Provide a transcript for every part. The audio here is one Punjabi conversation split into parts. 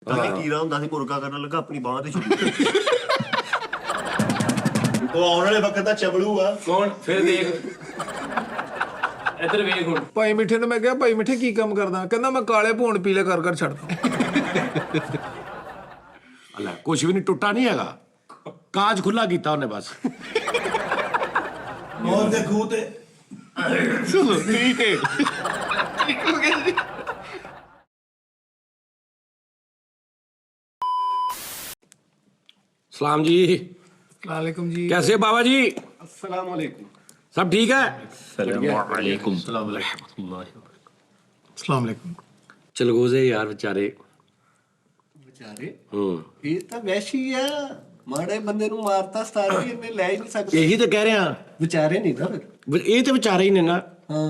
ਕੀੜਾ ਹੁੰਦਾ ਸੀ ਮੁਰਗਾ ਕਰਨ ਲੱਗਾ ਆਪਣੀ ਬਾਂਹ ਤੇ ਛੁੱਟੀ ਉਹ ਆਉਣ ਵਾਲੇ ਵਕਤ ਦਾ ਚਬਲੂ ਆ। ਕੌਣ ਫਿਰ ਦੇਖ ਇੱਧਰ ਵੇਖ ਹੁਣ। ਭਾਈ ਮਿੱਠੇ ਨੂੰ ਮੈਂ ਕਿਹਾ ਭਾਈ ਮਿੱਠੇ ਕੀ ਕੰਮ ਕਰਦਾ? ਕਹਿੰਦਾ ਮੈਂ ਕਾਲੇ ਭੂਣ ਪੀਲੇ ਕਰ ਕਰ ਛੱਡਦਾ। ਲੈ ਕੁਝ ਵੀ ਨਹੀਂ ਟੁੱਟਾ ਨਹੀਂ ਹੈਗਾ, ਕਾਜ ਖੁੱਲਾ ਕੀਤਾ ਉਹਨੇ ਬਸ। ਹੋਰ ਦੇ ਖੂਹ ਤੇ ਚਲੋ ਠੀਕ ਹੈ। सलाम जी, वालेकुम जी। कैसे बाबा जी? अस्सलाम वालेकुम। सब ठीक है? अस्सलाम वालेकुम। चलगोजे यार बेचारे। ਵਿਚਾਰੇ ਇਹ ਤਾਂ ਵੈਸ਼ੀ ਆ, ਮਾੜੇ ਬੰਦੇ ਨੂੰ ਮਾਰਤਾ ਸਤਾਰ ਵੀ ਇਹਨੇ ਲੈ ਹੀ ਨਹੀਂ ਸਕਦੇ। यही तो कह रहे हैं, ਵਿਚਾਰੇ ਨਹੀਂ ਨਾ ਫਿਰ। ये तो बेचारे ही ने ना, ਹਾਂ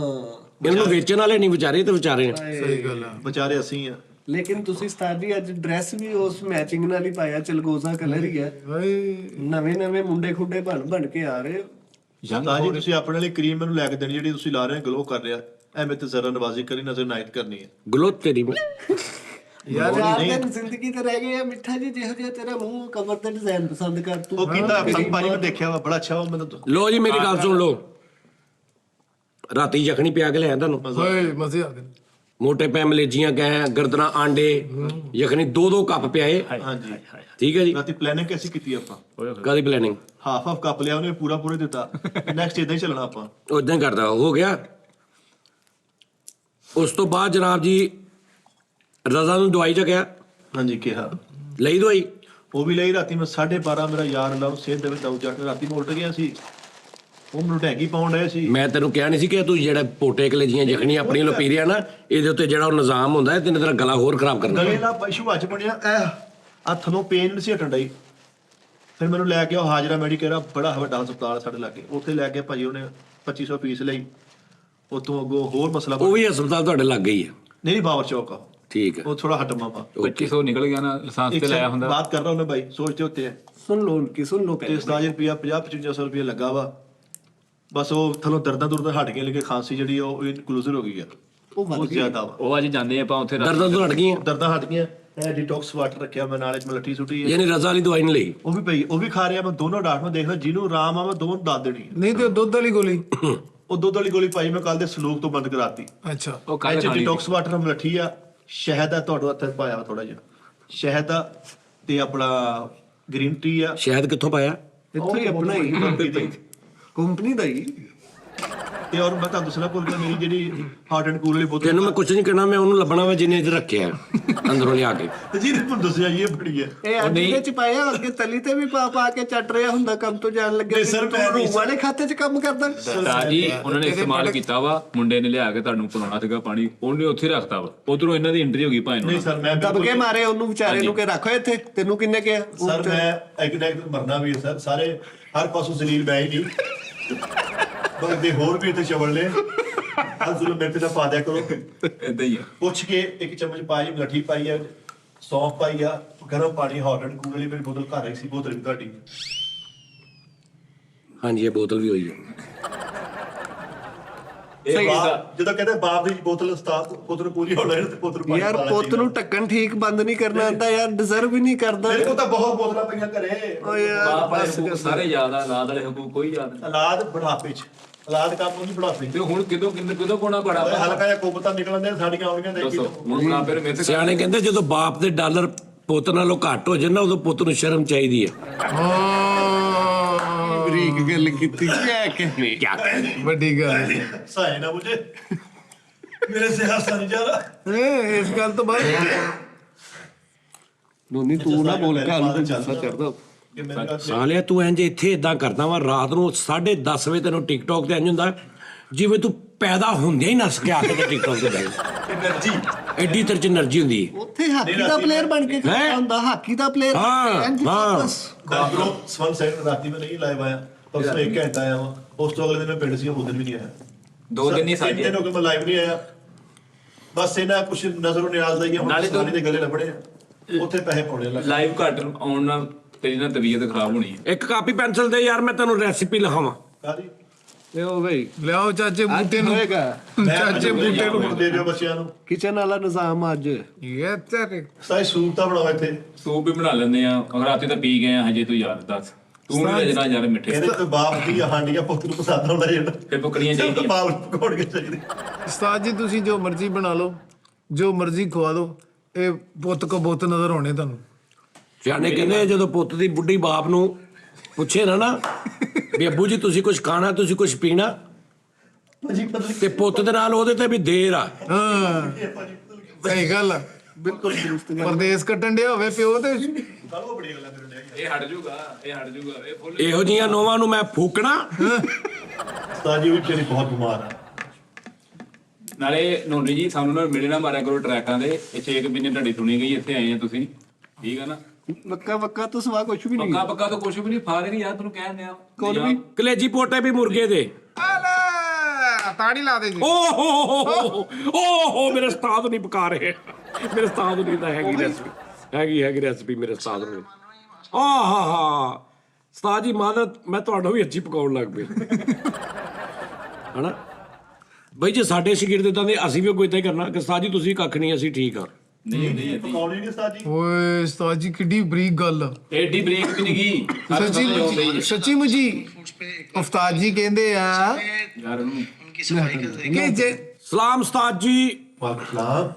इन्होंने बेचने वाले नहीं बेचारे, ये तो बेचारे ने। ਸਹੀ ਗੱਲ ਆ। ਵਿਚਾਰੇ ਅਸੀਂ ਆ। ਲੇਕਿਨ ਤੁਸੀਂ ਸਤਾਰ ਜੀ ਅੱਜ ਡਰੈਸ ਵੀ ਉਸ ਮੈਚਿੰਗ ਨਾਲ ਹੀ ਪਾਇਆ, ਚਲਗੋਜ਼ਾ ਕਲਰ ਹੀ ਆ। ਨਵੇਂ ਨਵੇਂ ਮੁੰਡੇ ਖੁੰਡੇ ਬਣ ਕੇ ਆ ਰਹੇ ਹੋ। ਤਾਂ ਜੀ ਤੁਸੀਂ ਆਪਣੇ ਲਈ ਕਰੀਮ ਮੈਨੂੰ ਲੈ ਕੇ ਦੇਣੀ ਜਿਹੜੀ ਤੁਸੀਂ ਲਾ ਰਹੇ ਹੋ, ਗਲੋ ਕਰ ਰਿਹਾ ਐਵੇਂ ਤੇ ਜ਼ਰਾ ਨਵਾਜ਼ੀ ਕਰੀ ਨਜ਼ਰ ਨਾਇਤ ਕਰਨੀ ਹੈ। ग्लो तेरी में ਯਾਰ ਦਿਨ ਜ਼ਿੰਦਗੀ ਤੇ ਰਹਿ ਗਏ ਆ ਮਿੱਠਾ ਜੀ, ਜਿਹੋ ਜਿਹਾ ਤੇਰਾ ਮੂੰਹ ਕਵਰ ਤੇ ਡਿਜ਼ਾਈਨ ਪਸੰਦ ਕਰ ਤੂੰ। ਉਹ ਕੀਤਾ ਭਾਜੀ ਮੈਂ ਦੇਖਿਆ ਵਾ ਬੜਾ ਅੱਛਾ ਵਾ ਮੈਨੂੰ ਤਾਂ। लो जी मेरी गल सुन लो, राती यखनी पिया के लिया तुहानू, ਓਏ ਮਜ਼ੇ ਆ ਗਏ। मोटे पै मलेजियां गए गर्दना आंडे यखनी 2-2 कप पियाए। ਹਾਂਜੀ ठीक है जी, ਰਾਤੀ ਪਲੈਨਿੰਗ कैसी ਕੀਤੀ ਆਪਾਂ? कादी प्लानिंग? ਹਾਫ ਹਾਫ ਕੱਪ ਲਿਆ ਉਹਨੇ ਪੂਰਾ ਪੂਰਾ ਦਿੱਤਾ। ਨੈਕਸਟ ਇਦਾਂ ਹੀ ਚੱਲਣਾ ਆਪਾਂ। उदां करदा हो गया। उस तो बाद जनाब जी रजा नूं दवाई चक्या, ਹਾਂਜੀ ਕਿਹਾ ਲਈ ਦਵਾਈ। ਉਹ ਵੀ ਲਈ ਰਾਤੀ ਮੈਂ 12:30 ਮੇਰਾ ਯਾਰ ਲਾਉ ਸਿਹਤ ਦੇ ਵਿੱਚ ਦਊ ਜਾ ਕੇ ਰਾਤੀ ਮੈਂ ਉਲਟ ਗਿਆ ਸੀ। ਉਹ ਮੈਨੂੰ ਟੈਗੀ ਪਾਉਣ ਡਿਆ ਸੀ। ਮੈਂ ਤੈਨੂੰ ਕਿਹਾ ਨਹੀਂ ਸੀ ਕਿ ਤੂੰ ਜਿਹੜਾ ਪੋਟੇ ਕਲੇਜੀਆਂ ਜ਼ਖਣੀਆਂ ਆਪਣੀਆਂ ਲੋ ਪੀ ਰਿਹਾ ਨਾ, ਇਹਦੇ ਉੱਤੇ ਜਿਹੜਾ ਉਹ ਨਿਜ਼ਾਮ ਹੁੰਦਾ ਹੈ ਤੈਨੂੰ ਤੇਰਾ ਗਲਾ ਹੋਰ ਖਰਾਬ ਕਰਨਾ। ਗਲੇ ਦਾ ਇਸ਼ੂ ਅੱਜ ਬਣਿਆ ਹੱਥ ਨੂੰ ਪੇਨ ਨਹੀਂ ਸੀ ਹਟਣ ਡਈ। ਫਿਰ ਮੈਨੂੰ ਲੈ ਕੇ ਉਹ ਹਾਜਰਾ ਮੈਡੀਕੇਅਰ ਬੜਾ ਵੱਡਾ ਹਸਪਤਾਲ ਸਾਡੇ ਲਾਗੇ, ਉੱਥੇ ਲੈ ਕੇ ਭਾਜੀ ਉਹਨੇ 2500 ਫੀਸ ਲਈ। ਉਤੋਂ ਅੱਗੋਂ ਹੋਰ ਮਸਲਾ ਉਹ ਵੀ ਹਸਪਤਾਲ ਤੁਹਾਡੇ ਲੱਗ ਗਈ ਹੈ? ਨਹੀਂ ਬਾਬਰ ਚੌਕ ਆ ਠੀਕ ਹੈ, ਉਹ ਥੋੜਾ ਹਟਮਾ ਪਾ। 2500 ਨਿਕਲ ਗਿਆ ਨਾ, ਲਾਇਸੈਂਸ ਤੇ ਲਾਇਆ ਹੁੰਦਾ। ਬਾਤ ਕਰ ਰਹਾ ਉਹਨੇ ਭਾਈ ਸੋਚਦੇ ਉੱਤੇ ਹੈ ਸੁਣ ਲੋ ਕਿ ਸੁਣ ਲੋ ਤੇ 7000 ਰੁਪਇਆ 50-5500 ਰੁਪਇਆ ਲੱਗਾ ਵਾ। ਬਸ ਉਹ ਥਲੋਂ ਦਰਦਾਂ ਹਟ ਗਈਆਂ, ਲੇਕਿਨ ਖਾਂਸੀ ਜਿਹੜੀ ਉਹ ਇਨਕਲੂਸਿਵ ਹੋ ਗਈ ਆ, ਉਹ ਵੱਧ ਬਹੁਤ ਗਈ। ਜ਼ਿਆਦਾ ਵਾ। ਉਹ ਅੱਜ ਜਾਂਦੇ ਆਪਾਂ ਉੱਥੇ ਦਰਦਾਂ ਤੋਂ ਹਟ ਗਈਆਂ? ਦਰਦਾਂ ਹਟ ਗਈਆਂ। ਇਹ ਡਿਟੌਕਸ ਵਾਟਰ ਰੱਖਿਆ ਮੈਂ ਨਾਲੇ ਚ, ਮੈਂ ਲੱਠੀ ਸੁੱਟੀ ਹੈ ਯਾਨੀ ਰਜ਼ਾ ਵਾਲੀ ਦਵਾਈ ਨਹੀਂ ਲਈ? ਉਹ ਵੀ ਪਈ, ਉਹ ਵੀ ਖਾ ਰਿਹਾ ਮੈਂ। ਦੋਨੋਂ ਡਾਕਟਰ ਦੇਖ ਲਾ, ਜਿਹਨੂੰ ਆਰਾਮ ਆ ਮੈਂ ਦੋਨੋਂ ਦੱਸ ਦੇਣੀ ਹੈ। ਨਹੀਂ ਤੇ ਦੁੱਧ ਵਾਲੀ ਗੋਲੀ? ਉਹ ਦੁੱਧ ਵਾਲੀ ਗੋਲੀ ਪਾਈ ਮੈਂ ਕੱਲ ਦੇ ਸਲੂਕ ਤੋਂ ਬੰਦ ਕਰਾਤੀ। ਅੱਛਾ। ਉਹ ਇਹ ਕੱਲ ਚ ਡਿਟੌਕਸ ਵਾਟਰ ਮਲੱਠੀ ਆ, ਸ਼ਹਿਦ ਆ, ਤੁਹਾਡੇ ਹੱਥ ਪਾਇਆ ਥੋੜਾ ਜਿਹਾ ਸ਼ਹਿਦ ਆ, ਤੇ ਆਪਣਾ ਗ੍ਰੀਨ ਟੀ ਆ। ਸ਼ਾਇਦ ਕਿੱਥੋਂ ਪਾਇਆ? ਇੱਥੋਂ ਹੀ ਆਪਣਾ ਹੀ ਕੰਪਨੀ ਦਾ ਹੀ। ਤੇ ਔਰ ਮੈਂ ਤੁਹਾਨੂੰ ਦੱਸਣਾ ਭੁੱਲ ਗਿਆ, ਮੇਰੀ ਜਿਹੜੀ ਹਾਰਟ ਐਂਡ ਕੂਲ ਵਾਲੀ ਬੋਤਲ ਤੈਨੂੰ ਮੈਂ ਕੁਝ ਨਹੀਂ ਕਹਿਣਾ, ਮੈਂ ਉਹਨੂੰ ਲੱਭਣਾ ਵਾ ਜਿਹਨੇ ਇੱਥੇ ਰੱਖਿਆ ਅੰਦਰੋਂ ਲਿਆ ਕੇ। ਤੇ ਜਿਹਨੇ ਤੁਹਾਨੂੰ ਦੱਸਿਆ ਇਹ ਬੜੀ ਹੈ। ਇਹ ਅੱਜ ਦੇ ਚ ਪਾਇਆ, ਅੱਗੇ ਤਲੀ ਤੇ ਵੀ ਪਾ ਕੇ ਚੱਟ ਰਿਹਾ ਹੁੰਦਾ ਕੰਮ ਤੋਂ ਜਾਣ ਲੱਗਿਆ। ਨਹੀਂ ਸਰ, ਮੈਂ ਨਹੀਂ ਰੂਮ ਵਾਲੇ ਖਾਤੇ ਚ ਕੰਮ ਕਰਦਾ। ਤਾਂ ਜੀ ਉਹਨਾਂ ਨੇ ਇਸਤੇਮਾਲ ਕੀਤਾ ਵਾ, ਮੁੰਡੇ ਨੇ ਲਿਆ ਕੇ ਤੁਹਾਨੂੰ ਪਿਲਾਉਣਾ ਸੀਗਾ ਪਾਣੀ, ਉਹਨੇ ਉੱਥੇ ਰੱਖਤਾ ਵਾ। ਉਧਰੋਂ ਇਹਨਾਂ ਦੀ ਐਂਟਰੀ ਹੋ ਗਈ ਭਾਵੇਂ ਨਹੀਂ ਸਰ, ਮੈਂ ਦਬ ਕੇ ਮਾਰੇ ਉਹਨੂੰ ਵਿਚਾਰੇ ਨੂੰ ਕਿ ਰੱਖੋ ਇੱਥੇ। ਤੈਨੂੰ ਕਿੰਨੇ ਕਿਹਾ? ਸਰ ਮੈਂ ਇੱਕ ਨਾ ਇੱਕ ਮਰਨਾ ਵੀ ਹੈ ਸਰ, ਸਾਰੇ ਹਰ ਪਾਸੋਂ ਜ਼ਲੀਲ ਮੈਂ ਹੀ ਨਹੀਂ ਬਲਦੇ ਹੋਰ ਵੀ ਇੱਥੇ ਚਵਲ ਨੇ। ਅੱਜ ਜ਼ੁਲਮ ਮੇਰੇ ਤੇ ਨਾ ਪਾ ਦਿਆ ਕਰੋ। ਏਦਾਂ ਹੀ ਆ। ਪੁੱਛ ਕੇ ਇੱਕ ਚਮਚ ਪਾਈ, ਮਲੱਠੀ ਪਾਈ ਆ, ਸੌਂਫ ਪਾਈ ਆ, ਗਰਮ ਪਾਣੀ, ਹੌਟ ਐਂਡ ਕੂਲ ਵਾਲੀ ਮੇਰੀ ਬੋਤਲ ਘਰ ਆਈ ਸੀ, ਬੋਤਲ ਵੀ ਤੁਹਾਡੀ। ਹਾਂਜੀ ਇਹ ਬੋਤਲ ਵੀ ਹੋਈ ਹੈ। ਇਹ ਜਦੋਂ ਕਹਿੰਦੇ ਬਾਪ ਦੀ ਬੋਤਲ ਉਸਤਾਦ ਬੋਤਲ ਪੂਰੀ ਹੋਣਾ ਤੇ ਬੋਤਲ ਪਾਣੀ ਯਾਰ ਪੁੱਤ ਨੂੰ ਢੱਕਣ ਠੀਕ ਬੰਦ ਨਹੀਂ ਕਰਨਾ ਆਉਂਦਾ ਯਾਰ, ਡਿਜ਼ਰਵ ਹੀ ਨਹੀਂ ਕਰਦਾ। ਮੇਰੇ ਕੋਲ ਤਾਂ ਬਹੁਤ ਬੋਤਲਾਂ ਪਈਆਂ ਘਰੇ। ਓ ਯਾਰ ਬਾਪ ਵਾਲੇ ਬਸ ਹਕੂਕ ਸਾਰੇ ਯਾਦ ਆ, ਲਾਦ ਵਾਲੇ ਹਕੂਕ ਕੋਈ ਯਾਦ ਨਹੀਂ। ਔਲਾਦ ਬੁਢਾਪੇ ਚ, ਔਲਾਦ ਕੰਮ ਨਹੀਂ ਬੁਢਾਪੇ ਤੇ ਹੁਣ ਕਿਦੋਂ ਕੋਣਾ ਬੜਾ ਵਾ? ਹਲਕਾ ਜਿਹਾ ਕੋਬਤਾ ਨਿਕਲਣ ਦੇ ਸਾਡੀਆਂ ਆਉਣੀਆਂ ਦੇਖੀ ਦੱਸੋ ਹੁਣ ਬਣਾ ਫਿਰ ਮੇਰੇ ਤੇ ਸਿਆਣੇ ਕਹਿੰਦੇ ਜਦੋਂ ਬਾਪ ਦੇ ਡਾਲਰ ਪੁੱਤ ਨਾਲੋਂ ਘੱਟ ਹੋ ਜਾਣ ਨਾ, ਉਦੋਂ ਪੁੱਤ ਨੂੰ ਸ਼ਰਮ ਚਾਹੀਦੀ ਹੈ। ਬਰੀਕ ਗੱਲ ਕੀਤੀ ਹੈ ਕਿ ਨਹੀਂ? ਵੱਡੀ ਗੱਲ ਹੈ। ਸਾਏ ਨਾ ਮੁਝੇ ਮੇਰੇ ਸੇ ਹਾਸਾ ਨਹੀਂ ਜਾ ਰਹਾ। ਇਸ ਗੱਲ ਤੋਂ ਬਾਅਦ ਦੋਨੀ ਤੂੰ ਨਾ ਬੋਲ ਕੇ ਨੂੰ ਗੁੱਸਾ ਚੜਦਾ। ਕਿ ਮੇਰੇ ਸਾਲਿਆ ਤੂੰ ਇੰਜ ਇੱਥੇ ਇਦਾਂ ਕਰਦਾ ਵਾ, ਰਾਤ ਨੂੰ 10:30 ਵਜੇ ਤੈਨੂੰ ਟਿਕਟੌਕ ਤੇ ਇੰਜ ਹੁੰਦਾ ਜਿਵੇਂ ਤੂੰ ਪੈਦਾ ਹੁੰਦਿਆਂ ਹੀ ਨਸ ਕੇ ਆ ਕੇ ਟਿਕਟੌਕ ਤੇ ਬੈਠ। એનર્ਜੀ ਐਡੀ ਤੇਰੇ ਚ એનર્ਜੀ ਹੁੰਦੀ ਹੈ। ਉੱਥੇ ਹਾਕੀ ਦਾ ਪਲੇਅਰ ਬਣ ਕੇ ਖੜਾ ਹੁੰਦਾ, ਹਾਕੀ ਦਾ ਪਲੇਅਰ। ਦਾਦਰੋਂ ਸਵਨ ਸੈਟ ਰਾਤੀ ਮੈਂ ਨਹੀਂ ਲਾਈਵ ਆਇਆ, ਪਰਸੋਂ 1 ਘੰਟਾ ਆਇਆ ਵਾ। ਉਸ ਤੋਂ ਅਗਲੇ ਦਿਨ ਮੈਂ ਪਿੰਡ ਸੀ, ਉਹ ਦਿਨ ਵੀ ਨਹੀਂ ਆਇਆ। 2 ਦਿਨ ਨਹੀਂ 3 ਦਿਨ ਹੋ ਗਏ ਮੈਂ ਲਾਈਵ ਨਹੀਂ ਆਇਆ। ਬਸ ਇਹਨਾਂ ਕੁਛ ਨਜ਼ਰੋਂ ਨਿਆਜ਼ ਦਾ ਹੀ ਆ, ਹੁਣ ਸਾਰੀ ਦੇ ਗਲੇ ਲੱਭਣੇ ਆ, ਉੱਥੇ ਪੈਸੇ ਪਾਉਣੇ ਲੱਗ। ਲਾਈਵ ਘੱਟ ਆਉਣ ਨਾਲ ਤੇਰੀ ਨਾ ਤਬੀਅਤ ਖਰਾਬ ਹੋਣੀ ਹੈ। ਇੱਕ ਕਾਪੀ ਪੈਨਸਲ ਦੇ ਯਾਰ, ਮੈਂ ਤੈਨੂੰ ਰੈਸਿਪੀ ਲਿਖਾਵਾਂ। ਕਾਦੀ ਤੇ ਉਹ ਬਈ ਲਿਆਓ ਚਾਚੇ ਬੂਟੇ ਅੱਜ ਨੂੰ ਹੋਏਗਾ ਚਾਚੇ ਬੂਟੇ ਨੂੰ ਦੇ ਦਿਓ ਬੱਚਿਆਂ ਨੂੰ। ਕਿਚਨ ਵਾਲਾ ਨਿਜ਼ਾਮ ਅੱਜ ਇਹ ਤੇਰੇ ਸਾਈ ਸੂਪ ਤਾਂ ਬਣਾਓ ਇੱਥੇ। ਸੂਪ ਵੀ ਬਣਾ ਲੈਂਦੇ ਆ ਅਗਰ ਰਾਤੀ ਤਾਂ ਪੀ ਗਏ ਆ ਹਜੇ ਤੂੰ ਯਾਰ ਦੱਸ ਤੂੰ ਨਹੀਂ ਰਜਣਾ ਯਾਰ ਮਿੱਠੇ ਇਹਦੇ ਤੇ ਬਾਪ ਦੀ ਹਾਂਡੀਆਂ ਪੁੱਤ ਨੂੰ ਪਸੰਦ ਆਉਂਦਾ ਜਿਹੜਾ ਫਿਰ ਬੁੱਕਣੀਆਂ ਚਾਹੀਦੀਆਂ ਬਾਪ ਪਕੌੜ ਕੇ ਚਾਹੀਦੇ। ਉਸਤਾਦ ਜੀ ਤੁਸੀਂ ਜੋ ਮਰਜ਼ੀ ਬਣਾ ਲਓ ਜੋ ਮਰਜ਼ੀ ਖਵਾ ਦਿਓ ਇਹ ਪੁੱਤ ਕੋ ਬੁੱਤ ਨਜ਼ਰ ਆਉਣੇ ਤੁਹਾਨੂੰ। ਸਿਆਣੇ ਕਹਿੰਦੇ ਜਦੋਂ ਪੁੱਤ ਦੀ ਬੁੱਢੀ ਬਾਪ ਨੂੰ ਪੁੱਛੇ ਨਾ ਵੀ ਅੱਬੂ ਜੀ ਤੁਸੀਂ ਕੁਝ ਖਾਣਾ ਤੁਸੀਂ ਕੁਝ ਪੀਣਾ ਭਾਜੀ ਪਤਾ ਤੇ ਪੁੱਤ ਦੇ ਨਾਲ ਉਹਦੇ ਤੇ ਵੀ ਦੇਰ ਆ। ਹਾਂ ਸਹੀ ਗੱਲ ਆ ਬਿਲਕੁਲ ਦਰੁਸਤ ਗੱਲ। ਪਰਦੇਸ ਕੱਟਣ ਡਿਆ ਹੋਵੇ ਪਿਓ ਤੇ ਕਾਹਨੂੰ ਬੜੀ ਗੱਲਾਂ ਕਰਨ ਡਿਆ। ਇਹ ਹਟ ਜਾਊਗਾ ਇਹ ਫੁੱਲ ਇਹੋ ਜੀਆਂ ਨੋਵਾਂ ਨੂੰ ਮੈਂ ਫੂਕਣਾ। ਉਸਤਾਦ ਜੀ ਵੀ ਤੇਰੀ ਬਹੁਤ ਬਿਮਾਰ ਆ। ਨਾਲੇ ਨੋਨੀ ਜੀ ਸਾਨੂੰ ਨਾ ਮਿਲੇ ਨਾ ਮਾਰਿਆ ਕਰੋ ਟਰੈਕਾਂ ਦੇ ਇਹ 6 ਮਹੀਨੇ ਤੁਹਾਡੀ ਸੁਣੀ ਗਈ ਇੱਥੇ ਆਏ ਆ ਤੁਸੀਂ ਠੀਕ ਆ ਨਾ ਵੱਕਾ ਵੱਕਾ ਤੋਂ ਸਵਾ ਕੁਝ ਵੀ ਨਹੀਂ ਪੱਕਾ ਪੱਕਾ ਤਾਂ ਕੁਝ ਵੀ ਨਹੀਂ ਫਾਰੇ ਨਹੀਂ ਯਾਰ ਤੈਨੂੰ ਕਹਿ ਦਿਆਂ ਕੋਲ ਵੀ ਕਲੇਜੀ ਪੋਟੇ ਵੀ ਮੁਰਗੇ ਦੇ। ਆਲੇ ਤਾੜੀ ਲਾ ਦੇ ਜੀ। ਓਹ ਮੇਰੇ ਉਸਤਾਦ ਨਹੀਂ ਪਕਾ ਰਹੇ ਮੇਰੇ ਉਸਤਾਦ ਨਹੀਂ ਤਾਂ ਹੈਗੀ ਰੈਸਪੀ ਮੇਰੇ ਉਸਤਾਦ ਨੂੰ। ਆਹਾ ਉਸਤਾਦ ਜੀ ਮਾਦਤ ਮੈਂ ਤੁਹਾਨੂੰ ਵੀ ਅੱਛੀ ਪਕਾਉਣ ਲੱਗ ਪਈ ਹਨਾ ਬਈ ਜੇ ਸਾਡੇ ਸ਼ਾਗਿਰਦ ਇਦਾਂ ਦੇ ਅਸੀਂ ਵੀ ਕੋਈ ਤਾਂ ਹੀ ਕਰਨਾ ਕਿ ਉਸਤਾਦ ਜੀ ਤੁਸੀਂ ਕੱਖ ਨਹੀਂ ਅਸੀਂ ਠੀਕ ਆ। ਨਹੀਂ ਪਕੌੜੇ ਨਹੀਂ ਉਸਤਾਦ ਜੀ। ਓਏ ਉਸਤਾਦ ਜੀ ਕਿੱਡੀ ਬਰੀਕ ਗੱਲ ਆ। ਐਡੀ ਬ੍ਰੇਕ ਵੀ ਨਹੀਂ ਗਈ ਸੱਚੀ ਮੁੱਚੀ ਉਸਤਾਦ ਜੀ ਕਹਿੰਦੇ ਆ ਯਾਰ ਉਹਨੂੰ ਕਿ ਜੇ ਸਲਾਮ ਉਸਤਾਦ ਜੀ। ਵਾਕਲਾਮ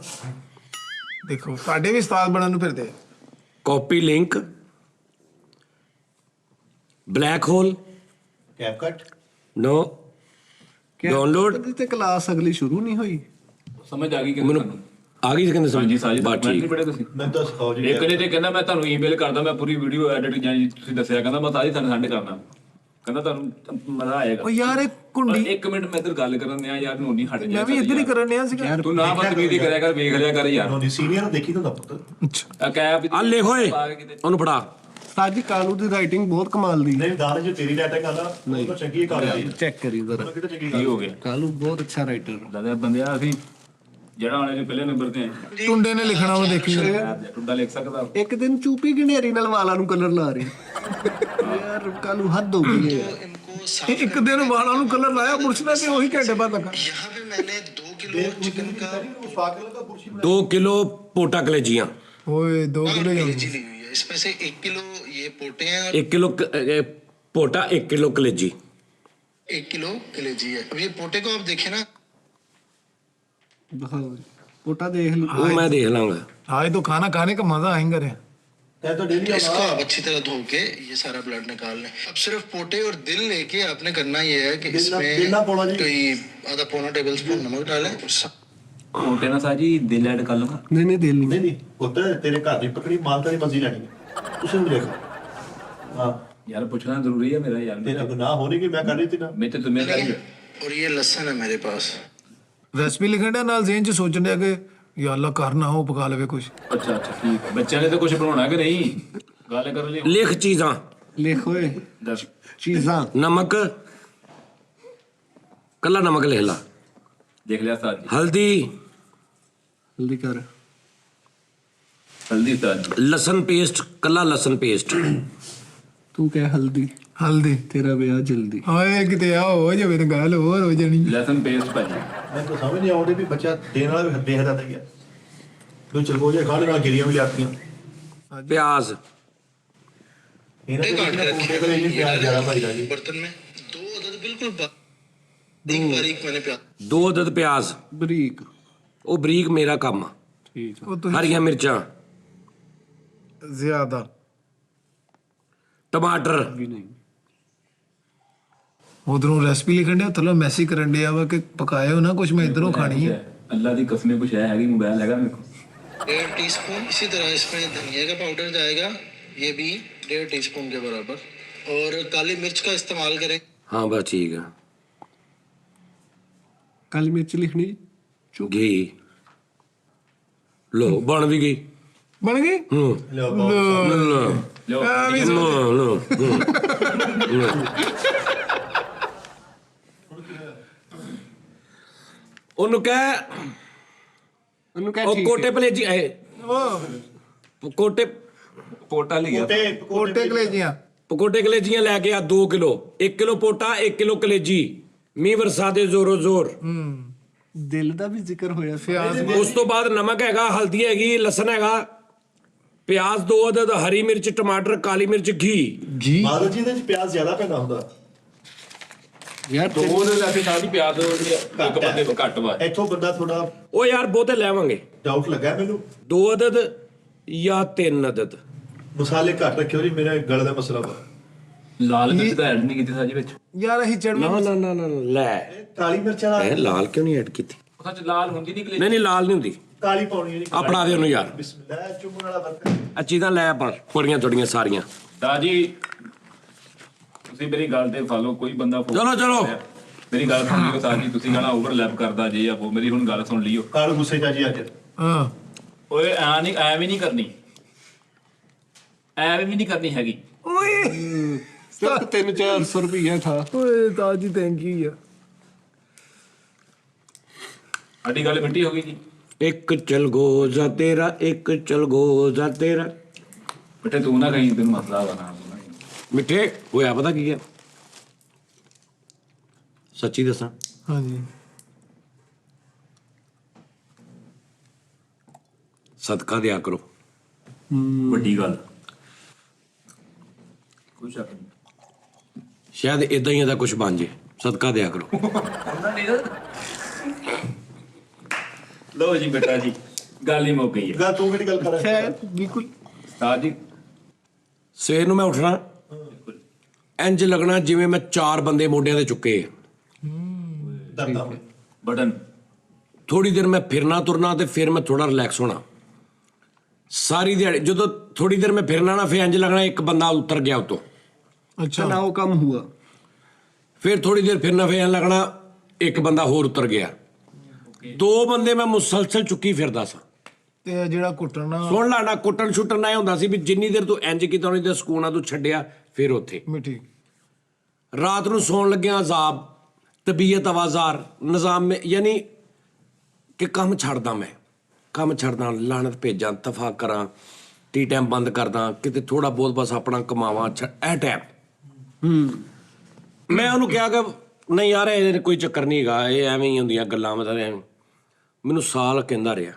ਦੇਖੋ ਤੁਹਾਡੇ ਵੀ ਉਸਤਾਦ ਬਣਨ ਨੂੰ ਫਿਰਦੇ ਆ। Copy link black hole CapCut no download ਉਹਦੀ ਤੇ ਕਲਾਸ ਅਗਲੀ ਸ਼ੁਰੂ ਨਹੀਂ ਹੋਈ। ਸਮਝ ਆ ਗਈ ਕਿ ਮੈਨੂੰ ਆ ਗਈ ਕਹਿੰਦੇ ਹਾਂਜੀ ਸਮਝ ਸਾਜੀ ਬਾਤ ਨਹੀਂ ਠੀਕ ਪੜੇ ਤੁਸੀਂ ਮੈਂ ਤਾਂ ਸਿਖਾਓ ਜੀ। ਇੱਕ ਨੇ ਤੇ ਕਹਿੰਦਾ ਮੈਂ ਤੁਹਾਨੂੰ ਈਮੇਲ ਕਰਦਾ ਮੈਂ ਪੂਰੀ ਵੀਡੀਓ ਐਡਿਟ ਜਾਂ ਤੁਸੀਂ ਦੱਸਿਆ ਕਹਿੰਦਾ ਮੈਂ ਸਾਰੀ ਤੁਹਾਨੂੰ ਸੈਂਡ ਕਰਨਾ ਕਹਿੰਦਾ ਤੁਹਾਨੂੰ ਮਜ਼ਾ ਆਏਗਾ। ਓ ਯਾਰ ਇਹ ਕੁੰਡੀ ਇੱਕ ਮਿੰਟ ਮੈਂ ਇੱਧਰ ਗੱਲ ਕਰਨ ਦਿਆਂ ਯਾਰ ਨੋਨੀ ਹਟ ਜਾ ਮੈਂ ਵੀ ਇੱਧਰ ਹੀ ਕਰਨ ਡਿਆ ਸੀਗਾ। ਤੂੰ ਨਾ ਬਦਤਮੀਜ਼ੀ ਕਰਿਆ ਕਰ ਵੇਖ ਲਿਆ ਕਰ ਯਾਰ ਉਹਦੀ ਸੀਨੀਅਰ ਦੇਖੀ ਤਾਂ ਪੁੱਤ। ਆ ਕੈਪ ਆ ਲਿਖ ਓਏ ਉਹਨੂੰ ਫੜਾ। ਸਾਜੀ ਕਾਲੂ ਦੀ ਰਾਈਟਿੰਗ ਬਹੁਤ ਕਮਾਲ ਦੀ ਨਹੀਂ ਦਾਲ ਜੋ ਤੇਰੀ ਰਾਈਟਿੰਗ ਆਲਾ ਉਹ ਤਾਂ ਚੰਗੀ ਹੈ ਕਾਲੇ ਦੀ। ਚੈੱਕ ਕਰੀ ਜ਼ਰਾ। ਕਿਤੇ ਚੰਗੀ ਕੀ ਹੋ ਗਿਆ ਕਾਲੂ ਬਹੁਤ ਅੱਛਾ ਰਾਈਟਰ। ਦਾਦਾ ਬੰਦਿਆ ਅਸੀਂ ਜਿਹੜਾ ਵਾਲੇ ਦੇ ਪਹਿਲੇ ਨੰਬਰ ਤੇ ਆਏ ਟੁੰਡੇ ਨੇ ਲਿਖਣਾ ਵਾ ਦੇਖੀ ਟੁੱਡਾ ਲਿਖ ਸਕਦਾ ਇੱਕ ਦਿਨ ਚੂਪੀ ਗਨੇਰੀ ਨਾਲ ਵਾਲਾਂ ਨੂੰ ਕਲਰ ਲਾ ਰਹੀ ਯਾਰ ਕਾਲੂ ਹੱਦ ਹੋ ਗਈ ਹੈ ਯਾਰ। ਇੱਕ ਦਿਨ ਵਾਲਾਂ ਨੂੰ ਕਲਰ ਲਾਇਆ ਮੁਰਸ਼ਦਾ ਕਿ ਉਹੀ ਘੰਟੇ ਬਾਅਦ ਲੱਗਾ। यहाँ पे मैंने 2 किलो चिकन का 2 ਕਿਲੋ ਪੋਟਾ ਕਲੇਜੀਆਂ ਓਏ 2 किलो कलेजी ली हुई है। इसमें से 1 किलो ये पोटे हैं और 1 ਕਿਲੋ ਪੋਟਾ 1 ਕਿਲੋ ਕਲੇਜੀ 1 किलो कलेजी है। अब ये पोटे को आप देखें ना ਦਿਖਾਓ ਜੀ। ਕੋਟਾ ਦੇਖ ਲਈ ਉਹ ਮੈਂ ਦੇਖ ਲਾਂਗਾ। आज तो खाना खाने का मजा आएगा रे। ਤੈ ਤਾਂ ਡੇਲੀ इसको ਆਵਾ आप अच्छी तरह धो के ये सारा ब्लड निकाल लें। अब सिर्फ पोटे और दिल लेके आपने करना ये है कि दिलना पौना इसमें जी। कोई आधा पौना टेबल स्पून नमक डालें और ਕੋਟੇ ਨਾ ਸਾਜੀ ਦਿਲ ਐਡ ਕਰ ਲਵਾਂ ਨਹੀਂ ਨਹੀਂ ਦਿਲ ਨਹੀਂ ਨਹੀਂ ਨਹੀਂ ਪੁੱਤ ਤੇਰੇ ਘਰ ਦੀ ਪਕੜੀ ਮਾਲਤਾ ਦੀ ਮਰਜ਼ੀ ਲੈਣੀ ਹੈ ਤੁਸੀਂ ਵੀ ਦੇਖੋ। ਹਾਂ ਯਾਰ ਪੁੱਛਣਾ ਜ਼ਰੂਰੀ ਹੈ ਮੇਰਾ ਯਾਰ ਤੇਰਾ ਗੁਨਾਹ ਹੋਣੀ ਕਿ ਮੈਂ ਕਰ ਰਹੀ ਤੀ ਨਾ। ਮੈਂ ਤੇ तुम्हें और ये लहसुन है मेरे पास। ਰੈਸਪੀ ਲਿਖਣ ਦਾ ਨਾਲ ਜ਼ੇਨ ਚ ਸੋਚਣ ਡਿਆ ਕਿ ਯਾ ਅੱਲਾ ਕਰਨਾ ਹੋ ਪਕਾ ਲਵੇ ਕੁਝ। ਅੱਛਾ ਅੱਛਾ ਠੀਕ ਹੈ ਬੱਚਿਆਂ ਨੇ ਤਾਂ ਕੁਝ ਬਣਾਉਣਾ ਕਿ ਨਹੀਂ ਗੱਲ ਕਰ ਲਈ ਲਿਖ ਚੀਜ਼ਾਂ ਲਿਖ ਓਏ ਦੱਸ ਚੀਜ਼ਾਂ ਨਮਕ ਕੱਲਾ ਨਮਕ ਲਿਖ ਲਾ। ਦੇਖ ਲਿਆ ਸਾਜੀ ਹਲਦੀ ਜਲਦੀ ਕਰ। ਹਲਦੀ ਸਾਜੀ ਲਸਣ ਪੇਸਟ ਕੱਲਾ ਲਸਣ ਪੇਸਟ ਤੂੰ ਕਹਿ ਹਲਦੀ ਹਲਦੀ ਤੇਰਾ ਵਿਆਹ ਜਲਦੀ। ਓਏ ਕਿਤੇ ਆ ਹੋ ਜਾਵੇ ਤਾਂ ਗੱਲ ਹੋਰ ਹੋ ਜਾਣੀ। ਲਸਣ ਪੇਸਟ ਭਾਜੀ ਮੈਨੂੰ ਤਾਂ ਸਮਝ ਨਹੀਂ ਆਉਂਦੀ ਵੀ ਬੱਚਾ ਦੇਣ ਵਾਲਾ ਵੀ ਦੇਖਦਾ ਤਾਂ ਗਿਆ ਤੂੰ ਚਲਗੋਜੇ ਖਾ ਲੈਣਾ ਗਿਰੀਆਂ ਵੀ ਲਿਆਤੀਆਂ ਪਿਆਜ਼ ਇਹਨਾਂ ये ਦੇ काट के ਪੁੰਡੇ रखे ਕੋਲੇ ਨਹੀਂ हैं। ਪਿਆਰ ਜ਼ਿਆਦਾ ਭਾਈਦਾ ਜੀ। बर्तन में 2 अदद बिल्कुल बारीक बारीक मैंने प्याज 2 ਅਦਦ ਪਿਆਜ਼ ਬਰੀਕ ਉਹ ਬਰੀਕ ਮੇਰਾ ਕੰਮ ਆ। ਠੀਕ ਆ। ਉਹ ਤੁਸੀਂ ਹਰੀਆਂ ਮਿਰਚਾਂ ਜ਼ਿਆਦਾ ਟਮਾਟਰ ਵੀ ਨਹੀਂ ਉਧਰੋਂ ਰੈਸਪੀ ਲਿਖਣ ਡਿਆ ਥੱਲੋਂ ਮੈਸੇਜ ਕਰਨ ਡਿਆ ਵਾ ਕਿ ਪਕਾਇਓ ਨਾ ਕੁਝ ਮੈਂ ਇਧਰੋਂ ਖਾਣੀ ਹੈ। ਅੱਲਾ ਦੀ ਕਸਮ ਕੁਛ ਹੈ ਹੈਗੀ ਮੋਬਾਈਲ ਹੈਗਾ ਮੇਰੇ ਕੋਲ 1.5 टीस्पून। इसी तरह इसमें धनिया का पाउडर जाएगा ये भी 1.5 टीस्पून के बराबर। और काली मिर्च का इस्तेमाल करें। ਹਾਂ ਬਸ ਠੀਕ ਆ। ਕਾਲੀ ਮਿਰਚ ਲਿਖਣੀ ਚੁੱਪ ਘੀ ਲੋ ਬਣ ਵੀ ਗਈ। ਬਣ ਗਈ ਹੂੰ ਲਿਓ ਬਹੁਤ ਲੋ ਲਿਓ ਲੋ ਉਹਨੂੰ ਕਹਿ ਉਹਨੂੰ ਕਹਿ ਉਹ ਠੀਕ ਕੋਟੇ ਭਲੇਜੀ ਆਏ ਉਹ ਕੋਟੇ ਪੋਟਾ ਲਿਆ ਕੋਟੇ ਕਲੇਜੀਆਂ ਪਕੋਟੇ ਕਲੇਜੀਆਂ ਲੈ ਕੇ ਆ 2 ਕਿਲੋ 1 ਕਿਲੋ ਪੋਟਾ 1 ਕਿਲੋ ਕਲੇਜੀ ਮੀਂਹ ਵਰਸਾ ਦੇ ਜ਼ੋਰੋ ਜ਼ੋਰ। ਦਿਲ ਦਾ ਵੀ ਜ਼ਿਕਰ ਹੋਇਆ ਸੀ। ਉਸ ਤੋਂ ਬਾਅਦ ਨਮਕ ਹੈਗਾ, ਹਲਦੀ ਹੈਗੀ, ਲਸਣ ਹੈਗਾ, ਪਿਆਜ਼ 2 ਅਦਦ, ਹਰੀ ਮਿਰਚ, ਟਮਾਟਰ, ਕਾਲੀ ਮਿਰਚ, ਘੀ। ਮਾਦਲ ਜੀ ਇਹਦੇ ਵਿੱਚ ਪਿਆਜ਼ ਜ਼ਿਆਦਾ ਪੈਂਦਾ ਹੁੰਦਾ। ਯਾਰ ਦੋ ਉਹਦੇ ਲਾ ਕੇ ਤਾਂ ਵੀ ਪਿਆਜ਼ ਇੱਕ ਬੰਦੇ ਤੋਂ ਘੱਟ ਵਾ। ਇੱਥੋਂ ਬੰਦਾ ਥੋੜਾ ਉਹ ਯਾਰ ਬਹੁਤੇ ਲੈਵਾਂਗੇ, ਡਾਊਟ ਲੱਗਾ ਮੈਨੂੰ। 2 ਅਦਦ ਜਾਂ 3 ਅਦਦ। ਮਸਾਲੇ ਘੱਟ ਰੱਖਿਓ ਜੀ, ਮੇਰੇ ਗਲੇ ਦਾ ਮਸਲਾ ਵਾ। ਲਾਲ ਮਿਰਚ ਤਾਂ ਐਡ ਨਹੀਂ ਕੀਤੀ ਸਾਜੀ ਵਿੱਚ। ਯਾਰ ਅਸੀਂ ਚੜ੍ਹਨਾ ਨਾ ਨਾ ਨਾ ਨਾ ਲੈ, ਕਾਲੀ ਮਿਰਚ ਵਾਲਾ ਇਹ ਲਾਲ ਕਿਉਂ ਨਹੀਂ ਐਡ ਕੀਤੀ? ਉਹ ਸੱਚ ਲਾਲ ਹੁੰਦੀ ਨਹੀਂ ਕਲੇ। ਨਹੀਂ ਨਹੀਂ, ਲਾਲ ਨਹੀਂ ਹੁੰਦੀ। ਕਾਲੀ ਪਾਉਣੀ ਹੈ ਜੀ। ਆਪਣਾ ਦੇ ਉਹਨੂੰ ਯਾਰ, ਬਿਸਮਿਲ੍ਲਾ, ਚੁੰਮਣ ਵਾਲਾ ਵਰਕ। ਅੱਛੀ ਤਾਂ ਲੈ ਆਪਾਂ ਥੋੜੀਆਂ ਥੋੜੀਆਂ ਸਾਰੀਆਂ। ਦਾਜੀ ਤੁਸੀਂ ਮੇਰੀ ਗੱਲ ਤੇ ਫਾਲੋ, ਕੋਈ ਬੰਦਾ ਚਲੋ, ਚਲੋ। ਮੇਰੀ ਗੱਲ ਸੁਣ ਲਿਓ ਸਾਜੀ, ਤੁਸੀਂ ਕਹਣਾ ਓਵਰਲੈਪ ਕਰਦਾ ਜੇ ਆਪੋ, ਮੇਰੀ ਹੁਣ ਗੱਲ ਸੁਣ ਲਿਓ। ਕਾਲ ਗੁੱਸੇ ਚ ਜੀ ਅੱਜ। ਹਾਂ ਓਏ ਐਵੇਂ ਨਹੀਂ ਕਰਨੀ, ਐਵੇਂ ਵੀ ਨਹੀਂ ਕਰਨੀ ਹੈਗੀ। ਓਏ ਸਿਰਫ 300-400 ਰੁਪਈਆ ਥਾ। ਓਏ ਤਾਜੀ ਥੈਂਕ ਯੂ ਯਾਰ। ਸਾਡੀ ਗੱਲ ਮਿੱਟੀ ਹੋ ਗਈ ਜੀ। ਇੱਕ ਚਲਗੋਜ਼ਾ ਤੇਰਾ, ਇੱਕ ਚਲਗੋਜ਼ਾ ਤੇਰਾ। ਬੇਟੇ ਤੂੰ ਨਾ ਕਹੀਂ, ਤੈਨੂੰ ਮਸਲਾ ਵਾ ਨਾ। ਮਿੱਠੇ ਹੋਇਆ ਪਤਾ ਕੀ ਹੈ, ਸੱਚੀ ਦੱਸਾਂ, ਹਾਂਜੀ ਸਦਕਾ ਦਿਆ ਕਰੋ। ਵੱਡੀ ਗੱਲ, ਕੋਈ ਸ਼ੱਕ ਨਹੀਂ। ਸ਼ਾਇਦ ਇਦਾਂ ਹੀ ਇਹਦਾ ਕੁਝ ਬਣ ਜੇ। ਸਦਕਾ ਦਿਆ ਕਰੋ। ਲਓ ਜੀ ਬੇਟਾ ਜੀ, ਗੱਲ ਹੀ ਮੁੱਕ ਗਈ ਹੈ। ਗਾ ਤੂੰ ਕਿਹੜੀ ਗੱਲ ਕਰ ਰਿਹਾ ਹੈ? ਬਿਲਕੁਲ। ਉਸਤਾਦ ਜੀ ਸਵੇਰ ਨੂੰ ਮੈਂ ਉੱਠਣਾ, ਇੰਜ ਲੱਗਣਾ ਜਿਵੇਂ ਮੈਂ 4 ਬੰਦੇ ਮੋਢਿਆਂ ਤੇ ਚੁੱਕੇ ਆ। ਦਰਦਾਂ ਹੁਣ। ਬਟਨ ਥੋੜੀ ਦੇਰ ਮੈਂ ਫਿਰਨਾ ਤੁਰਨਾ ਤੇ ਫਿਰ ਮੈਂ ਥੋੜਾ ਰਿਲੈਕਸ ਹੋਣਾ। ਸਾਰੀ ਦਿਹਾੜੀ ਜਦੋਂ ਥੋੜੀ ਦੇਰ ਮੈਂ ਫਿਰਨਾ ਨਾ, ਫਿਰ ਇੰਜ ਲੱਗਣਾ ਇੱਕ ਬੰਦਾ ਉਤਰ ਗਿਆ ਉਤੋਂ। ਅੱਛਾ ਨਾ ਉਹ ਕੰਮ ਹੁਆ। ਫਿਰ ਥੋੜੀ ਦੇਰ ਫਿਰਨਾ, ਫਿਰ ਇੰਜ ਲੱਗਣਾ ਇੱਕ ਬੰਦਾ ਹੋਰ ਉਤਰ ਗਿਆ। 2 ਬੰਦੇ ਮੈਂ ਮੁਸਲਸਲ ਚੁੱਕੀ ਫਿਰਦਾ ਸਾਂ। ਤੇ ਇਹ ਜਿਹੜਾ ਕੁੱਟਣਾ ਸੁਣ ਲਾ ਨਾ, ਕੁੱਟਣ ਛੁੱਟਣ ਨਾ ਇਹ ਹੁੰਦਾ ਸੀ ਵੀ ਜਿੰਨੀ ਦੇਰ ਤੂੰ ਇੰਜ ਕੀਤਾ ਉਨੀ ਦੇਰ ਸਕੂਨ ਆ, ਤੂੰ ਛੱਡਿਆ ਫਿਰ ਉੱਥੇ। ਮਿੱਠੀ ਰਾਤ ਨੂੰ ਸੌਣ ਲੱਗਿਆ ਅਜ਼ਾਬ, ਤਬੀਅਤ ਆਵਾਜ਼ਾਰ, ਨਿਜ਼ਾਮ ਯਾਨੀ ਕਿ ਕੰਮ ਛੱਡਦਾ, ਮੈਂ ਕੰਮ ਛੱਡਦਾ, ਲਾਣਤ ਭੇਜਾਂ, ਤਫਾ ਕਰਾਂ, ਟੀ ਟਾਈਮ ਬੰਦ ਕਰਦਾ, ਕਿਤੇ ਥੋੜਾ ਬਹੁਤ ਬਸ ਆਪਣਾ ਕਮਾਵਾਂ ਇਹ ਟਾਈਮ। ਮੈਂ ਉਹਨੂੰ ਕਿਹਾ ਕਿ ਨਹੀਂ ਯਾਰ ਇਹ ਕੋਈ ਚੱਕਰ ਨਹੀਂ ਹੈਗਾ, ਇਹ ਐਵੇਂ ਹੀ ਹੁੰਦੀਆਂ ਗੱਲਾਂ। ਮਤਲਬ ਮੈਨੂੰ ਸਾਲ ਕਹਿੰਦਾ ਰਿਹਾ।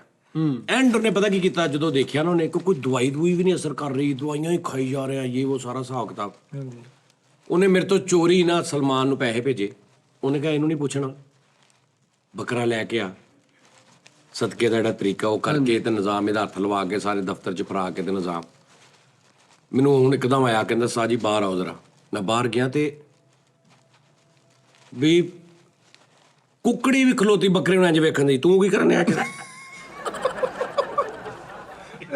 ਐਂਡ ਉਹਨੇ ਪਤਾ ਕੀ ਕੀਤਾ, ਜਦੋਂ ਦੇਖਿਆ ਨਾ ਉਹਨੇ ਕਿ ਕੋਈ ਦਵਾਈ ਵੀ ਨਹੀਂ ਅਸਰ ਕਰ ਰਹੀ, ਦਵਾਈਆਂ ਹੀ ਖਾਈ ਜਾ ਰਿਹਾ, ਇਹ ਉਹ ਸਾਰਾ ਹਿਸਾਬ ਕਿਤਾਬ। ਉਹਨੇ ਮੇਰੇ ਤੋਂ ਚੋਰੀ ਨਾ ਸਲਮਾਨ ਨੂੰ ਪੈਸੇ ਭੇਜੇ। ਉਹਨੇ ਕਿਹਾ ਇਹਨੂੰ ਨਹੀਂ ਪੁੱਛਣਾ, ਬੱਕਰਾ ਲੈ ਕੇ ਆ, ਸਦਕੇ ਦਾ ਜਿਹੜਾ ਤਰੀਕਾ ਉਹ ਕਰਕੇ ਤੇ ਨਿਜ਼ਾਮ ਇਹਦਾ ਹੱਥ ਲਵਾ ਕੇ ਸਾਰੇ ਦਫ਼ਤਰ 'ਚ ਫਰਾ ਕੇ ਤੇ ਨਿਜ਼ਾਮ। ਮੈਨੂੰ ਹੁਣ ਇੱਕਦਮ ਆਇਆ, ਕਹਿੰਦਾ ਸਾਜੀ ਬਾਹਰ ਆਓ ਜ਼ਰਾ। ਮੈਂ ਬਾਹਰ ਗਿਆ ਤੇ ਵੀ ਕੁੱਕੜੀ ਵੀ ਖਲੋਤੀ ਬੱਕਰੇ ਨੂੰ ਇੰਜ ਵੇਖਣ ਦੀ, ਤੂੰ ਕੀ ਕਰਨ ਆ ਕੇ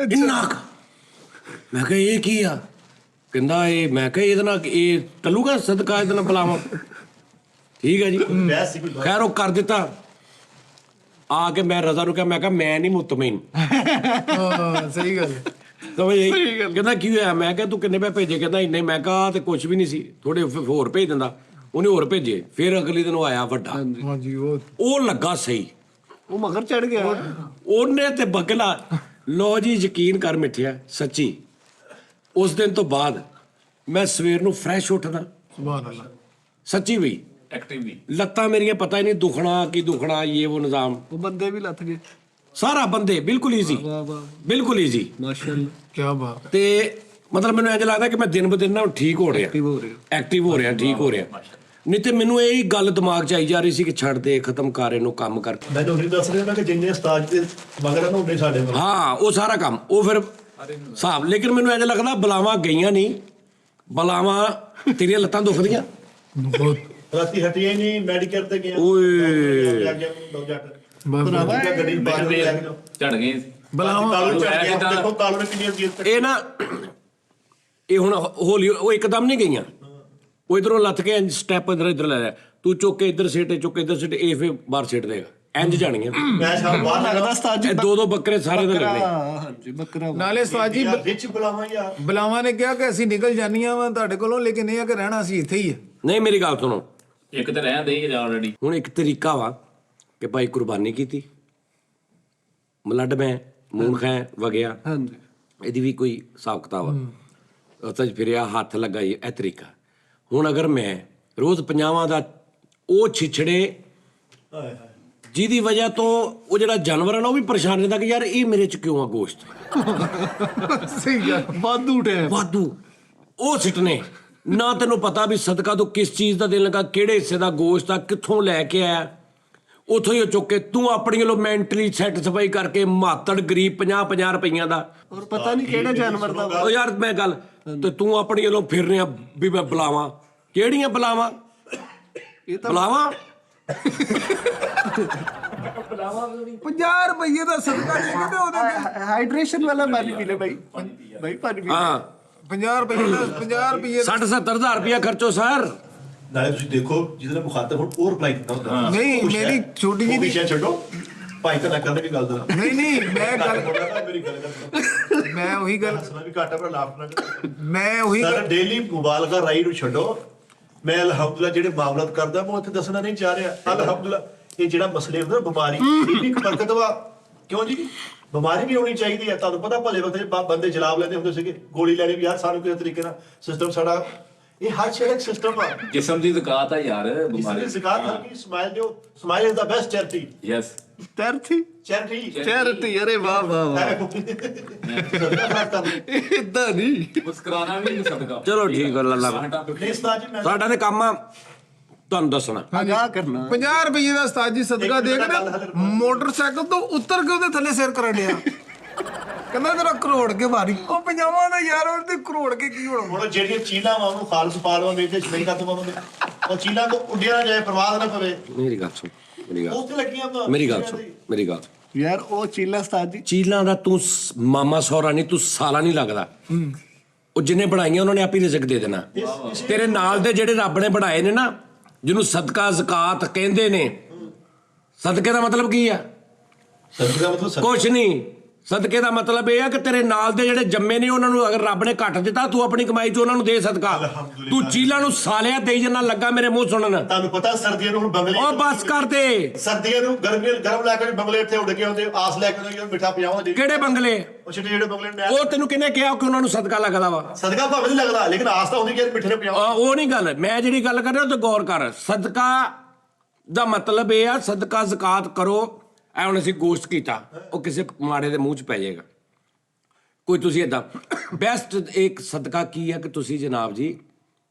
ਇੰਨਾ ਕੁ। ਮੈਂ ਕਿਹਾ ਇਹ ਕੀ ਆ? ਕਹਿੰਦਾ ਇਹ, ਮੈਂ ਕਿਹਾ ਇਹਦੇ ਨਾਲ ਇਹ ਟਲੂਗਾ ਸਦਕਾ, ਇਹਦੇ ਨਾਲ ਬੁਲਾਵਾਂ। ਠੀਕ ਹੈ ਜੀ, ਖੈਰ ਉਹ ਕਰ ਦਿੱਤਾ। ਆ ਕੇ ਮੈਂ ਰਜ਼ਾ ਨੂੰ ਕਿਹਾ, ਮੈਂ ਕਿਹਾ ਮੈਂ ਨਹੀਂ ਮੁਤਮਈਨ। ਹਾਂ ਸਹੀ ਗੱਲ ਸਮਝ ਆਈ? ਕਹਿੰਦਾ ਕੀ ਹੋਇਆ? ਮੈਂ ਕਿਹਾ ਤੂੰ ਕਿੰਨੇ ਪੈਸੇ ਭੇਜੇ? ਕਹਿੰਦਾ ਇੰਨੇ। ਮੈਂ ਕਿਹਾ ਤੇ ਕੁਝ ਵੀ ਨਹੀਂ ਸੀ, ਥੋੜੇ ਹੋਰ ਭੇਜ ਦਿੰਦਾ। ਉਹਨੇ ਹੋਰ ਭੇਜੇ। ਫਿਰ ਅਗਲੇ ਦਿਨ ਉਹ ਆਇਆ ਵੱਡਾ, ਹਾਂਜੀ ਉਹ ਲੱਗਾ ਸਹੀ, ਉਹ ਮਗਰ ਚੜ ਗਿਆ। ਉਹਨੇ ਤੇ ਬਗਲਾ। ਲੋ ਜੀ ਯਕੀਨ ਕਰ ਮਿੱਠਿਆ, ਸੱਚੀ ਉਸ ਦਿਨ ਤੋਂ ਬਾਅਦ ਮੈਂ ਸਵੇਰ ਨੂੰ ਫਰੈਸ਼ ਉੱਠਦਾ। ਸੁਭਾਨ ਅੱਲਾਹ। ਸੱਚੀ ਬਈ, ਐਕਟਿਵ ਵੀ। ਲੱਤਾਂ ਮੇਰੀਆਂ ਪਤਾ ਹੀ ਨਹੀਂ ਦੁਖਣਾ ਕੀ ਦੁਖਣਾ, ਇਹ ਉਹ ਨਿਜ਼ਾਮ ਉਹ ਬੰਦੇ ਵੀ ਲੱਥ ਗਏ। ਸਾਰਾ ਬੰਦੇ ਬਿਲਕੁਲ ਈਜ਼ੀ, ਵਾਹ ਵਾਹ ਬਿਲਕੁਲ ਈਜ਼ੀ। ਮਾਸ਼ਾਅੱਲਾ। ਕੀ ਬਾਤ ਹੈ। ਤੇ ਮਤਲਬ ਮੈਨੂੰ ਇੰਝ ਲੱਗਦਾ ਕਿ ਮੈਂ ਦਿਨ ਬ ਦਿਨ ਨਾ ਠੀਕ ਹੋ ਰਿਹਾ, ਐਕਟਿਵ ਹੋ ਰਹੇ ਹੋ। ਐਕਟਿਵ ਹੋ ਰਿਹਾ, ਠੀਕ ਹੋ ਰਿਹਾ। ਨਹੀਂ ਤੇ ਮੈਨੂੰ ਇਹ ਗੱਲ ਦਿਮਾਗ 'ਚ ਆਈ ਜਾ ਰਹੀ ਸੀ ਕਿ ਛੱਡ ਦੇ, ਖਤਮ ਕਰ ਇਹਨੂੰ, ਕੰਮ ਕਰ। ਮੈਂ ਤੁਹਾਨੂੰ ਦੱਸ ਰਿਹਾ ਨਾ ਕਿ ਜਿੰਨੇ ਉਸਤਾਦ ਦੇ ਮਗਰ ਨਾ ਉਹਨੇ ਸਾਡੇ ਮਗਰ। ਹਾਂ ਉਹ ਸਾਰਾ ਕੰਮ ਉਹ ਫਿਰ ਹਿਸਾਬ। ਲੇਕਿਨ ਮੈਨੂੰ ਇੰਝ ਲੱਗਦਾ ਬਲਾਵਾਂ ਗਈਆਂ ਨਹੀਂ, ਬਲਾਵਾਂ ਤੇਰੀਆਂ ਲੱਤਾਂ ਦੁਖਦੀਆਂ। ਬਹੁਤ ਰਾਤੀ ਹਟੀਆਂ ਹੀ ਨਹੀਂ, ਮੈਡੀਕਲ ਤੇ ਗਿਆ। ਓਏ ਭਰਾਵਾ ਗੱਡੀ ਬਾਹਰ ਲੈ ਕੇ ਜਾਓ। ਝੜ ਗਏ। ਬਲਾਵਾਂ ਕਾਲੂ ਚੜ ਗਿਆ। ਦੇਖੋ ਕਾਲੂ ਨੇ ਕਿੰਨੀ ਅਜੀਬ ਤੱਕ। ਇਹ ਨਾ, ਇਹ ਹੁਣ ਹੌਲੀ ਉਹ ਇੱਕਦਮ ਨਹੀਂ ਗਈਆਂ। ਉਹ ਇਧਰੋਂ ਲੱਥ ਕੇ ਸਟੈਪ ਇੱਧਰ ਲੈ ਲਿਆ, ਤੂੰ ਚੁੱਕ ਕੇ ਇੱਧਰ ਸਿੱਟ, ਚੁੱਕ ਕੇ ਇੱਧਰ ਸਿੱਟ, ਇਹ ਫਿਰ ਬਾਹਰ ਸਿੱਟ ਦੇਗਾ। ਇੰਜ ਜਾਣੀਆਂ ਮੈਂ ਸ਼ਾਮ ਬਾਹਰ ਲੱਗਦਾ ਉਸਤਾਦ ਜੀ। ਇਹ 2-2 ਬੱਕਰੇ ਸਾਰੇ ਦੇ ਲੱਗਣੇ। ਹਾਂਜੀ ਬੱਕਰਾ। ਨਾਲੇ ਸਵਾਜੀ ਯਾਰ ਵਿੱਚ ਬੁਲਾਵਾਂ ਯਾਰ। ਬਲਾਵਾਂ ਨੇ ਕਿਹਾ ਕਿ ਅਸੀਂ ਨਿਕਲ ਜਾਨੀਆਂ ਵਾ ਤੁਹਾਡੇ ਕੋਲੋਂ, ਲੇਕਿਨ ਇਹ ਆ ਕਿ ਰਹਿਣਾ ਅਸੀਂ ਇੱਥੇ ਹੀ ਹੈ। ਨਹੀਂ ਮੇਰੀ ਗੱਲ ਸੁਣੋ, ਇੱਕ ਤਾਂ ਰਹਿਣ ਦੇ ਆਲਰੇਡੀ। ਹੁਣ ਇੱਕ ਤਰੀਕਾ ਵਾ ਕਿ ਭਾਈ ਕੁਰਬਾਨੀ ਕੀਤੀ, ਮਲੱਡ ਮੈਂ ਮੂਨ ਖੈ ਵਗਿਆ, ਹਾਂਜੀ ਇਹਦੀ ਵੀ ਕੋਈ ਹਿਸਾਬ ਕਿਤਾਬ ਆ। ਉੱਥੇ ਫਿਰਿਆ, ਹੱਥ ਲੱਗਾ, ਇਹ ਤਰੀਕਾ। ਹੁਣ ਅਗਰ ਮੈਂ ਰੋਜ਼ 50 ਦਾ ਉਹ ਛਿਛੜੇ ਜਿਹਦੀ ਵਜ੍ਹਾ ਤੋਂ ਉਹ ਜਿਹੜਾ ਜਾਨਵਰ ਹੈ ਨਾ ਉਹ ਵੀ ਪਰੇਸ਼ਾਨ ਰਹਿੰਦਾ ਕਿ ਯਾਰ ਇਹ ਮੇਰੇ ਚ ਕਿਉਂ ਆ ਗੋਸ਼ਤ ਸਹੀ ਗੱਲ ਵਾਧੂ ਟਾਈਮ ਵਾਧੂ ਉਹ ਸਿੱਟਨੇ ਨਾ ਤੈਨੂੰ ਪਤਾ ਵੀ ਸਦਕਾ ਤੂੰ ਕਿਸ ਚੀਜ਼ ਦਾ ਦੇਣ ਲੱਗਾ, ਕਿਹੜੇ ਹਿੱਸੇ ਦਾ ਗੋਸ਼ਤ ਆ, ਕਿੱਥੋਂ ਲੈ ਕੇ ਆਇਆ, ਉੱਥੋਂ ਹੀ ਉਹ ਚੁੱਕ ਕੇ ਤੂੰ ਆਪਣੀ ਵੱਲੋਂ ਮੈਂਟਲੀ ਸੈਟੀਸਫਾਈ ਕਰਕੇ ਮਾਤੜ ਗਰੀਬ 50-50 ਰੁਪਈਆਂ ਦਾ ਔਰ ਪਤਾ ਨਹੀਂ ਕਿਹੜੇ ਜਾਨਵਰ ਦਾ ਉਹ ਯਾਰ ਮੈਂ ਗੱਲ ਤੇ ਤੂੰ ਆਪਣੀ ਵੱਲੋਂ ਫਿਰ ਰਿਹਾ ਵੀ ਮੈਂ ਬੁਲਾਵਾਂ, ਕਿਹੜੀਆਂ ਬੁਲਾਵਾਂ ਇਹ ਤਾਂ ਬੁਲਾਵਾਂ 50 ਰੁਪਏ ਦਾ ਸਦਕਾ ਦੇ ਕੇ ਤੇ ਉਹਦੇ ਹਾਈਡਰੇਸ਼ਨ ਵਾਲਾ ਪਾਣੀ ਪੀ ਲੈ ਭਾਈ ਭਾਈ ਪਾਣੀ ਪੀ ਲੈ। ਹਾਂ 50 ਰੁਪਏ ਦਾ 50 ਰੁਪਏ 60-70 ਹਜ਼ਾਰ ਰੁਪਇਆ ਖਰਚੋ ਸਰ। ਨਾਲੇ ਤੁਸੀਂ ਦੇਖੋ ਜਿਹਦੇ ਨਾਲ ਮੁਖਾਤਬ ਹੁਣ ਉਹ ਰਿਪਲਾਈ ਕੀਤਾ ਹੁੰਦਾ ਨਹੀਂ ਮੇਰੀ ਛੋਟੀ ਉਹ ਜਿਹੀ ਵਿਸ਼ਾ ਛੱਡੋ ਭਾਈ ਤਾਂ ਨਾ ਕਰਨ ਦੀ ਗੱਲ ਦਾ ਨਹੀਂ ਮੈਂ ਗੱਲ ਮੇਰੀ ਗੱਲ ਕਰ ਮੈਂ ਉਹੀ ਗੱਲ ਹੱਸਣਾ ਵੀ ਘਾਟਾ ਪਰ ਲਾਫ ਨਾ ਕਰੋ। ਮੈਂ ਉਹੀ ਸਰ ਗੱਲ ਡੇਲੀ ਮੁਬਾਲਗਾ ਰਾਈ ਨੂੰ ਛੱਡੋ, ਮੈਂ ਅਲਹਮਦੁਲਿਲਾ ਜਿਹੜੇ ਮਾਮਲਾਤ ਕਰਦਾ ਮੈਂ ਉੱਥੇ ਦੱਸਣਾ ਨਹੀਂ ਚਾਹ ਰਿਹਾ। ਅਲਹਮਦੁਲਿਲਾ ਇਹ ਜਿਹੜਾ ਮਸਲੇ ਹੁੰਦੇ ਨਾ ਬਿਮਾਰੀ ਇਹ ਵੀ ਇੱਕ ਬਰਕਤ ਵਾ। ਕਿਉਂ ਜੀ ਬਿਮਾਰੀ ਵੀ ਹੋਣੀ ਚਾਹੀਦੀ ਹੈ। ਤੁਹਾਨੂੰ ਪਤਾ ਭਲੇ ਵਕਤ ਬੰਦੇ ਜਲਾਬ ਲੈਂਦੇ ਹੁੰਦੇ ਸੀਗੇ, ਗੋਲੀ ਲੈਣੀ ਵੀ ਯਾਰ ਸਾਨੂੰ ਕਿਸੇ ਤਰੀਕੇ ਨਾਲ ਸਿਸਟਮ ਸਾਡਾ ਇਹ ਹਰ ਸ਼ੇਰ ਇੱਕ ਸਿਸਟਮ ਆ। ਜਿਸਮ ਦੀ ਜ਼ਕਾਤ ਆ ਯਾਰ ਇਸ ਦੀ ਬਿਮਾਰੀ ਜ਼ਿਕਾਤ ਹਲਕੀ ਸਮਾਈਲ ਦਿਓ, smile is the best charity. Yes ਤੈਰਥੀ ਚੈਰਿਟੀ ਚੈਰਿਟੀ ਅਰੇ ਵਾਹ ਵਾਹ ਵਾਹ ਇਦਾਂ ਨਹੀਂ ਮੁਸਕਰਾਣਾ ਵੀ ਨਹੀਂ ਸਦਕਾ। ਚਲੋ ਠੀਕ ਗੱਲ ਅੱਲਾ ਨਹੀਂ ਉਸਤਾਦ ਜੀ ਮੈਂ ਸਾਡਾ ਤੇ ਕੰਮ ਆ ਤੁਹਾਨੂੰ ਦੱਸਣਾ। ਆਗਾਹ ਕਰਨਾ 50 ਰੁਪਏ ਦਾ ਉਸਤਾਦ ਜੀ ਸਦਕਾ ਦੇ ਕੇ ਨਾ ਮੋਟਰਸਾਈਕਲ ਤੋਂ ਉਤਰ ਕੇ ਉਹਦੇ ਥੱਲੇ ਸਿਰ ਕਰਨ ਡਿਆ ਕਹਿੰਦਾ ਤੇਰਾ ਕਰੋੜ ਕੇ ਮਾਰੀ ਉਹ 50 ਦਾ ਯਾਰ ਉਹਦੇ ਕਰੋੜ ਕੇ ਕੀ ਹੋਣਾ ਹੁਣ ਜਿਹੜੀਆਂ ਚੀਲਾਂ ਵਾ ਉਹਨੂੰ ਖਾਲਸ ਪਾ ਲਵਾਂ ਮੇਜੇ ਚ ਨਹੀਂ ਖਤਮ ਹੋਣਗੇ ਉਹ ਚੀਲਾਂ ਕੋ ਉੱਡਿਆ ਨਾ ਜਾਏ, ਪ੍ਰਵਾਹ ਨਾ ਪਵੇ। ਮੇਰੀ ਗੱਲ ਸੁਣ ਮੇਰੀ ਗੱਲ ਉੱਥੇ ਲੱਗੀਆਂ ਵਾ ਮੇਰੀ ਗੱਲ ਸੁਣ ਮੇਰੀ ਗੱਲ ਸੁਣ। ਯਾਰ ਉਹ ਚੀਲਾ ਉਸਤਾਦ ਜੀ ਚੀਲਾਂ ਦਾ ਤੂੰ ਮਾਮਾ ਸਹੁਰਾ ਨਹੀਂ, ਤੂੰ ਸਾਲਾ ਨਹੀਂ ਲੱਗਦਾ। ਉਹ ਜਿਹਨੇ ਬਣਾਈਆਂ ਉਹਨਾਂ ਨੇ ਆਪ ਹੀ ਰਿਜ਼ਕ ਦੇ ਦੇਣਾ। ਤੇਰੇ ਨਾਲ ਦੇ ਜਿਹੜੇ ਰੱਬ ਨੇ ਬਣਾਏ ਨੇ ਨਾ, ਜਿਹਨੂੰ ਸਦਕਾ ਜ਼ਕਾਤ ਕਹਿੰਦੇ ਨੇ, ਸਦਕੇ ਦਾ ਮਤਲਬ ਕੀ ਆ? ਸਦਕੇ ਦਾ ਮਤਲਬ ਕੁਛ ਨਹੀਂ। ਸਦਕੇ ਦਾ ਮਤਲਬ ਇਹ ਆ ਕਿ ਤੇਰੇ ਨਾਲ ਦੇ ਜਿਹੜੇ ਜੰਮੇ ਨੇ ਉਹਨਾਂ ਨੂੰ ਅਗਰ ਰੱਬ ਨੇ ਘੱਟ ਦਿੱਤਾ, ਤੂੰ ਆਪਣੀ ਕਮਾਈ ਚੋਂ ਉਹਨਾਂ ਨੂੰ ਦੇ ਸਦਕਾ। ਤੂੰ ਚੀਲਾਂ ਨੂੰ ਸਾਲਿਆ ਦੇਈ ਜਨਾ ਲੱਗਾ ਮੇਰੇ ਮੂੰਹ ਸੁਣਨ। ਤੁਹਾਨੂੰ ਪਤਾ ਸਰਦੀਆਂ ਨੂੰ ਹੁਣ ਬੰਗਲੇ ਉਹ ਬਸ ਕਰ ਦੇ। ਸਰਦੀਆਂ ਨੂੰ ਗਰਮ ਲੈ ਕੇ ਬੰਗਲੇ ਇੱਥੇ ਉੱਡ ਕੇ ਆਉਂਦੇ, ਆਸ ਲੈ ਕੇ ਆਉਂਦੇ ਮਿੱਠਾ ਪਿਆਵਾਂ ਦੇ। ਕਿਹੜੇ ਬੰਗਲੇ? ਉਹ ਛੋਟੇ ਜਿਹੜੇ ਬੰਗਲੇ ਨੇ ਉਹ ਤੈਨੂੰ ਕਿਹਨੇ ਕਿਹਾ ਕਿ ਉਹਨਾਂ ਨੂੰ ਸਦਕਾ ਲੱਗਦਾ ਵਾ? ਸਦਕਾ ਭਾਵੇਂ ਨਹੀਂ ਲੱਗਦਾ, ਲੇਕਿਨ ਆਸ ਤਾਂ ਹੁੰਦੀ ਕਿ ਮਿੱਠੇ ਨੇ ਪਿਆਵਾਂ। ਉਹ ਨਹੀਂ ਗੱਲ। ਮੈਂ ਜਿਹੜੀ ਗੱਲ ਕਰ ਰਿਹਾ ਉਹ ਤੇ ਗੌਰ ਕਰ। ਸਦਕਾ ਦਾ ਮਤਲਬ ਇਹ ਆ ਸਦਕਾ ਜ਼ਕਾਤ ਕਰੋ। ਐ ਹੁਣ ਅਸੀਂ ਗੋਸ਼ਤ ਕੀਤਾ, ਉਹ ਕਿਸੇ ਮਾੜੇ ਦੇ ਮੂੰਹ 'ਚ ਪੈ ਜਾਏਗਾ। ਕੋਈ ਤੁਸੀਂ ਏਦਾਂ ਬੈਸਟ ਇੱਕ ਸਦਕਾ ਕੀ ਹੈ ਕਿ ਤੁਸੀਂ ਜਨਾਬ ਜੀ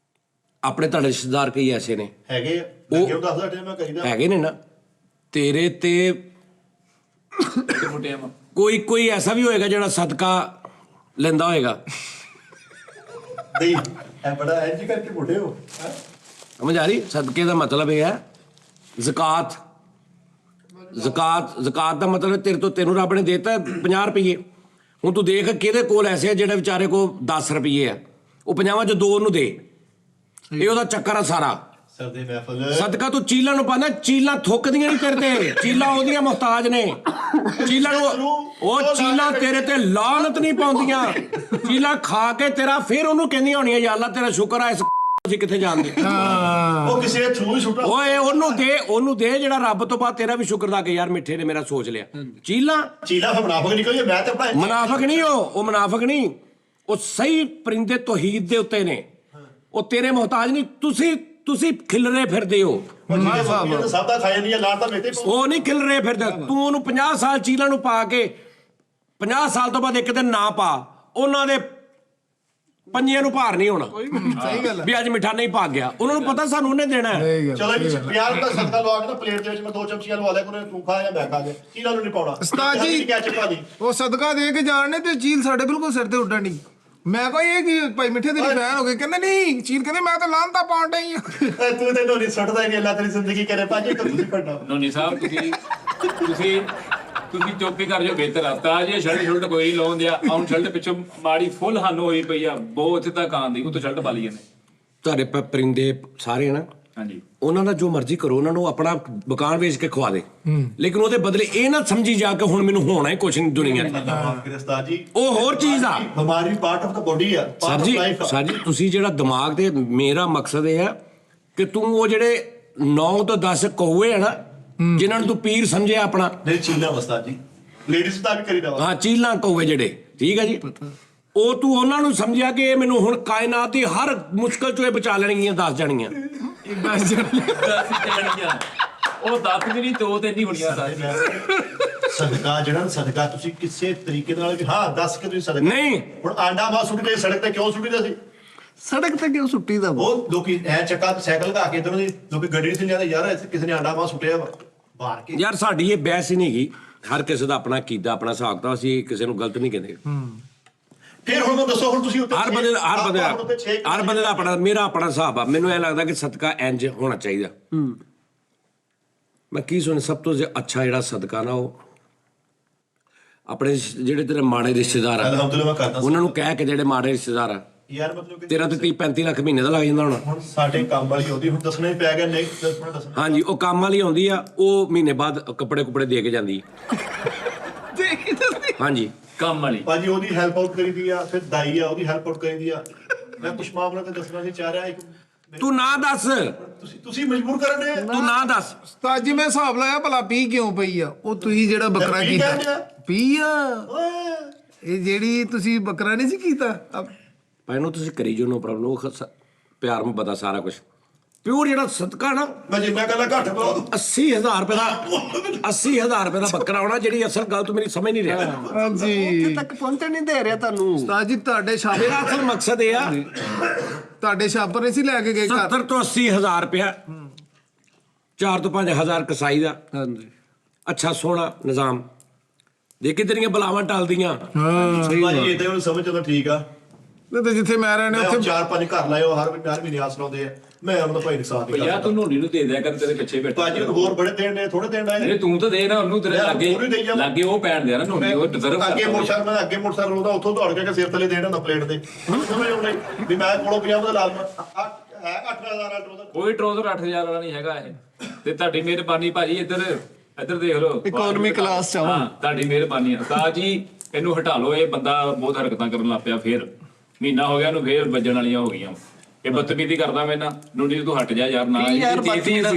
ਆਪਣੇ ਤੁਹਾਡੇ ਰਿਸ਼ਤੇਦਾਰ ਕਈ ਐਸੇ ਨੇ ਹੈਗੇ ਲੱਗੇ ਉਹ ਦੱਸਦਾ ਟਾਈਮ ਮੈਂ ਕਹੀਦਾ ਹੈਗੇ ਨੇ ਨਾ ਤੇਰੇ ਤੇ ਮੋਟੇ ਆ ਕੋਈ ਐਸਾ ਵੀ ਹੋਏਗਾ ਜਿਹੜਾ ਸਦਕਾ ਲੈਂਦਾ ਹੋਏਗਾ। ਨਹੀਂ ਐ ਬੜਾ ਐ ਜੀ ਕਰਕੇ ਮੋਟੇ ਹੋ ਸਮਝ ਆ ਰਹੀ? ਸਦਕੇ ਦਾ ਮਤਲਬ ਇਹ ਹੈ ਜ਼ਕਾਤ। ਜ਼ਕਾਤ ਦਾ ਮਤਲਬ ਤੈਨੂੰ ਰੱਬ ਨੇ ਦੇਤਾ 50 ਰੁਪਏ। ਹੁਣ ਤੂੰ ਦੇਖ ਕਿਹਦੇ ਕੋਲ ਐਸੇ ਆ ਜਿਹੜੇ ਵਿਚਾਰੇ ਕੋਲ 10 ਰੁਪਏ ਆ, ਉਹ 50 ਚੋਂ 2 ਉਹਨੂੰ ਦੇ। ਇਹ ਉਹਦਾ ਚੱਕਰ ਆ ਸਾਰਾ। ਸਰਦੇ ਮਹਿਫਲ ਸਦਕਾ ਤੂੰ ਚੀਲਾਂ ਨੂੰ ਪਾਉਂਦਾ, ਚੀਲਾਂ ਥੁੱਕਦੀਆਂ ਨਹੀਂ ਤੇਰੇ ਤੇ, ਚੀਲਾਂ ਉਹਦੀਆਂ ਮੁਹਤਾਜ ਨੇ। ਚੀਲਾਂ ਨੂੰ ਉਹ ਚੀਲਾਂ ਤੇਰੇ ਤੇ ਲਾਨਤ ਨਹੀਂ ਪਾਉਂਦੀਆਂ। ਚੀਲਾਂ ਖਾ ਕੇ ਤੇਰਾ ਫਿਰ ਉਹਨੂੰ ਕਹਿੰਦੀਆਂ ਹੋਣੀਆਂ ਯਾ ਅੱਲਾ ਤੇਰਾ ਸ਼ੁਕਰ ਆ ਇਸ ਅਸੀਂ ਕਿੱਥੇ ਜਾਣਦੇ। ਉਹ ਕਿਸੇ ਦੇ ਥਰੂ ਹੀ ਸੁੱਟਾ। ਓਏ ਉਹਨੂੰ ਦੇ ਜਿਹੜਾ ਰੱਬ ਤੋਂ ਬਾਅਦ ਤੇਰਾ ਵੀ ਸ਼ੁਕਰ ਦਾ ਕਿ ਯਾਰ ਮਿੱਠੇ ਨੇ ਮੇਰਾ ਸੋਚ ਲਿਆ। ਚੀਲਾ ਫਿਰ ਮੁਨਾਫਿਕ ਨਿਕਲ ਗਿਆ। ਮੈਂ ਤਾਂ ਆਪਣਾ ਮੁਨਾਫਿਕ ਨਹੀਂ, ਉਹ ਮੁਨਾਫਿਕ ਨਹੀਂ, ਉਹ ਸਹੀ ਪਰਿੰਦੇ ਤੌਹੀਦ ਦੇ ਉੱਤੇ ਨੇ। ਉਹ ਤੇਰੇ ਮੁਹਤਾਜ ਨਹੀਂ। ਤੁਸੀਂ ਖਿਲਰੇ ਫਿਰਦੇ ਹੋ। ਸਭ ਦਾ ਖਾਇਆ ਨਹੀਂ ਲਾ ਤਾਂ ਮੇਤੇ ਉਹ ਨਹੀਂ ਖਿਲਰੇ ਫਿਰਦੇ। ਤੂੰ ਉਹਨੂੰ 50 ਸਾਲ ਚੀਲਾਂ ਨੂੰ ਪਾ ਕੇ 50 ਸਾਲ ਤੋਂ ਬਾਅਦ ਇੱਕ ਦਿਨ ਨਾ ਪਾ, ਉਹਨਾਂ ਦੇ ਪੰਜਿਆਂ ਨੂੰ ਭਾਰ ਨਹੀਂ ਹੋਣਾ। ਸਹੀ ਗੱਲ ਵੀ ਅੱਜ ਮਿੱਠਾ ਨਹੀਂ ਪਾ ਗਿਆ, ਉਹਨਾਂ ਨੂੰ ਪਤਾ ਸਾਨੂੰ ਉਹਨੇ ਦੇਣਾ। ਚਲੋ ਜੀ 50 ਰੁਪਏ ਸਦਕਾ ਲਵਾ ਕੇ ਨਾ ਪਲੇਟ ਦੇ ਵਿੱਚ ਮੈਂ 2 ਚਮਚੀਆਂ ਲਵਾ ਲਿਆ ਕੋਨੇ, ਤੂੰ ਖਾ ਜਾਂ ਮੈਂ ਖਾ ਗਿਆ। ਚੀਲਾਂ ਨੂੰ ਨਹੀਂ ਪਾਉਣਾ ਉਸਤਾਦ ਜੀ ਕੈਚਅਪ ਪਾ ਦੀ। ਉਹ ਸਦਕਾ ਦੇ ਕੇ ਜਾਣਨੇ ਤੇ ਚੀਲ ਸਾਡੇ ਬਿਲਕੁਲ ਸਿਰ ਤੇ ਉੱਡਣ ਨਹੀਂ। ਮੈਂ ਕਿਹਾ ਇਹ ਕੀ ਭਾਈ ਮਿੱਠੇ ਤੇਰੀ ਫੈਨ ਹੋ ਗਏ? ਕਹਿੰਦੇ ਨਹੀਂ ਚੀਲ ਕਹਿੰਦੇ ਮੈਂ ਤਾਂ ਲਾਂਤਾ ਪਾਉਣ ਡਈ ਆ। ਤੂੰ ਤੇ ਨੋਨੀ ਸੁੱਟਦਾ ਹੀ ਨਹੀਂ। ਅੱਲਾ ਤੇਰੀ ਜ਼ਿੰਦਗੀ ਕਰੇ ਭਾਜੀ ਤਾਂ ਤੁਸੀਂ ਪੜਨਾ। ਨੋਨੀ ਸਾਹਿਬ ਤੁਸੀਂ ਚੁੱਪ ਹੀ ਕਰ ਜਾਓ, ਬਿਹਤਰ ਆ। ਤਾਂ ਜੀ ਸ਼ਰਟ ਕੋਈ ਨਹੀਂ ਲਾਉਣ ਦਿਆ। ਹੁਣ ਸ਼ਰਟ ਪਿੱਛੋਂ ਮਾੜੀ ਫੁੱਲ ਹਨ ਹੋਈ ਪਈ ਆ, ਬਹੁਤ ਇੱਥੇ ਤੱਕ ਆਉਂਦੀ, ਉਹ ਤੋਂ ਸ਼ਰਟ ਪਾ ਲਈ ਇਹਨੇ। ਤੁਹਾਡੇ ਪਰਿੰਦੇ ਸਾਰੇ ਨਾ, ਹਾਂਜੀ ਉਹਨਾਂ ਦਾ ਜੋ ਮਰਜ਼ੀ ਕਰੋ, ਉਹਨਾਂ ਨੂੰ ਆਪਣਾ ਮਕਾਨ ਵੇਚ ਕੇ ਖਵਾ ਦੇ, ਲੇਕਿਨ ਉਹਦੇ ਬਦਲੇ ਇਹ ਨਾ ਸਮਝੀ ਜਾ ਕੇ ਹੁਣ ਮੈਨੂੰ ਹੋਣਾ ਹੀ ਕੁਛ ਨਹੀਂ ਦੁਨੀਆ 'ਚ। ਉਸਤਾਦ ਜੀ ਉਹ ਹੋਰ ਚੀਜ਼ ਆ। ਬਿਮਾਰੀ ਪਾਰਟ ਆਫ ਦਾ ਬੋਡੀ ਆ। ਸਰ ਜੀ ਤੁਸੀਂ ਜਿਹੜਾ ਦਿਮਾਗ ਤੇ, ਮੇਰਾ ਮਕਸਦ ਇਹ ਆ ਕਿ ਤੂੰ ਉਹ ਜਿਹੜੇ 9 ਤੋਂ 10 ਕੌਵੇ ਆ ਨਾ, ਜਿਨ੍ਹਾਂ ਨੂੰ ਤੂੰ ਪੀਰ ਸਮਝਿਆ ਆਪਣਾ। ਨਹੀਂ ਚੀਲਾ ਉਸਤਾਦ ਜੀ ਲੇਡੀਜ਼ ਦਾ ਵੀ ਕਰੀਦਾ ਵਾ। ਹਾਂ ਚੀਲਾਂ ਕੌਵੇ ਜਿਹੜੇ, ਠੀਕ ਹੈ ਜੀ, ਉਹ ਤੂੰ ਉਹਨਾਂ ਨੂੰ ਸਮਝਿਆ ਕਿ ਇਹ ਮੈਨੂੰ ਹੁਣ ਕਾਇਨਾਤ ਦੀ ਹਰ ਮੁਸ਼ਕਲ ਚੋਂ ਇਹ ਬਚਾ ਲੈਣਗੀਆਂ 10 ਜਾਣੀਆਂ। ਇਹ ਦੱਸ ਜਣ 10 ਜਣੀਆਂ ਉਹ 10 ਵੀ ਨਹੀਂ 2 ਤੇ ਨਹੀਂ ਹੋਣੀਆਂ ਸਾਰੀਆਂ। ਸਦਕਾ ਜਿਹੜਾ ਸਦਕਾ ਤੁਸੀਂ ਕਿਸੇ ਤਰੀਕੇ ਨਾਲ ਵੀ ਹਾਂ ਦੱਸ ਕੇ ਤੁਸੀਂ ਸਦਕਾ ਨਹੀਂ ਹੁਣ ਆਂਡਾ ਮਾਸ ਸੁੱਟਦੇ ਸੜਕ ਤੇ ਕਿਉਂ ਸੁੱਟਦੇ ਸੀ? ਸੜਕ ਤੇ ਕਿਉਂ ਸੁੱਟੀ ਦਾ ਵਾ? ਉਹ ਲੋਕੀ ਐ ਚੱਕਾ ਤੇ ਸਾਈਕਲ ਲਗਾ ਕੇ ਇਧਰੋਂ ਦੀ ਲੋਕੀ ਗੱਡੀ ਨਹੀਂ ਸੀ ਜਾਂਦੇ ਯਾਰ ਇੱਥੇ ਕਿਸੇ ਨੇ ਆਂਡਾ ਮਾਸ ਸੁੱਟਿਆ ਵਾ ਬਾਹਰ ਕੇ। ਯਾਰ ਸਾਡੀ ਇਹ ਬਹਿਸ ਹੀ ਨਹੀਂ ਹੈਗੀ, ਹਰ ਕਿਸੇ ਦਾ ਆਪਣਾ ਕੀਦਾ ਆਪਣਾ ਹਿਸਾਬ ਤਾਂ, ਅਸੀਂ ਕਿਸੇ ਨੂੰ ਗਲਤ ਨਹੀਂ ਕਹਿੰਦੇ। ਫਿਰ ਹੁਣ ਮੈਨੂੰ ਦੱਸੋ ਹੁਣ ਤੁਸੀਂ ਉੱਤੇ ਹਰ ਬੰਦੇ ਦਾ ਆਪਣਾ, ਮੇਰਾ ਆਪਣਾ ਹਿਸਾਬ ਆ। ਮੈਨੂੰ ਇਹ ਲੱਗਦਾ ਕਿ ਸਦਕਾ ਇੰਜ ਹੋਣਾ ਚਾਹੀਦਾ। ਮੈਂ ਕੀ ਸੁਣ, ਸਭ ਤੋਂ ਅੱਛਾ ਜਿਹੜਾ ਸਦਕਾ ਨਾ ਉਹ ਆਪਣੇ ਜਿਹੜੇ ਤੇਰੇ ਮਾੜੇ ਰਿਸ਼ਤੇਦਾਰ ਆ ਅਲਹਮਦੁਲਿਲਾ ਮੈਂ ਕਰਦਾ ਉਹਨਾਂ ਨੂੰ ਕਹਿ ਕੇ, ਜਿਹੜੇ ਮਾੜੇ ਰਿਸ਼ਤੇਦਾਰ ਆ, ਯਾਰ ਮਤਲਬ ਕਿ ਤੇਰਾ ਤੇ 30-35 ਲੱਖ ਮਹੀਨੇ ਦਾ ਲੱਗ ਜਾਂਦਾ ਹੋਣਾ। ਹੁਣ ਸਾਡੇ ਕੰਮ ਵਾਲੀ ਆਉਂਦੀ ਹੁਣ ਦੱਸਣਾ ਹੀ ਪੈ ਗਿਆ ਨਹੀਂ ਦੱਸਣਾ। ਹਾਂਜੀ, ਉਹ ਕੰਮ ਵਾਲੀ ਆਉਂਦੀ ਆ, ਉਹ ਮਹੀਨੇ ਬਾਅਦ ਕੱਪੜੇ ਕੁਪੜੇ ਦੇ ਕੇ ਜਾਂਦੀ। ਹਾਂਜੀ, ਕੰਮ ਵਾਲੀ ਭਾਜੀ ਉਹਦੀ ਹੈਲਪ ਆਊਟ ਕਰੀਦੀ ਆ, ਫਿਰ ਦਾਈ ਆ ਉਹਦੀ ਹੈਲਪ ਆਊਟ ਕਰੀਦੀ ਆ। ਮੈਂ ਕੁਛ ਮਾਮਲਾ ਤੇ ਦੱਸਣਾ ਨਹੀਂ ਚਾਹ ਰਿਹਾ। ਤੂੰ ਨਾ ਦੱਸ, ਤੁਸੀਂ ਮਜਬੂਰ ਕਰਨ ਦੇ। ਤੂੰ ਨਾ ਦੱਸ। ਉਸਤਾਦ ਜੀ ਮੈਂ ਹਿਸਾਬ ਲਾਇਆ ਭਲਾ ਪੀ ਕਿਉਂ ਪਈ ਆ? ਉਹ ਤੁਸੀਂ ਜਿਹੜਾ ਬੱਕਰਾ ਪੀ ਕੀਤਾ ਕਹਿੰਦੇ ਆ। ਪੀ ਆ, ਓਏ ਇਹ ਜਿਹੜੀ ਤੁਸੀਂ ਬੱਕਰਾ ਨਹੀਂ ਸੀ ਕੀਤਾ ਭਾਈ ਨੂੰ ਤੁਸੀਂ ਕਰੀ ਜੋ, ਨੋ ਪ੍ਰੋਬਲਮ। ਉਹ ਪਿਆਰ ਨੂੰ ਪਤਾ ਸਾਰਾ ਕੁਝ। ਪਿਓਰ ਜਿਹੜਾ ਸਦਕਾ ਨਾ ਮੈਂ ਜਿੰਨਾ ਕਹਿੰਦਾ ਘੱਟ ਪਾਓ। 80,000 ਰੁਪਏ ਦਾ 80,000 ਰੁਪਏ ਦਾ ਬੱਕਰਾ ਹੋਣਾ। ਜਿਹੜੀ ਅਸਲ ਗੱਲ ਤੂੰ ਮੇਰੀ ਸਮਝ ਨਹੀਂ ਰਿਹਾ। ਹਾਂਜੀ ਉੱਥੇ ਤੱਕ ਪਹੁੰਚਣ ਨਹੀਂ ਦੇ ਰਿਹਾ ਤੁਹਾਨੂੰ। ਉਸਤਾਦ ਜੀ ਤੁਹਾਡੇ ਛਾਪੇ ਮੇਰਾ ਅਸਲ ਮਕਸਦ ਇਹ ਆ, ਤੁਹਾਡੇ ਛਾਪਰ ਨਹੀਂ ਸੀ ਲੈ ਕੇ ਗਏ ਘਰ? 70 ਤੋਂ 80,000 ਰੁਪਇਆ 4 ਤੋਂ 5,000 ਕਸਾਈ ਦਾ ਹਾਂਜੀ ਅੱਛਾ ਸੋਹਣਾ ਨਿਜ਼ਾਮ ਦੇ ਕੇ ਤੇਰੀਆਂ ਬਲਾਵਾਂ ਟਲਦੀਆਂ। ਭਾਜੀ ਇਦਾਂ ਹੁਣ ਸਮਝ ਚਲੋ ਠੀਕ ਆ। ਨਹੀਂ ਤੇ ਜਿੱਥੇ ਮੈਂ ਰਹਿਣਾ ਮੈਂ ਉੱਥੇ 4-5 ਘਰ ਲਾਏ ਉਹ ਹਰ ਮਹੀਨੇ ਆਸ ਲਾਉਂਦੇ ਆ। ਮੈਂ ਉਹਨਾਂ ਦਾ ਭਾਈ ਨੁਕਸਾਨ ਨਹੀਂ ਯਾਰ ਕਰਦਾ। ਤੂੰ ਨੋਨੀ ਨੂੰ ਦੇ ਦਿਆ ਕਰ, ਤੇਰੇ ਪਿੱਛੇ ਬੈਠਾ। ਭਾਜੀ ਨੂੰ ਹੋਰ ਬੜੇ ਦੇਣ ਨੇ ਥੋੜੇ ਦੇਣ ਆਏ ਨਹੀਂ ਤੂੰ ਤਾਂ ਦੇ ਨਾ ਉਹਨੂੰ, ਤੇਰੇ ਯਾਰ, ਲਾਗੇ ਉਹਨੂੰ ਦੇਈ ਜਾਵਾਂ। ਲਾਗੇ ਉਹ ਪੈਣ ਦਿਆ ਨਾ ਨੋਨੀ, ਉਹ ਡਿਜ਼ਰਵ ਅੱਗੇ ਕਰਦਾ। ਮੋਟਰਸਾਈਕਲ ਮੈਂ ਅੱਗੇ ਮੋਟਰਸਾਈਕਲ ਉਹਦਾ ਉੱਥੋਂ ਦੌੜ ਕੇ ਸਿਰ ਥੱਲੇ ਦੇਣ ਹੁੰਦਾ ਪਲੇਟ ਦੇ। ਸਮਝ ਆਉਂਦਾ ਵੀ ਮੈਂ ਕੋਲੋਂ 50 ਦਾ ਲਾਲ ਹੈ 8,000 ਵਾਲਾ ਟਰੋਜ਼ਰ। ਕੋਈ ਟਰੋਜ਼ਰ 8,000 ਵਾਲਾ ਨਹੀਂ ਹੈਗਾ ਇਹ। ਤੇ ਤੁਹਾਡੀ ਮਿਹਰਬਾਨੀ ਭਾਜੀ, ਇੱਧਰ ਦੇਖ ਲਓ Economy class ਚ ਆਓ। ਹਾਂ, ਤੁਹਾਡੀ ਮਿਹਰਬਾਨੀ। ਉਸਤਾਦ ਜੀ ਇਹਨੂੰ ਹਟਾ ਲਓ, ਇਹ ਬੰਦਾ ਬਹੁਤ ਹਰਕਤਾਂ ਕਰਨ ਲੱਗ ਪਿਆ। ਫੇਰ ਮਹੀਨਾ ਹੋ ਗਿਆ ਉਹਨੂੰ, ਫੇਰ ਵੱਜਣ ਵਾਲੀਆਂ ਹੋ ਗਈਆਂ। ਇਹ ਬਦਤਮੀਜ਼ੀ ਕਰਦਾ ਮੇਰੇ ਨਾਲ। ਨੋਨੀ ਤੂੰ ਹਟ ਜਾ ਯਾਰ। ਨਾ ਯਾਰ ਤੇਜ਼ੀ ਹੈ ਨਾ,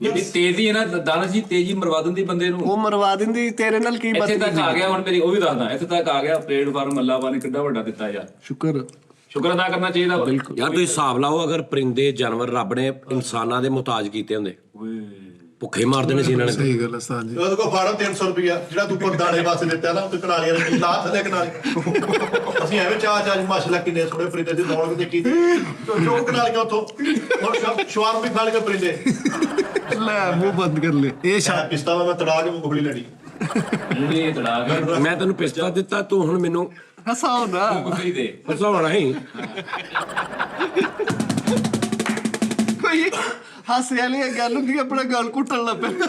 ਜਿਹੜੀ ਤੇਜ਼ੀ ਹੈ ਨਾ ਦਾਨਸ਼ ਜੀ, ਤੇਜ਼ੀ ਮਰਵਾ ਦਿੰਦੀ ਬੰਦੇ ਨੂੰ। ਉਹ ਮਰਵਾ ਦਿੰਦੀ। ਤੇਰੇ ਨਾਲ ਕੀ ਇੱਥੇ ਤੱਕ ਆ ਬਦਤਮੀਜ਼ੀ? ਗਿਆ ਹੁਣ ਮੇਰੀ, ਉਹ ਵੀ ਦੱਸਦਾ, ਇੱਥੇ ਤੱਕ ਆ ਗਿਆ। ਪਲੇਟਫਾਰਮ ਅੱਲਾਵਾ ਨੇ ਕਿੱਡਾ ਵੱਡਾ ਦਿੱਤਾ ਯਾਰ। ਸ਼ੁਕਰ ਸ਼ੁਕਰ ਅਦਾ ਕਰਨਾ ਚਾਹੀਦਾ ਵਾ। ਯਾਰ ਤੁਸੀਂ ਹਿਸਾਬ ਲਾਓ, ਅਗਰ ਪਰਿੰਦੇ ਜਾਨਵਰ ਰੱਬ ਨੇ ਇਨਸਾਨਾਂ ਦੇ ਮੁਹਤਾਜ ਕੀਤੇ ਹੁੰਦੇ, ਭੁੱਖੇ ਮਾਰ ਦੇਣੇ ਸੀ ਇਹਨਾਂ ਨੇ। ਸਹੀ ਗੱਲ ਹੈ ਉਸਤਾਦ ਜੀ। ਉਹਦੇ ਕੋਲ ਫਾੜੋ 300 ਰੁਪਿਆ ਜਿਹੜਾ ਤੂੰ ਦਾਣੇ ਵਾਸਤੇ ਦਿੱਤਾ ਨਾ, ਉਹ ਕਨਾਲੀਆਂ ਦੇ ਲਾ ਥੱਲੇ ਕਨਾਲੀ। ਅਸੀਂ ਐਵੇਂ ਚਾਹ ਮਾਸ਼ਾਅੱਲਾ ਕਿੰਨੇ ਸੋਹਣੇ ਪਰਿੰਦੇ ਦੀ ਦੌੜ ਦੇਖੀ ਤੇ ਜੋ ਕਨਾਲੀਆਂ ਉੱਥੋਂ ਹੁਣ ਸ਼ਵਾਰ ਵੀ ਖਾਣ ਕੇ ਪਰਿੰਦੇ। ਲੈ ਮੂੰਹ ਬੰਦ ਕਰ ਲੈ। ਇਹ ਸ਼ਾਇਦ ਪਿਸਤਾ ਵਾ, ਮੈਂ ਤੜਾ ਕੇ ਮੁਗਲੀ ਲੜੀ। ਮੂੜੀ ਤੜਾ ਕੇ ਮੈਂ ਤੈਨੂੰ ਪਿਸਤਾ ਦਿੱਤਾ, ਤੂੰ ਹੁਣ ਮੈਨੂੰ ਹਸਾਓ ਨਾ। ਕੁਫਰੀ ਦੇ। ਹਸਾਉਣਾ ਹੀ। ਕੋਈ ਹਾਸੇ ਵਾਲੀ ਇਹ ਗੱਲ ਹੁੰਦੀ, ਆਪਣਾ ਗਲ ਘੁੱਟਣ ਲੱਗ ਪਿਆ।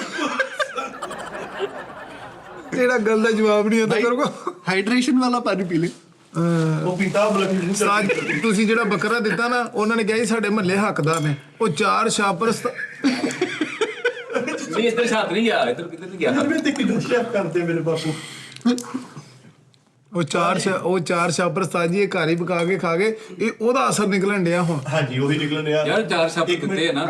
ਜਿਹੜਾ ਗੱਲ ਦਾ ਜਵਾਬ ਨਹੀਂ ਆਉਂਦਾ ਕਰੋ। ਹਾਈਡਰੇਸ਼ਨ ਵਾਲਾ ਪਾਣੀ ਪੀ ਲੈ। ਉਹ ਪੀਤਾ ਬਲਕਿ ਉਸਤਾਦ ਤੁਸੀਂ ਜਿਹੜਾ ਬੱਕਰਾ ਦਿੱਤਾ ਨਾ, ਉਹਨਾਂ ਨੇ ਕਿਹਾ ਸੀ ਸਾਡੇ ਮਹੱਲੇ ਹੱਕਦਾਰ ਨੇ। ਉਹ 4 ਛਾਪਰ ਨਹੀਂ ਇੱਧਰ ਛਾਤਰੀ ਆ, ਇੱਧਰ ਕਿੱਧਰ ਨਹੀਂ ਗਿਆ। ਮੈਂ ਤੇ ਕਿੰਨਾ ਸ਼ੈਫ ਕਰਦੇ ਮੇਰੇ ਬਾਪੂ। ਉਹ ਚਾਰ ਛਾਪਰ ਉਸਤਾਦ ਜੀ ਇਹ ਘਰ ਹੀ ਪਕਾ ਕੇ ਖਾ ਗਏ। ਇਹ ਉਹਦਾ ਅਸਰ ਨਿਕਲਣ ਡਿਆ ਹੁਣ। ਹਾਂਜੀ ਉਹੀ ਨਿਕਲਣ ਡਿਆ। ਯਾਰ 4 ਸ਼ਬਦ ਦਿੱਤੇ ਆ ਨਾ।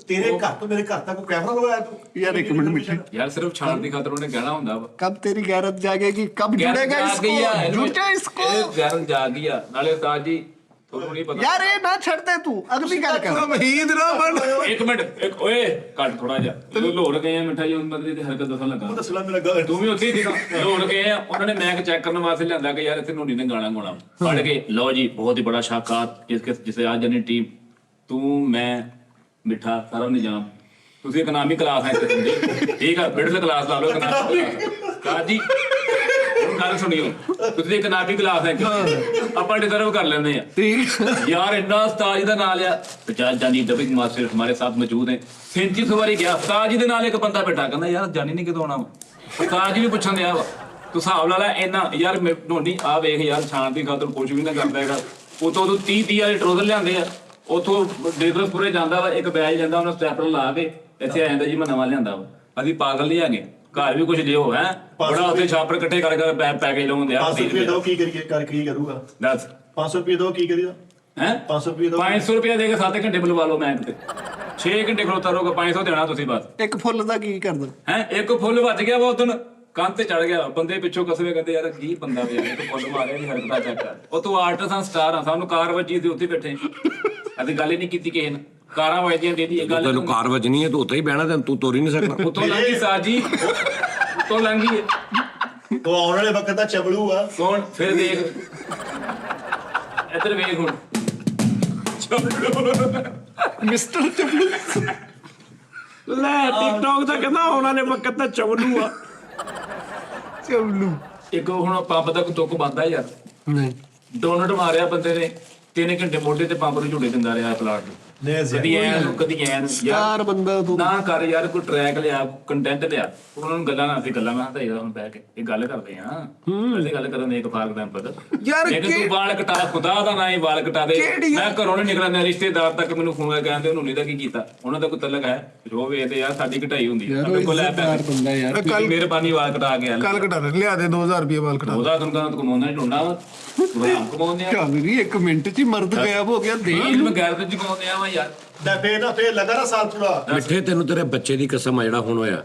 ਤੇਰੇ ਘਰ ਤੋਂ ਮੇਰੇ ਘਰ ਤੱਕ ਕੋਈ ਕੈਮਰਾ ਲਗਾਇਆ ਤੂੰ? ਯਾਰ ਇੱਕ ਮਿੰਟ ਮਿੱਠੇ, ਯਾਰ ਸਿਰਫ ਛਾਣ ਦੀ ਖਾਤਰ ਉਹਨੇ ਕਹਿਣਾ ਹੁੰਦਾ ਵਾ। कब तेरी गैरत जागेगी, कब जुड़ेगा इसको, जुटे इसको। ਗੈਰਨ ਜਾਗ ਗਈ ਆ। ਨਾਲੇ ਉਸਤਾਦ ਜੀ ਤੁਹਾਨੂੰ ਨਹੀਂ ਪਤਾ यार ये ना छड़ते तू, अगली गल कर। ਮਹੀਦ ਨਾ ਬਣ। ਇੱਕ ਮਿੰਟ ਓਏ ਕੱਟ ਥੋੜਾ ਜਿਹਾ। ਤੂੰ ਲੋੜ ਗਏ ਆ ਮਿੱਠਾ ਜੀ, ਉਹ ਬੰਦੇ ਦੀ ਹਰਕਤ ਦੱਸਣ ਲੱਗਾ। ਦੱਸਣਾ ਮੇਰਾ ਗੱਲ ਤੂੰ ਵੀ ਉੱਥੇ ਹੀ ਸੀਗਾ। ਲੋੜ ਗਏ ਆ, ਉਹਨਾਂ ਨੇ ਮੈਕ ਚੈੱਕ ਕਰਨ ਵਾਸਤੇ ਲਿਆਂਦਾ ਕਿ ਯਾਰ ਇੱਥੇ ਨੋਨੀ ਨੇ ਗਾਣਾ ਗਾਉਣਾ। ਪੜ ਕੇ ਲਓ ਜੀ ਬਹੁਤ ਹੀ ਬੜਾ ਸ਼ਾਹਕਾਰ ਜਿਸੇ ਅੱਜ ਜਨੀ ਟੀਮ, ਤੂੰ ਮੈਂ ਮਿੱਠਾ ਸਾਰਾ ਨਿਜ਼ਾਮ। ਤੁਸੀਂ ਇਕਨੋਮੀ ਕਲਾਸ ਹੈ ਠੀਕ ਆ, ਮਿਡਲ ਕਲਾਸ ਲਾ ਲਓ। ਇਕਨੋਮੀ ਕਲਾਸ ਜੀ ਗੱਲ ਸੁਣਿਓ, ਤੁਸੀਂ ਇਕਨੋਮੀ ਕਲਾਸ ਹੈ ਆਪਾਂ ਡਿਜ਼ਰਵ ਕਰ ਲੈਂਦੇ ਆ। यार इतना उस्ताद जी का नाम लिया, 50 जानी डबिंग मास्टर हमारे साथ मौजूद हैं। 37 वारी गया उस्ताद जी के नाल एक बंदा बैठा कहना यार जानी नहीं कितों आना। उस्ताद जी भी पूछन दिया वा तू हिसाब ला ला इन्ना यार नोनी आ वेख यार छाण दी खातर कुछ भी ना करदा हैगा। उतों तू 30 वाले ट्रोजर लिआंदे आ, उथों डेजरसपुरे जांदा वा, एक बैज लैंदा उन्हें स्टैपलर ला के ਇੱਥੇ ਆ ਜਾਂਦਾ ਜੀ ਮੈਂ ਨਵਾਂ ਲਿਆਂਦਾ ਵਾ। ਅਸੀਂ ਪਾਗਲ ਨਹੀਂ ਹੈਗੇ, ਘਰ ਵੀ ਕੁਝ ਲਿਓ ਹੈ ਬੜਾ ਉੱਥੇ ਛਾਪਰ ਇਕੱਠੇ ਕਰ ਪੈਕੇਜ ਲਾਉਂਦੇ ਆ। 500 ਰੁਪਏ ਦੋ ਕੀ ਕਰੀਏ ਕਰ ਕੀ ਕਰੂਗਾ? ਦੱਸ 500 ਰੁਪਏ ਦੋ ਕੀ ਕਰੀਦਾ? ਹੈ 500 ਰੁਪਏ ਦੋ 500 ਰੁਪਏ ਦੇ ਕੇ 7 ਘੰਟੇ ਬੁਲਵਾ ਲਓ ਮੈਂ ਤੇ 6 ਘੰਟੇ ਖਲੋਤਾ ਰਹੋਗਾ। 500 ਦੇਣਾ ਤੁਸੀਂ ਬਸ। ਇੱਕ ਫੁੱਲ ਦਾ ਕੀ ਕਰਦਾ? ਹੈ ਇੱਕ ਫੁੱਲ ਵੱਜ ਗਿਆ ਵਾ ਉਦੋਂ ਕੰਨ ਤੇ ਚੜ ਗਿਆ। ਬੰਦੇ ਪਿੱਛੋਂ ਕਸਵੇ ਕਹਿੰਦੇ ਯਾਰ ਕੀ ਬੰਦਾ ਪਿਆ ਇੱਕ ਫੁੱਲ ਮਾਰਿਆ ਦੀ ਹਰਕਤਾਂ ਚੈੱਕ ਕਰ। ਉਹ ਤੂੰ ਆਰਟਿਸਟ ਆ, ਸਟਾਰ ਆ, ਸਾਨੂੰ ਕਾਰ ਵੱਜੀ ਤੇ ਉੱਥੇ ਬੈਠੇ ਅਸੀਂ ਗੱਲ ਹੀ ਨਹੀਂ ਕੀਤੀ ਕਿਸੇ ਨੇ। ਕਾਰਾਂ ਵੱਜਦੀਆਂ ਦੇ ਦੀ ਇਹ ਗੱਲ ਤੈਨੂੰ ਕਾਰ ਵੱਜਣੀ ਹੈ ਤੂੰ ਉੱਥੇ ਹੀ ਬਹਿਣਾ ਤੇ ਤੂੰ ਤੋਰ ਹੀ ਨਹੀਂ ਸਕਦਾ। ਉਤੋਂ ਲੰਘੀ ਸਾਜੀ ਉਤੋਂ ਲੰਘੀ ਹੈ। ਉਹ ਆਉਣ ਵਾਲੇ ਵਕਤ ਦਾ ਚਬਲੂ ਆ। ਕੌਣ ਫਿਰ ਦੇਖ ਇੱਧਰ ਵੇਖ ਹੁਣ ਮਿਸਟਰ ਚਪਲੂ ਲੈ ਟਿਕਟੌਕ ਦਾ ਕਹਿੰਦਾ ਆਉਣ ਵਾਲੇ ਵਕਤ ਦਾ ਚਵਲੂ ਆ। ਚਵਲੂ ਇੱਕ ਹੁਣ ਪੰਪ ਦਾ ਤੁੱਕ ਬੰਦਾ ਯਾਰ ਨਹੀਂ ਡੋਨਟ ਮਾਰਿਆ ਬੰਦੇ ਨੇ 3 ਘੰਟੇ ਮੋਢੇ ਤੇ ਪੰਪ ਨੂੰ ਝੂਟੇ ਦਿੰਦਾ ਰਿਹਾ ਪਲਾਟ ਨੂੰ ਕਦੀ ਐਨ ਕਦੀ ਐਨ ਯਾਰ ਬੰਦਾ ਤੂੰ ਨਾ ਕਰ ਯਾਰ ਕੋਈ ਟਰੈਕ ਲਿਆ ਕੰਟੈਂਟ ਲਿਆ ਉਹਨਾਂ ਨੂੰ ਗੱਲਾਂ ਨਾਲ ਗੱਲਾਂ ਮੈਂ ਹਟਾਈਦਾ ਹੁਣ ਬਹਿ ਕੇ ਇਹ ਗੱਲ ਕਰਦੇ ਆ ਪਹਿਲੇ ਗੱਲ ਕਰਨ ਦੇ ਇੱਕ ਫਾਰ ਐਗਜ਼ਾਮਪਲ ਯਾਰ ਤੂੰ ਵਾਲ ਕਟਾ ਖੁਦਾ ਦਾ ਨਾ ਹੀ ਵਾਲ ਕਟਾ ਦੇ ਮੈਂ ਘਰੋਂ ਨਹੀਂ ਨਿਕਲਣਾ ਰਿਸ਼ਤੇਦਾਰ ਤੱਕ ਮੈਨੂੰ ਫੋਨ ਕਰਕੇ ਕਹਿੰਦੇ ਉਹਨੂੰ ਨਹੀਂ ਦਾ ਕੀ ਕੀਤਾ ਉਹਨਾਂ ਦਾ ਕੋਈ ਤਲਕ ਹੈ ਜੋ ਵੇਖਦੇ ਯਾਰ ਸਾਡੀ ਘਟਾਈ ਹੁੰਦੀ ਹੈ ਮੇਰੇ ਕੋਲ ਲੈ ਯਾਰ ਬੰਦਾ ਯਾਰ ਤੁਸੀਂ ਮਿਹਰਬਾਨੀ ਵਾਲ ਕਟਾ ਕੇ ਕੱਲ ਕਟਾ ਲਿਆ ਦੇ 2000 ਰੁਪਏ ਵਾਲ ਕਟਾ ਉਹਦਾ ਤੁਮ ਤਾਂ ਕਮਾਉਣਾ ਹੀ ਢੂੰਡਾ ਵਾ ਕਮਾਉਂਦੇ ਆ ਕਾਵਰੀ 1 ਮਿੰਟ 'ਚ ਹੀ ਮਰਦ ਗਾਇਬ ਹੋ ਗਿਆ ਦੇ ਇਲਮ ਗੈਰ ਤੇ ਜਗਾਉਂਦੇ ਆ ਵਾ ਯਾਰ ਫੇਰ ਲੱਗਾ ਨਾ ਸਾਲ ਪੂਰਾ। ਮਿੱਠੇ ਤੈਨੂੰ ਤੇਰੇ ਬੱਚੇ ਦੀ ਕਸਮ ਆ ਜਿਹੜਾ ਹੁਣ ਹੋਇਆ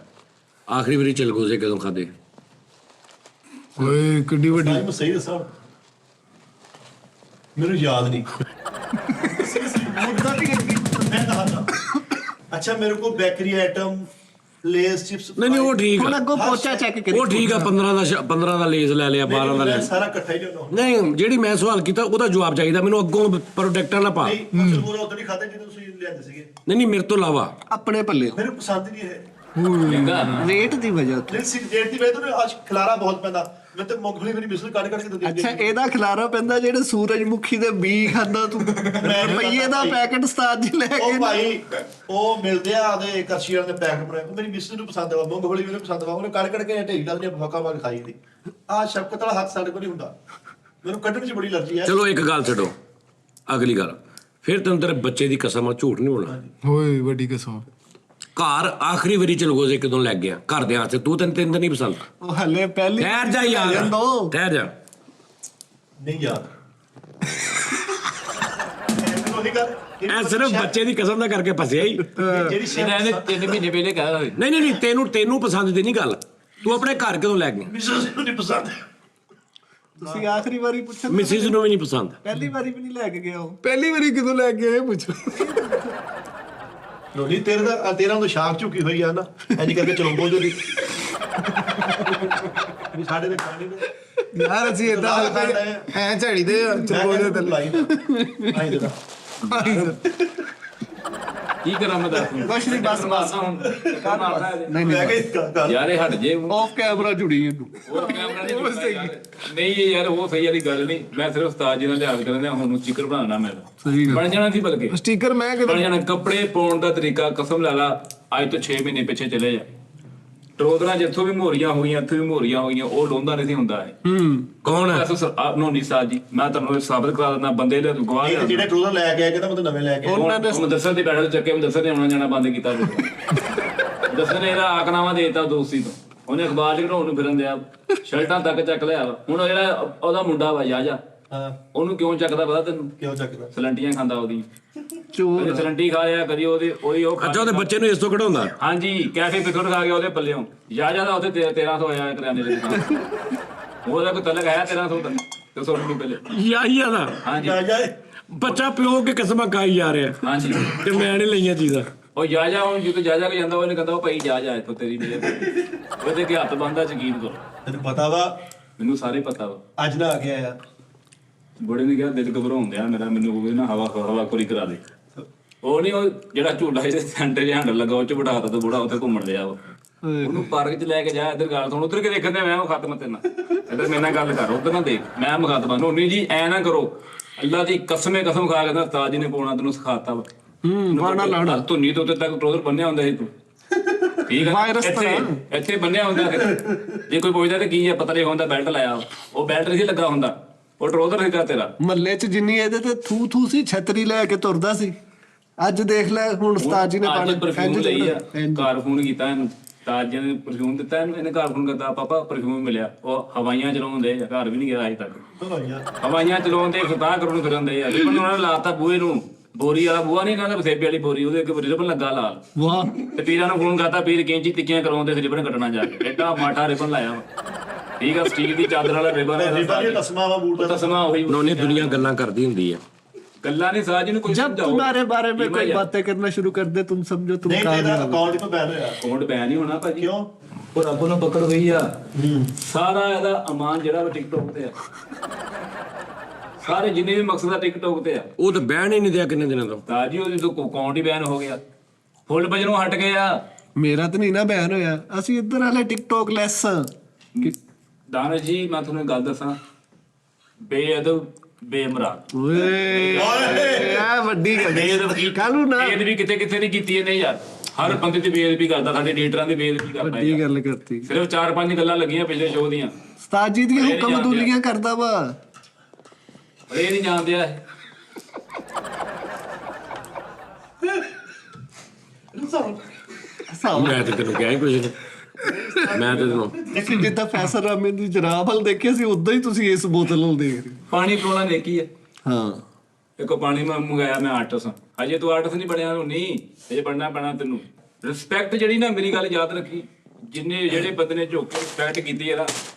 ਆਖਰੀ ਵਾਰੀ ਚਲਗੋਜ਼ੇ ਕਦੋਂ ਖਾਦੇ? ਓਏ ਕਿੱਡੀ ਵੱਡੀ ਮੈਂ ਸਹੀ ਦੱਸਾਂ ਮੈਨੂੰ ਯਾਦ ਨਹੀਂ। ਮੈਂ ਕਹਾ ਅੱਛਾ ਮੇਰੇ ਕੋਲ ਬੇਕਰੀ ਆਈਟਮ ਲੇਸ ਚਿਪਸ ਨਹੀਂ ਉਹ ਠੀਕ ਹੁਣ ਆ ਅੱਗੋਂ ਪੋਚਾ ਚੈੱਕ ਕਰੀ ਉਹ ਠੀਕ ਆ 15 ਦਾ ਲੇਜ਼ ਲੈ ਲਿਆ 12 ਦਾ ਲੈ ਲਿਆ। ਸਾਰਾ ਇਕੱਠਾ ਹੀ ਲਿਆਉਣਾ। ਨਹੀਂ ਜਿਹੜੀ ਮੈਂ ਸਵਾਲ ਕੀਤਾ ਉਹਦਾ ਜਵਾਬ ਚਾਹੀਦਾ ਮੈਨੂੰ ਅੱਗੋਂ ਪ੍ਰੋਡਕਟਾਂ ਨਾ ਪਾ। ਨਹੀਂ ਮਸਲ ਪੂਰਾ ਉਦੋਂ ਨਹੀਂ ਖਾਦੇ ਜਦੋਂ ਤੁਸੀਂ ਲਿਆਂਦੇ ਸੀਗੇ। ਨਹੀਂ ਮੇਰੇ ਤੋਂ ਇਲਾਵਾ ਆਪਣੇ ਪੱਲੇ ਮੈਨੂੰ ਪਸੰਦ ਨਹੀਂ ਹੈ। ਚੰਗਾ ਰੇਟ ਦੀ ਵਜ੍ਹਾ ਤੋਂ ਨਹੀਂ ਸਿਗਰਟ ਦੀ ਵਜ੍ਹਾ ਤੋਂ ਅੱਜ ਖਲਾਰਾ ਬਹੁਤ ਪੈਂਦਾ। ਮੈਂ ਤੇ ਮੂੰਗਫਲੀ ਮੇਰੀ ਮਿਸਲ ਕੱਢ ਕੇ ਦਿੰਦੀ। ਅੱਛਾ ਇਹਦਾ ਖਿਲਾਰਾ ਪੈਂਦਾ ਜਿਹੜੇ ਸੂਰਜਮੁਖੀ ਦੇ ਬੀ ਖਾਂਦਾ ਤੂੰ ਰੁਪਈਏ ਦਾ ਪੈਕਟ ਉਸਤਾਦ ਜੀ ਲੈ ਉਹ ਕੇ ਭਾਈ ਉਹ ਮਿਲਦੇ ਆ ਉਹਦੇ ਕਰਸ਼ੀਆਂ ਦੇ ਪੈਕਟ ਬਣਾਏ ਮੇਰੀ ਮਿਸਲ ਨੂੰ ਪਸੰਦ ਆ ਮੂੰਗਫਲੀ ਮੈਨੂੰ ਪਸੰਦ ਆ ਉਹਨੇ ਕੱਢ ਕੇ ਢੇਰੀ ਲਾਉਂਦੀ ਫੱਕਾ ਮਾਰ ਖਾਈ ਦੀ ਆ ਸ਼ਫਕਤ ਵਾਲਾ ਹੱਥ ਸਾਡੇ ਕੋਲ ਨਹੀਂ ਹੁੰਦਾ ਮੈਨੂੰ ਕੱਢਣ 'ਚ ਬੜੀ ਅਲਰਜੀ ਹੈ। ਚਲੋ ਇੱਕ ਗੱਲ ਛੱਡੋ ਅਗਲੀ ਗੱਲ ਫਿਰ ਤੈਨੂੰ ਤੇਰੇ ਬੱਚੇ ਦੀ ਕਸਮ ਆ ਝੂਠ ਨਹੀਂ ਬੋਲਣਾ। ਓਏ ਵੱਡੀ ਕਸਮ ਘਰ ਆਖਰੀ ਵਾਰੀ ਚਲਗੋਜ਼ੇ ਕਦੋਂ ਲੱਗ ਗਿਆ ਘਰਦਿਆਂ ਵਾਸਤੇ ਤੂੰ ਤੈਨੂੰ ਨਹੀਂ ਪਸੰਦ? ਉਹ ਹਲੇ ਪਹਿਲੀ ਠਹਿਰ ਜਾ ਯਾਰ ਠਹਿਰ ਜਾ ਨਹੀਂ ਯਾਰ ਮੈਨੂੰ ਉਹਦੀ ਗੱਲ ਐ ਸਿਰਫ ਬੱਚੇ ਦੀ ਕਸਮ ਦਾ ਕਰਕੇ ਫਸਿਆ ਹੀ। ਜਿਹੜੀ ਇਹਨਾਂ ਨੇ 3 ਮਹੀਨੇ ਪਹਿਲੇ ਕਹਿਆ ਹੋਵੇ ਨਹੀਂ ਤੈਨੂੰ ਪਸੰਦ ਦੀ ਨਹੀਂ ਗੱਲ ਤੂੰ ਆਪਣੇ ਘਰ ਕਦੋਂ ਲੈ ਗਿਆ? ਮਿਸਲ ਨੂੰ ਨਹੀਂ ਪਸੰਦ। ਤੁਸੀਂ ਆਖਰੀ ਵਾਰੀ ਪੁੱਛਣ ਮਿਸਿਸ ਨੂੰ ਵੀ ਨਹੀਂ ਪਸੰਦ? ਪਹਿਲੀ ਵਾਰੀ ਵੀ ਨਹੀਂ ਲੈ ਕੇ ਗਿਆ ਉਹ ਪਹਿਲੀ ਵਾਰੀ ਕਿਦੋਂ ਲੈ ਕੇ ਆਏ ਪੁੱਛ ਲੋਨੀ ਤੇਰਾ ਤੋਂ ਸ਼ਾਖ ਝੁਕੀ ਹੋਈ ਆ ਨਾ ਐਨੀ ਕਰਕੇ ਚਲੋ ਦੀ ਵੀ ਸਾਡੇ ਦੇ ਖਾਣੇ ਨੇ ਯਾਰ ਅਸੀਂ ਇਦਾਂ ਐ ਝੜੀ ਦੇ ਚਲੋ ਦੇ ਥੱਲੇ ਆਈ ਦੇਦਾ ਕੀ ਕਰਾਂ ਮੈਂ ਦੱਸ ਕੁਛ ਨਹੀਂ ਬਸ ਹੁਣ ਕਾ ਮਾਰਦਾ ਨਹੀਂ ਮੈਂ ਨਹੀਂ ਕਿਹਾ ਯਾਰ ਇਹ ਹਟ ਜੇ ਆਫ ਕੈਮਰਾ ਜੁੜੀ ਇਹਨੂੰ ਉਹ ਕੈਮਰਾ ਨਹੀਂ ਜੁੜਦਾ ਯਾਰ। ਨਹੀਂ ਇਹ ਯਾਰ ਉਹ ਸਹੀ ਵਾਲੀ ਗੱਲ ਨਹੀਂ ਮੈਂ ਸਿਰਫ ਉਸਤਾਦ ਜੀ ਨਾਲ ਲਿਹਾਜ਼ ਕਰਦੇ ਹੁਣ ਨੂੰ ਚਿਕਰ ਬਣਾਉਣਾ ਮੈਂ ਸਹੀ ਬਣ ਜਾਣਾ ਸੀ ਬਲਕਿ ਸਟicker ਮੈਂ ਬਣ ਕਿਤੇ ਜਾਣਾ ਕੱਪੜੇ ਪਾਉਣ ਦਾ ਤਰੀਕਾ ਕਸਮ ਲਾ ਲਾ ਅੱਜ ਤੋਂ 6 ਮਹੀਨੇ ਪਿੱਛੇ ਚਲੇ ਜਾ ਟਰੋਦਰਾਂ ਜਿੱਥੋਂ ਵੀ ਮੋਰੀਆਂ ਹੋਈਆਂ ਇੱਥੋਂ ਵੀ ਮੋਰੀਆਂ ਹੋਈਆਂ ਉਹ ਲੋਂਦਾ ਨਹੀਂ ਸੀ ਹੁੰਦਾ ਹੈ ਕੌਣ ਹੈ? ਨੋਨੀ ਸਾਹਿਬ ਜੀ ਮੈਂ ਤੁਹਾਨੂੰ ਸਾਬਤ ਕਰਾ ਦਿੰਦਾ ਬੰਦੇ ਦੇ ਗਵਾਹ ਇਹ ਜਿਹੜੇ ਟਰੂਜ਼ਰ ਲੈ ਕੇ ਆਏ ਕਹਿੰਦਾ ਮੈਂ ਤਾਂ ਨਵੇਂ ਲੈ ਕੇ ਆਇਆ। ਉਹਨਾਂ ਨੇ ਮੁਦੱਸਰ ਦੇ ਬੈਠੇ ਚੱਕੇ ਮੁਦੱਸਰ ਨੇ ਆਉਣਾ ਜਾਣਾ ਬੰਦ ਕੀਤਾ ਮੁਦੱਸਰ ਨੇ ਇਹਦਾ ਆਕਨਾਮਾ ਦੇਤਾ ਦੋਸਤੀ ਤੋਂ ਉਹਨੇ ਅਖਬਾਰ ਚ ਘੜਾਉਣ ਨੂੰ ਫਿਰਨ ਦਿਆ ਸ਼ਰਟਾਂ ਤੱਕ ਚੱਕ ਲਿਆ ਵਾ। ਹੁਣ ਉਹ ਜਿਹੜਾ ਉਹਦਾ ਮੁੰਡਾ ਵਾ ਜਾ ਹਾਂ ਉਹਨੂੰ ਕਿਉਂ ਚੱਕਦਾ ਪਤਾ ਤੈਨੂੰ? ਕਿਉਂ ਚੱਕਦਾ? ਸਲੰਟੀਆਂ ਖਾਂਦਾ ਉਹਦੀ ਚੋਰ ਕਦੀ ਸਲੰਟੀ ਖਾ ਲਿਆ ਕਦੀ ਉਹਦੀ ਉਹ ਅੱਛਾ ਉਹਦੇ ਬੱਚੇ ਨੂੰ ਇਸ ਤੋਂ ਕਢਾਉਂਦਾ? ਹਾਂਜੀ ਕੈਫੇ ਬਿਸਕੁਟ ਖਾ ਗਿਆ ਉਹਦੇ ਪੱਲਿਓਂ ਜਾ ਉਹਦੇ 1300 ਆਇਆ ਕਰਿਆਨੇ ਦੇ ਦੁਕਾਨ ਉਹਦਾ ਕੋਈ ਤਲਕ ਆਇਆ 1300 ਤੱਕ ਤੇ ਸੌ ਨੂੰ ਪਹਿਲੇ ਯਾਹੀਆ ਦਾ ਹਾਂਜੀ ਜਾ ਜਾ ਬੱਚਾ ਪਿਓ ਕੇ ਕਿਸਮਾਂ ਖਾਈ ਜਾ ਰਿਹਾ ਹਾਂਜੀ ਤੇ ਮੈਂ ਨਹੀਂ ਲਈਆਂ ਚੀਜ਼ਾਂ। ਉਹ ਜਾ ਹੁਣ ਜਦੋਂ ਜਾ ਕੇ ਜਾਂਦਾ ਉਹਨੇ ਕਹਿੰਦਾ ਉਹ ਭਾਈ ਜਾ ਇੱਥੋਂ ਤੇਰੀ ਮੇਰੇ ਉਹਦੇ ਕੇ ਹੱਥ ਬੰਦਾ ਯਕੀਨ ਕਰੋ ਤੈਨੂੰ ਪਤਾ ਵਾ ਮੈਨੂੰ ਸਾਰੇ ਪਤਾ ਵਾ ਅੱਜ ਨਾ ਆ ਗਿਆ ਆ ਬੜੇ ਨੇ ਕਿਹਾ ਦਿਲ ਘਬਰਾਉਂਦਿਆ ਮੇਰਾ ਮੈਨੂੰ ਉਹ ਨਾ ਹਵਾ ਕੋਰੀ ਕਰਾ ਦੇ ਉਹ ਨਹੀਂ ਉਹ ਜਿਹੜਾ ਝੂਲਾ ਇਹਦੇ ਸੈਂਟਰ ਜਿਹਾ ਹੈਂਡਲ ਲੱਗਾ ਉਹ ਚ ਬਿਠਾਤਾ ਤੇ ਬੁੜਾ ਉੱਥੇ ਘੁੰਮਣ ਲਿਆ ਉਹ ਉਹਨੂੰ ਪਾਰਕ ਚ ਲੈ ਕੇ ਜਾ ਇੱਧਰ ਗੱਲ ਸੁਣ ਉਧਰ ਕੇ ਦੇਖਣ ਦੇ ਮੈਂ ਉਹ ਖਤਮ ਤੇ ਨਾ ਇੱਧਰ ਮੇਰੇ ਨਾਲ ਗੱਲ ਕਰ ਉਧਰ ਨਾ ਦੇਖ ਮੈਂ ਮੁਖਾਤਬਾ ਨੋਨੀ ਜੀ ਐ ਨਾ ਕਰੋ ਅੱਲਾ ਦੀ ਕਸਮੇ ਕਸਮ ਖਾ ਕੇ ਨਾ ਉਸਤਾਦ ਜੀ ਨੇ ਪਾਉਣਾ ਤੈਨੂੰ ਸਿਖਾਤਾ ਵਾ ਬਾਣਾ ਲਾਣਾ ਧੁੰਨੀ ਤੋਂ ਉੱਤੇ ਤੱਕ ਟਰੋਜ਼ਰ ਬੰਨਿਆ ਹੁੰਦਾ ਸੀ ਤੂੰ ਠੀਕ ਹੈ ਇੱਥੇ ਬੰਨਿਆ ਹੁੰਦਾ ਜੇ ਕੋਈ ਪੁੱਛਦਾ ਤੇ ਕੀ ਹੈ ਪਤਾ ਨਹੀਂ ਹੁੰਦਾ ਬੈਲਟ ਲਾਇਆ ਉਹ ਬੈਲਟ ਨਹੀਂ ਲੱਗਾ ਹੁੰਦਾ ਉਹ ਟਰੋਜ਼ਰ ਸੀਗਾ ਤੇਰਾ ਮੱਲੇ 'ਚ ਜਿੰਨੀ ਇਹਦੇ ਤੇ ਥੂ ਸੀ ਛਤਰੀ ਲੈ ਕੇ ਤੁਰਦਾ ਸੀ ਅੱਜ ਦੇਖ ਲੈ ਹੁਣ ਉਸਤਾਦ ਜੀ ਨੇ ਅੱਜ ਪਾਣੀ ਪਰਫਿਊਮ ਲਈ ਆ ਘਰ ਫੋਨ ਕੀਤਾ ਇਹਨੂੰ ਉਸਤਾਦ ਜੀ ਨੇ ਪਰਫਿਊਮ ਦਿੱਤਾ ਇਹਨੂੰ ਇਹਨੇ ਘਰ ਫੋਨ ਕਰਤਾ ਪਾਪਾ ਪਰਫਿਊਮ ਮਿਲਿਆ ਉਹ ਹਵਾਈਆਂ ਚਲਾਉਂਦੇ ਆ ਘਰ ਵੀ ਨਹੀਂ ਗਿਆ ਅਜੇ ਤੱਕ ਹਵਾਈਆਂ ਚਲਾਉਂਦੇ ਫਤਾਹ ਕਰਨ ਫਿਰਦੇ ਆ ਰਿਬਨ ਉਹਨਾਂ ਨੇ ਲਾਤਾ ਬੂਹੇ ਨੂੰ ਬੋਰੀ ਵਾਲਾ ਬੂਹਾ ਨਹੀਂ ਕਹਿੰਦਾ ਸੇਬੇ ਵਾਲੀ ਬੋਰੀ ਉਹਦੇ ਇੱਕ ਰਿਬਨ ਲੱਗਾ ਲਾਲ ਵਾਹ ਤੇ ਪੀਰਾਂ ਨੂੰ ਫੋਨ ਕਰਤਾ ਪੀਰ ਕੈਂਚੀ ਟਿੱਕੀਆਂ ਕਰਾਉਂਦੇ ਸੀ ਰਿਬਨ ਕੱਟਣਾ ਜਾ ਕੇ ਐਡਾ ਮਾਠਾ ਰਿਬਨ ਲਾਇਆ ਵਾ ਠੀਕ ਆ ਸਟੀਲ ਦੀ ਚਾਦਰ ਵਾਲਾ ਰਿਬਨ ਰਿਬਨ ਇਹ ਤਸਮਾ ਵਾ ਬੂਟ ਦਾ ਤਸਮਾ ਉਹੀ ਨੋਨੀ ਦੁਨੀਆ ਗੱਲਾਂ ਕਰਦੀ ਹੁੰਦੀ ਆ ਕੱਲਾ ਨਹੀਂ ਸਾਜ ਨੂੰ ਕੋਈ जब समझाओ। तुम्हारे बारे में कि मैं कोई यार- बातें करना शुरू कर दे तुम समझो तुम ਨਹੀਂ ਇਹਦਾ कामयाब हो। ਅਕਾਊਂਟ ਤੋਂ ਬੈਨ ਹੋਇਆ ਅਕਾਊਂਟ ਬੈਨ ਹੀ ਹੋਣਾ ਭਾਜੀ। ਕਿਉਂ ਉਹ ਰੱਬ ਨੂੰ ਪਕੜ ਗਈ ਆ ਸਾਰਾ ਇਹਦਾ ਅਮਾਨ ਜਿਹੜਾ ਵਾ ਟਿਕਟੋਕ ਤੇ ਆ ਸਾਰੇ ਜਿੰਨੇ ਵੀ ਮਕਸਦ ਆ ਟਿਕਟੋਕ ਤੇ ਆ ਉਹ ਤਾਂ ਬਹਿਣ ਹੀ ਨਹੀਂ ਦਿਆ ਕਿੰਨੇ ਦਿਨਾਂ ਤੋਂ। ਤਾਜੀ ਉਹਦੀ ਤੋਂ ਅਕਾਊਂਟ ਹੀ ਬੈਨ ਹੋ ਗਿਆ ਫੁੱਲ ਵਜਨੋਂ ਹਟ ਗਏ ਆ ਮੇਰਾ ਤਾਂ ਨਹੀਂ ਨਾ ਬੈਨ ਹੋਇਆ ਅਸੀਂ ਇੱਧਰ ਵਾਲੇ ਟਿਕਟੋਕ ਲੈਸ ਦਾਨਸ਼ ਜੀ ਮੈਂ ਤੁਹਾਨੂੰ ਇੱਕ ਗੱਲ ਦੱਸਾਂ ਬੇਅਦਬ ਬੇਮਰਾਦ ਓਏ ਆ ਵੱਡੀ ਗੱਲ ਬੇਅਦਬੀ ਕਾਲੂ ਨਾ ਬੇਅਦਬੀ ਕਿਤੇ ਕਿਤੇ ਨਹੀਂ ਕੀਤੀ ਇਹਨੇ ਯਾਰ ਹਰ ਬੰਦੇ ਦੀ ਬੇਅਦਬੀ ਕਰਦਾ ਸਾਡੇ ਲੀਡਰਾਂ ਦੀ ਬੇਅਦਬੀ ਕਰਦਾ ਵੱਡੀ ਯਾਰ। ਗੱਲ ਕਰਤੀ ਸਿਰਫ 4-5 ਗੱਲਾਂ ਲੱਗੀਆਂ ਪਿਛਲੇ ਸ਼ੋਅ ਦੀਆਂ ਉਸਤਾਦ ਜੀ ਦੀਆਂ ਇਹ ਨਹੀਂ ਹੁਕਮ ਜਾਣਦੇ। ਦੁਲੀਆਂ ਕਰਦਾ ਵਾ ਪਰ ਇਹ ਨਹੀਂ ਜਾਣਦੇ ਆ ਮੈਂ ਤਾਂ ਤੈਨੂੰ ਕਿਹਾ ਹੀ ਕੁਝ ਨਹੀਂ। ਮੈਂ ਤਾਂ ਤੈਨੂੰ ਤੁਸੀਂ ਜਿੱਦਾਂ ਫੈਸਲ ਰਾਮੇ ਦੀ ਜਰਾਬ ਹਲ ਦੇਖਿਆ ਸੀ ਉਦਾਂ ਹੀ ਤੁਸੀਂ ਇਸ ਬੋਤਲ ਨੂੰ ਦੇਖ ਰਹੇ ਪਾਣੀ ਪਿਲਾਉਣਾ ਨੇਕੀ ਹੈ ਹੋ। ਹਾਂ ਦੇਖੋ ਪਾਣੀ ਮੈਂ ਮੰਗਾਇਆ ਮੈਂ ਆਰਟਿਸਟ ਹਾਂ ਅਜੇ ਤੂੰ ਆਰਟਿਸਟ ਨਹੀਂ ਬਣਿਆ ਨੂੰ ਨਹੀਂ ਅਜੇ ਬਣਨਾ ਪੈਣਾ ਤੈਨੂੰ ਰਿਸਪੈਕਟ ਜਿਹੜੀ ਨਾ ਮੇਰੀ ਗੱਲ ਯਾਦ ਰੱਖੀ ਜਿੰਨੇ ਜਿਹੜੇ ਬੰਦੇ ਨੇ ਝੋਕ ਕੇ ਰਿਸਪੈਕਟ ਕੀਤੀ ਹੈ ਨਾ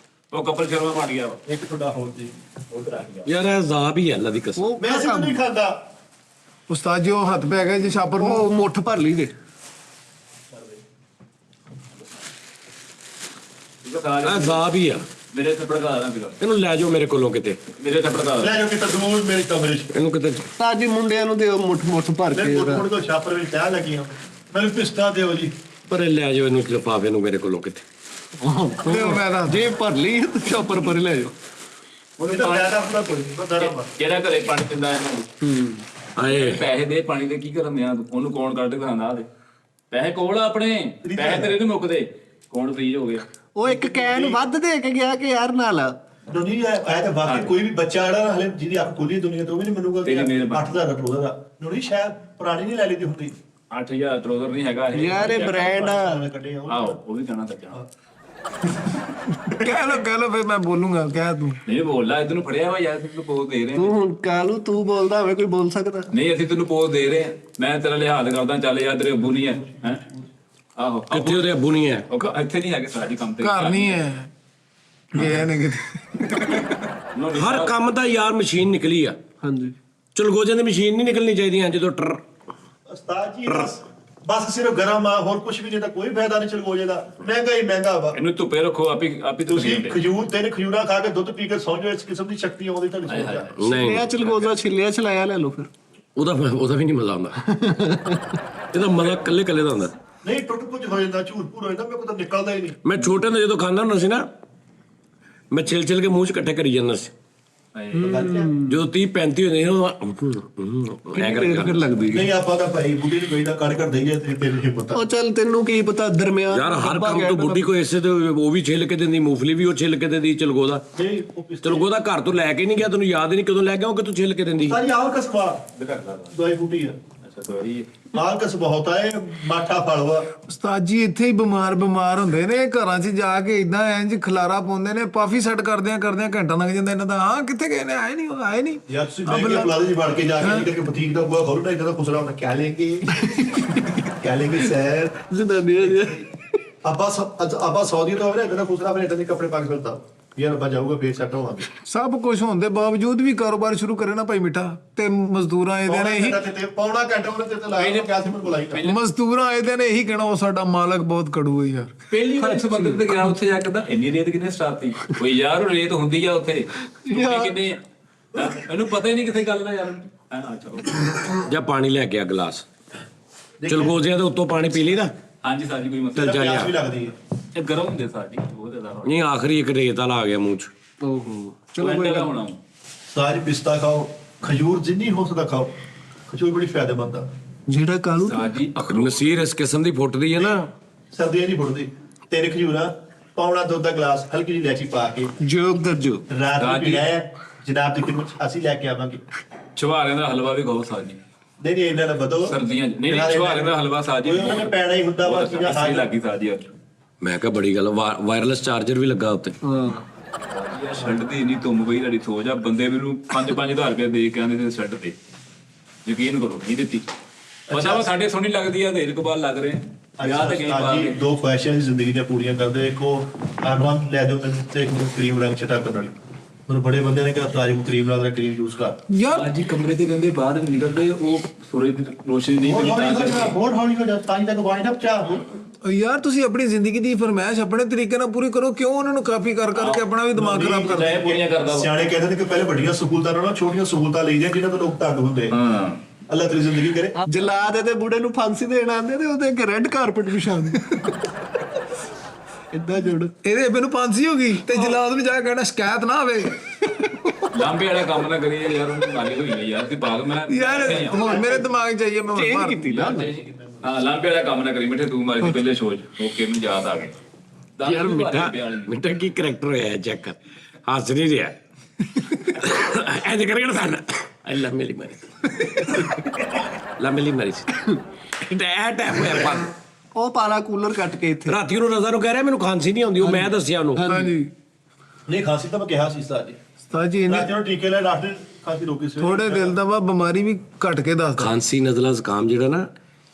ਉਹ ਕਪਲ ਸ਼ਰਮਾ ਬਣ ਗਿਆ ਵਾ ਇੱਕ ਤੁਹਾਡਾ ਹੋਰ ਜੀ ਉਧਰ ਆ ਗਿਆ ਯਾਰ ਇਹ ਜ਼ਾਬ ਹੀ ਹੈ ਅੱਲਾ ਦੀ ਕਸਮ। ਉਹ ਮੈਂ ਸਿੱਧੂ ਨਹੀਂ ਖਾਂਦਾ ਉਸਤਾਦ ਜੀ ਉਹ ਹੱਥ ਪੈ ਗਏ ਜੀ ਛਾਪਰ ਨੂੰ। ਉਹ ਮੁੱਠ ਭਰ ਲਈ ਦੇ ਇਹ ਜ਼ਾਬ ਹੀ ਆ। ਮੇਰੇ ਥੱਪੜ ਘਾ ਨਾ ਬਿਗਾ ਇਹਨੂੰ ਲੈ ਜਾਓ ਮੇਰੇ ਕੋਲੋਂ ਕਿਤੇ, ਮੇਰੇ ਥੱਪੜ ਘਾ ਲੈ ਜਾਓ ਕਿਤੇ ਦੂਰ ਮੇਰੇ ਕਮਰੇ 'ਚ ਇਹਨੂੰ ਕਿਤੇ ਉਸਤਾਦ ਜੀ ਮੁੰਡਿਆਂ ਨੂੰ ਦਿਓ ਮੁੱਠ ਮੁੱਠ ਭਰ ਕੇ ਮੇਰੇ ਉਹਦਾ। ਕੋਲ ਕੋਈ ਛਾਪਰ ਵਿੱਚ ਚਾਹ ਲੱਗੀ ਆ ਮੈਨੂੰ ਪਿਸਤਾ ਦਿਓ ਜੀ ਪਰੇ ਲੈ ਜਾਓ ਇਹਨੂੰ ਲਿਫਾਫੇ ਨੂੰ ਮੇਰੇ ਕੋਲੋਂ ਕਿਤੇ। ਦਿਓ ਮੈਂ ਦੱਸ ਜੇ ਭਰ ਲਈ ਤੇ ਚੌਪਰ ਪਰ ਲੈ ਜਾਓ ਉਹਨੇ ਤਾਂ ਲੈਦਾ ਪੂਰਾ ਕੋਈ ਬਦੜਾ ਜਿਹੜਾ ਘਰੇ ਪਾਣੀ ਪਿੰਦਾ ਇਹਨਾਂ ਨੂੰ ਆਏ ਪੈਸੇ ਦੇ ਪਾਣੀ ਦੇ ਕੀ ਕਰਨ ਦਿਆਂ ਉਹਨੂੰ ਕੌਣ ਕੱਢ ਕੇ ਖਾਂਦਾ ਦੇ ਪੈਸੇ ਕੋਲ ਆ ਆਪਣੇ ਪੈਸੇ ਤੇਰੇ ਨਹੀਂ ਮੁੱਕਦੇ ਕੌਣ ਫ੍ਰੀ ਹੋ ਗਿਆ ਉਹ ਇੱਕ ਕੈਨ ਵੱਧ ਦੇ ਕੇ ਗਿਆ ਕਿ ਯਾਰ ਨਾਲ ਦੁਨੀਆ ਆਇਆ ਤਾਂ ਵਾਕਈ ਕੋਈ ਵੀ ਬੱਚਾ ਜਿਹੜਾ ਹਲੇ ਜਿਹਦੀ ਅੱਖ ਖੁੱਲੀ ਦੁਨੀਆ ਤੋਂ ਉਹ ਵੀ ਨਹੀਂ ਮੰਨੂਗਾ ਤੇਰੀ ਮਿਹਰਬਾਨੀ। 8000 ਦਾ ਟਰੋਜ਼ਰ ਦਾ ਨੋਣੀ ਸ਼ਾਇਦ ਪੁਰਾਣੀ ਨਹੀਂ ਲੈ ਲਈ ਦੀ ਹੁੰਦੀ 8000 ਟਰੋਜ਼ਰ ਨਹੀਂ ਹੈਗਾ ਇਹ ਯਾਰ ਇਹ ਬ੍ਰਾਂਡ ਆ ਕੱਢੇ ਆ ਆਓ ਉਹ ਵੀ ਕਹਿਣਾ ਸੱਚਾ ਕਹਿ ਲੋ ਫਿਰ ਮੈਂ ਬੋਲੂੰਗਾ ਕਹਿ ਤੂੰ। ਨਹੀਂ ਬੋਲਦਾ ਤੈਨੂੰ ਫੜਿਆ ਵਾ ਯਾਰ ਤੈਨੂੰ ਪੋਜ਼ ਦੇ ਰਹੇ ਤੂੰ ਹਾਂ। ਹੁਣ ਕਾਲੂ ਤੂੰ ਬੋਲਦਾ ਹੋਵੇ ਕੋਈ ਬੋਲ ਸਕਦਾ ਨਹੀਂ ਅਸੀਂ ਤੈਨੂੰ ਪੋਜ਼ ਦੇ ਰਹੇ ਹਾਂ। ਮੈਂ ਤੇਰਾ ਲਿਹਾਜ਼ ਕਰਦਾ ਚੱਲ ਯਾਰ ਤੇਰੇ ਅੱਬੂ ਨਹੀਂ ਹੈ ਹੈ ਆਹੋ ਕਿੱਥੇ ਉਹਦੇ ਅੱਬੂ ਨਹੀਂ ਹੈ। ਉਹ ਇੱਥੇ ਨਹੀਂ ਹੈਗੇ ਸਾਡੀ ਕੰਮ ਤੇ ਘਰ ਨਹੀਂ ਹੈ ਗਏ ਨੇ ਕਿਤੇ। ਹਰ ਕੰਮ ਦਾ ਯਾਰ ਮਸ਼ੀਨ ਨਿਕਲੀ ਆ। ਹਾਂਜੀ ਚਲਗੋਜੇ ਦੀ ਮਸ਼ੀਨ ਨਹੀਂ ਨਿਕਲਣੀ ਚਾਹੀਦੀ ਆ ਜਦੋਂ ਟਰ ਉਸਤਾਦ ਜੀ ਬਸ ਸਿਰਫ ਗਰਮ ਆ ਹੋਰ ਕੁਝ ਵੀ ਨਹੀਂ ਤਾਂ ਕੋਈ ਫਾਇਦਾ ਨਹੀਂ ਚਲਗੋਜੇ ਦਾ ਮਹਿੰਗਾ ਹੀ ਮਹਿੰਗਾ ਵਾ ਇਹਨੂੰ ਧੁੱਪੇ ਰੱਖੋ ਆਪੀ ਤੁਸੀਂ ਖਜੂਰ ਤਿੰਨ ਖਜੂਰਾਂ ਖਾ ਕੇ ਦੁੱਧ ਪੀ ਕੇ ਸੌਂ ਜਾਓ ਇਸ ਕਿਸਮ ਦੀ ਸ਼ਕਤੀ ਆਉਂਦੀ ਤੁਹਾਨੂੰ ਸੌਂ ਜਾ ਨਹੀਂ ਇਹ ਚਲਗੋਜ਼ਾ ਛਿੱਲਿਆ ਛਲਾਇਆ ਲੈ ਲਓ ਫਿਰ ਉਹਦਾ ਵੀ ਨਹੀਂ ਮਜ਼ਾ ਆਉਂਦਾ। ਇਹਦਾ ਮਜ਼ਾ ਕੱਲੇ ਕੱਲੇ ਦਾ ਹੁੰਦਾ। ਨਹੀਂ ਟੁੱਟ ਪੁੱਜ ਹੋ ਜਾਂਦਾ ਝੂਠ ਪੂਰ ਹੋ ਜਾਂਦਾ ਮੇਰੇ ਕੋਲ ਤਾਂ ਨਿਕਲਦਾ ਹੀ ਨਹੀਂ ਮੈਂ ਛੋਟੇ ਹੁੰਦੇ ਜਦੋਂ ਖਾਂਦਾ ਹੁੰਦਾ ਸੀ ਨਾ ਮੈਂ ਛਿਲ ਕੇ ਮੂੰਹ 'ਚ ਇਕੱਠੇ ਕਰੀ ਜਾਂਦਾ ਸੀ। ਜਦੋਂ 30-35 ਹੁੰਦੇ ਸੀ ਉਹ ਐਂ ਕਰਕੇ ਫਿਰ ਲੱਗਦੀ ਨਹੀਂ ਆਪਾਂ ਤਾਂ ਭਾਈ ਬੁੱਢੀ ਨੂੰ ਕਹਿੰਦਾ ਕਰ ਕਰ ਦਈਏ ਤੇ ਤੇਰੀ ਹਿੰਮਤ ਉਹ ਚੱਲ ਤੈਨੂੰ ਕੀ ਪਤਾ ਦਰਮਿਆਨ ਯਾਰ ਹਰ ਕੰਮ ਤੋਂ ਬੁੱਢੀ ਕੋਈ ਇਸੇ ਤੇ ਉਹ ਵੀ ਛਿਲ ਕੇ ਦਿੰਦੀ, ਮੂੰਗਫਲੀ ਵੀ ਉਹ ਛਿਲ ਕੇ ਦਿੰਦੀ ਚਲਗੋਦਾ। ਨਹੀਂ ਉਹ ਪਿਸਤੌਲ ਚਲਗੋਦਾ ਘਰ ਤੋਂ ਲੈ ਕੇ ਨਹੀਂ ਗਿਆ, ਤੈਨੂੰ ਯਾਦ ਹੀ ਨਹੀਂ ਕਦੋਂ ਲੈ ਗਿਆ ਉਹ ਕਿ ਤੂੰ ਛਿਲ ਕੇ ਦਿੰਦੀ। ਸਾਰੀ ਆਲ ਕਸਬਾ ਦਵਾਈ ਬੂਟੀ ਆ ਅੱਛਾ ਤੋਰੀ ਆਲ ਕਸਬਾ ਹੁੰਦਾ ਹੈ ਮਾਠਾ ਫਲਵਾ ਉਸਤਾਦ ਜੀ ਇੱਥੇ ਹੀ ਬਿਮਾਰ ਹੁੰਦੇ ਨੇ ਘਰਾਂ 'ਚ ਜਾ ਕੇ ਇਦਾਂ ਇੰਜ ਖਲਾਰਾ ਪਾਉਂਦੇ ਨੇ ਪਾਫੀ ਸੈੱਟ ਕਰਦਿਆਂ ਘੰਟਾ ਲੰਘ ਜਾਂਦਾ ਇਹਨਾਂ ਦਾ। ਹਾਂ ਕਿੱਥੇ ਗਏ ਨੇ ਆਏ ਨਹੀਂ ਉਹ ਆਏ ਨਹੀਂ। ਯਾਰ ਤੁਸੀਂ ਮਹਿੰਗੇ ਪਲਾਜ਼ੇ 'ਚ ਵੜ ਕੇ ਜਾ ਕੇ ਨਿਕਲ ਕੇ ਬੁਟੀਕ ਦਾ ਬੂਆ ਖੋਲਣਾ ਇਦਾਂ ਦਾ ਖੁਸਰਾ ਹੁੰਦਾ ਕਿਆ ਲੈਂਗੇ ਸਰ ਜਨਾਨੀਆਂ ਜੀ ਆਪਾਂ ਸੌਦੀ ਤੋਂ ਆਵੇ ਇਦਾਂ ਦਾ ਖੁਸਰਾ ਫਿਰ ਇਦਾਂ ਦੇ ਕੱਪੜੇ ਪਾ ਕੇ ਫਿਰਦਾ ਯਾਰ ਆਪਾਂ ਜਾਊਗਾ ਫੇਰ ਸੈੱਟ ਹੋਵਾਂਗੇ ਸਭ ਕੁਝ ਹੋਣ ਦੇ ਬਾਵਜੂਦ ਵੀ ਕਾਰੋਬਾਰ ਸ਼ੁਰੂ ਕਰੇ ਨਾ ਭਾਈ ਮਿੱਠਾ ਤੇ ਮਜ਼ਦੂਰਾਂ ਇਹਦੇ ਨੇ ਇਹੀ ਪੌਣਾ ਘੰਟਾ ਉਹਨੇ ਤੇ ਲਾਇਆ ਕਿਆ ਸੀ ਮੈਨੂੰ ਬੁਲਾਈ ਮਜ਼ਦੂਰਾਂ ਇਹਦੇ ਨੇ ਇਹੀ ਕਹਿਣਾ ਉਹ ਸਾਡਾ ਮਾਲਕ ਬਹੁਤ ਕੜੂ ਹੈ ਯਾਰ। ਪਹਿਲੀ ਵਾਰ ਸੰਬੰਧਿਤ ਤੇ ਗਿਆ ਉੱਥੇ ਜਾ ਕੇ ਤਾਂ ਇੰਨੀ ਰੇਤ ਕਿੰਨੇ ਸਟਾਰਤੀ ਕੋਈ ਯਾਰ ਉਹ ਰੇਤ ਹੁੰਦੀ ਆ ਉੱਥੇ ਕਿੰਨੇ ਇਹਨੂੰ ਪਤਾ ਹੀ ਨਹੀਂ ਕਿੱਥੇ ਗੱਲ ਦਾ ਯਾਰ ਹਾਂ ਚਲੋ ਜਾਂ ਪਾਣੀ ਲੈ ਕੇ ਆ ਗਲਾਸ ਚਲਗੋਜ਼ਿਆਂ ਦੇ ਉੱਤੋਂ ਪਾਣੀ ਪੀ ਲਈਦਾ। ਹਾਂਜੀ ਸਾਡੀ ਕੋਈ ਮਸਲਾ ਚੱਲ ਜਾ ਪਿਆਸ ਵੀ ਯਾਰ। ਲੱਗਦੀ ਹੈ ਇਹ ਗਰਮ ਹੁੰਦੇ ਸਾਡੀ ਉਹਦੇ ਦਾ ਨਹੀਂ ਆਖਰੀ ਇੱਕ ਰੇਤ ਵਾਲਾ ਆ ਗਿਆ ਮੂੰਹ 'ਚ। ਓਹੋ ਚਲੋ ਕੋਈ ਗੱਲ ਹੋਣਾ ਸਾਰੀ ਪਿਸਤਾ ਖਾਓ ਖਜੂਰ ਜਿੰਨੀ ਹੋ ਸਕਦਾ ਖਾਓ ਖਜੂਰ ਬੜੀ ਫਾਇਦੇਮੰਦ ਆ ਜਿਹੜਾ ਕਾਲੂ ਸਾਡੀ ਨਸੀਰ ਇਸ ਕਿਸਮ ਦੀ ਫੁੱਟਦੀ ਹੈ ਨਾ। ਸਰਦੀਆਂ ਨਹੀਂ ਫੁੱਟਦੀ ਤਿੰਨ ਖਜੂਰਾਂ ਪੌਣਾ ਦੁੱਧ ਦਾ ਗਲਾਸ ਹਲਕੀ ਜਿਹੀ ਇਲਾਇਚੀ ਪਾ ਕੇ ਜੋਗ ਦਰਜੋ ਰਾਤ ਨੂੰ ਪੀਣਾ ਹੈ ਜਨਾਬ ਦੀ ਖਿਦਮਤ 'ਚ ਅਸੀਂ ਲੈ ਕੇ ਆਵਾਂਗੇ ਛਵਾਰਿਆਂ ਦਾ ਹਲਵਾ ਵੀ ਖਾਓ ਸਾਜੀ ਨਹੀਂ ਇਹਨਾਂ ਨਾਲ ਬਦੋ ਸਰਦੀਆਂ 'ਚ। ਨਹੀਂ ਛਵਾਰਿਆਂ ਦਾ ਹਲਵਾ ਸਾਜੀ ਉਹਨਾਂ ਨੇ ਪੈਣਾ ਹੀ ਹੁੰਦਾ ਵਾ ਚੀਜ਼ਾਂ ਸਹੀ ਲੱਗੀ ਸਾਜੀ ਅੱਜ ਮੈਂ ਕਿਹਾ ਬੜੀ ਗੱਲ ਵਾਇਰਲੈਸ ਚਾਰਜਰ ਵੀ ਲੱਗਾ ਉੱਤੇ। ਹਾਂ ਛੱਡਦੀ ਨਹੀਂ ਤੁਮ ਬਈ ਤੁਹਾਡੀ ਸੋਚ ਆ ਬੰਦੇ ਮੈਨੂੰ 5-5000 ਰੁਪਏ ਦੇ ਕੇ ਆਂਦੇ ਤੇ ਛੱਡ ਦੇ ਯਕੀਨ ਕਰੋ ਨਹੀਂ ਦਿੱਤੀ ਪਤਾ ਵਾ ਸਾਡੇ ਸੋਹਣੀ ਲੱਗਦੀ ਆ ਦੇਰ ਕਬਾਲ ਲੱਗ ਰਹੇ ਆ। ਵਿਆਹ ਤੇ ਗਏ ਪਾ ਜੀ ਕੇ ਦੋ ਖੁਆਇਸ਼ਾਂ ਦੀ ਜ਼ਿੰਦਗੀ ਦੀਆਂ ਪੂਰੀਆਂ ਕਰਦੇ ਦੇਖੋ ਆਨਵਾਨ ਲੈ ਦਿਓ ਮੈਨੂੰ ਤੇ ਇੱਕ ਕਰੀਮ ਰੰਗ ਚਟਾ ਕਰਨ ਵਾਲੀ ਮੈਨੂੰ ਬੜੇ ਬੰਦਿਆਂ ਨੇ ਕਿਹਾ ਤਾਜ ਨੂੰ ਕਰੀਮ ਲਾ ਦੇ, ਕਰੀਮ ਯੂਜ਼ ਕਰ। ਯਾਰ ਅੱਜ ਹੀ ਕਮਰੇ ਤੇ ਰਹਿੰਦੇ ਬਾਹਰ ਨਿਕਲਦੇ ਉਹ ਸੂਰਜ ਦੀ ਰੋਸ਼ਨੀ ਨਹੀਂ ਬਹੁਤ ਮਿਲਦੀ ਹੌਲੀ ਹੋ ਜਾ ਤਾਂ ਹੀ ਤੱਕ ਵਾਈਂਡ ਅਪ ਚਾਹ ਯਾਰ ਤੁਸੀਂ ਆਪਣੀ ਜ਼ਿੰਦਗੀ ਦੀ ਫਰਮਾਇਸ਼ ਆਪਣੇ ਤਰੀਕੇ ਨਾਲ ਪੂਰੀ ਕਰੋ, ਕਿਉਂ ਉਹਨਾਂ ਨੂੰ ਕਾਪੀ ਕਰ ਕਰਕੇ ਆਪਣਾ ਵੀ ਦਿਮਾਗ ਖਰਾਬ ਕਰਦੇ? ਲੈ ਪੂਰੀਆਂ ਕਰਦਾ ਵਾ। ਸਿਆਣੇ ਕਹਿੰਦੇ ਨੇ ਕਿ ਪਹਿਲੇ ਵੱਡੀਆਂ ਸਹੂਲਤਾਂ ਨਾਲੋਂ ਛੋਟੀਆਂ ਸਹੂਲਤਾਂ ਲਈਆਂ ਜਿਨ੍ਹਾਂ ਤੋਂ ਲੋਕ ਤੰਗ ਹੁੰਦੇ। ਹਾਂ ਅੱਲਾਹ ਤੇਰੀ ਜ਼ਿੰਦਗੀ ਕਰੇ। ਜਲਾਦ ਦੇ ਬੁੜੇ ਨੂੰ ਫਾਂਸੀ ਦੇਣ ਆਉਂਦੇ ਤੇ ਉਹਦੇ ਅੱਗੇ ਰੈੱਡ ਕਾਰਪਟ ਵਿਛਾ ਦੇ। ਇੱਦਾਂ ਜੋੜ ਇਹਦੇ ਮੈਨੂੰ ਫਾਂਸੀ ਹੋ ਗਈ ਤੇ ਜਲਾਦ ਨੂੰ ਜਾ ਕੇ ਕਹਿਣਾ ਸ਼ਿਕਾਇਤ ਨਾ ਆਵੇ। ਲਾਂਬੇ ਵਾਲਾ ਕੰਮ ਨਾ ਕਰੀਏ ਯਾਰ, ਉਹਨੂੰ ਮਾਰੀ ਹੋਈ ਹੈ ਯਾਰ ਤੇ ਬਾਗ ਮੈਂ ਯਾਰ ਹੁਣ ਮੇਰੇ ਦਿਮਾਗ 'ਚ ਆਈਏ ਮੈਂ ਹੁਣ ਚੇਂਜ ਮਾਰ- ਕੀਤੀ ਨਾ ਹਾਂ ਲਾਂਬੇ ਵਾਲਾ ਕੰਮ ਨਾ ਕਰੀ ਮਿੱਠੇ, ਤੂੰ ਮਾਰੀ ਸੀ ਪਹਿਲੇ ਸੋਚ ਓਕੇ ਮੈਨੂੰ ਯਾਦ ਆ ਗਿਆ ਯਾਰ ਮਿੱਠਾ ਕੀ ਕਰੈਕਟਰ ਹੋਇਆ ਚੈੱਕ ਕਰ, ਹੱਸ ਨਹੀਂ ਰਿਹਾ ਐਂ ਕਰੇਗਾ ਨਾ ਅੱਲਾ ਮੇਰੀ ਮਾਰੀ ਸੀ ਐ ਟੈਪ ਹੋਇਆ ਪੰਨ। ਉਹ ਪਾਲਾ ਕੂਲਰ ਕੱਟ ਕੇ ਇੱਥੇ ਰਾਤੀ ਨੂੰ ਰਜ਼ਾ ਨੂੰ ਕਹਿ ਰਿਹਾ ਮੈਨੂੰ ਖਾਂਸੀ ਨਹੀਂ ਆਉਂਦੀ, ਉਹ ਮੈਂ ਦੱਸਿਆ ਉਹਨੂੰ। ਹਾਂਜੀ ਨਹੀਂ ਖਾਂਸੀ ਤਾਂ ਮੈਂ ਕਿਹਾ ਸੀ ਉਸਤਾਦ ਜੀ, ਉਸਤਾਦ ਜੀ ਇਹਨੇ ਰਾਤੀ ਨੂੰ ਟੀਕੇ ਲੈ ਡਾਕਟਰ ਖਾਂਸੀ ਰੋਕੀ ਸੀ। ਥੋੜੇ ਦਿਲ ਦਾ ਵਾ ਬਿਮਾਰੀ ਵੀ ਘਟ ਕੇ ਦੱਸਦਾ। ਖਾਂਸੀ ਨਜ਼ਲਾ ਜ਼ੁਕਾਮ ਜਿਹੜਾ ਨਾ,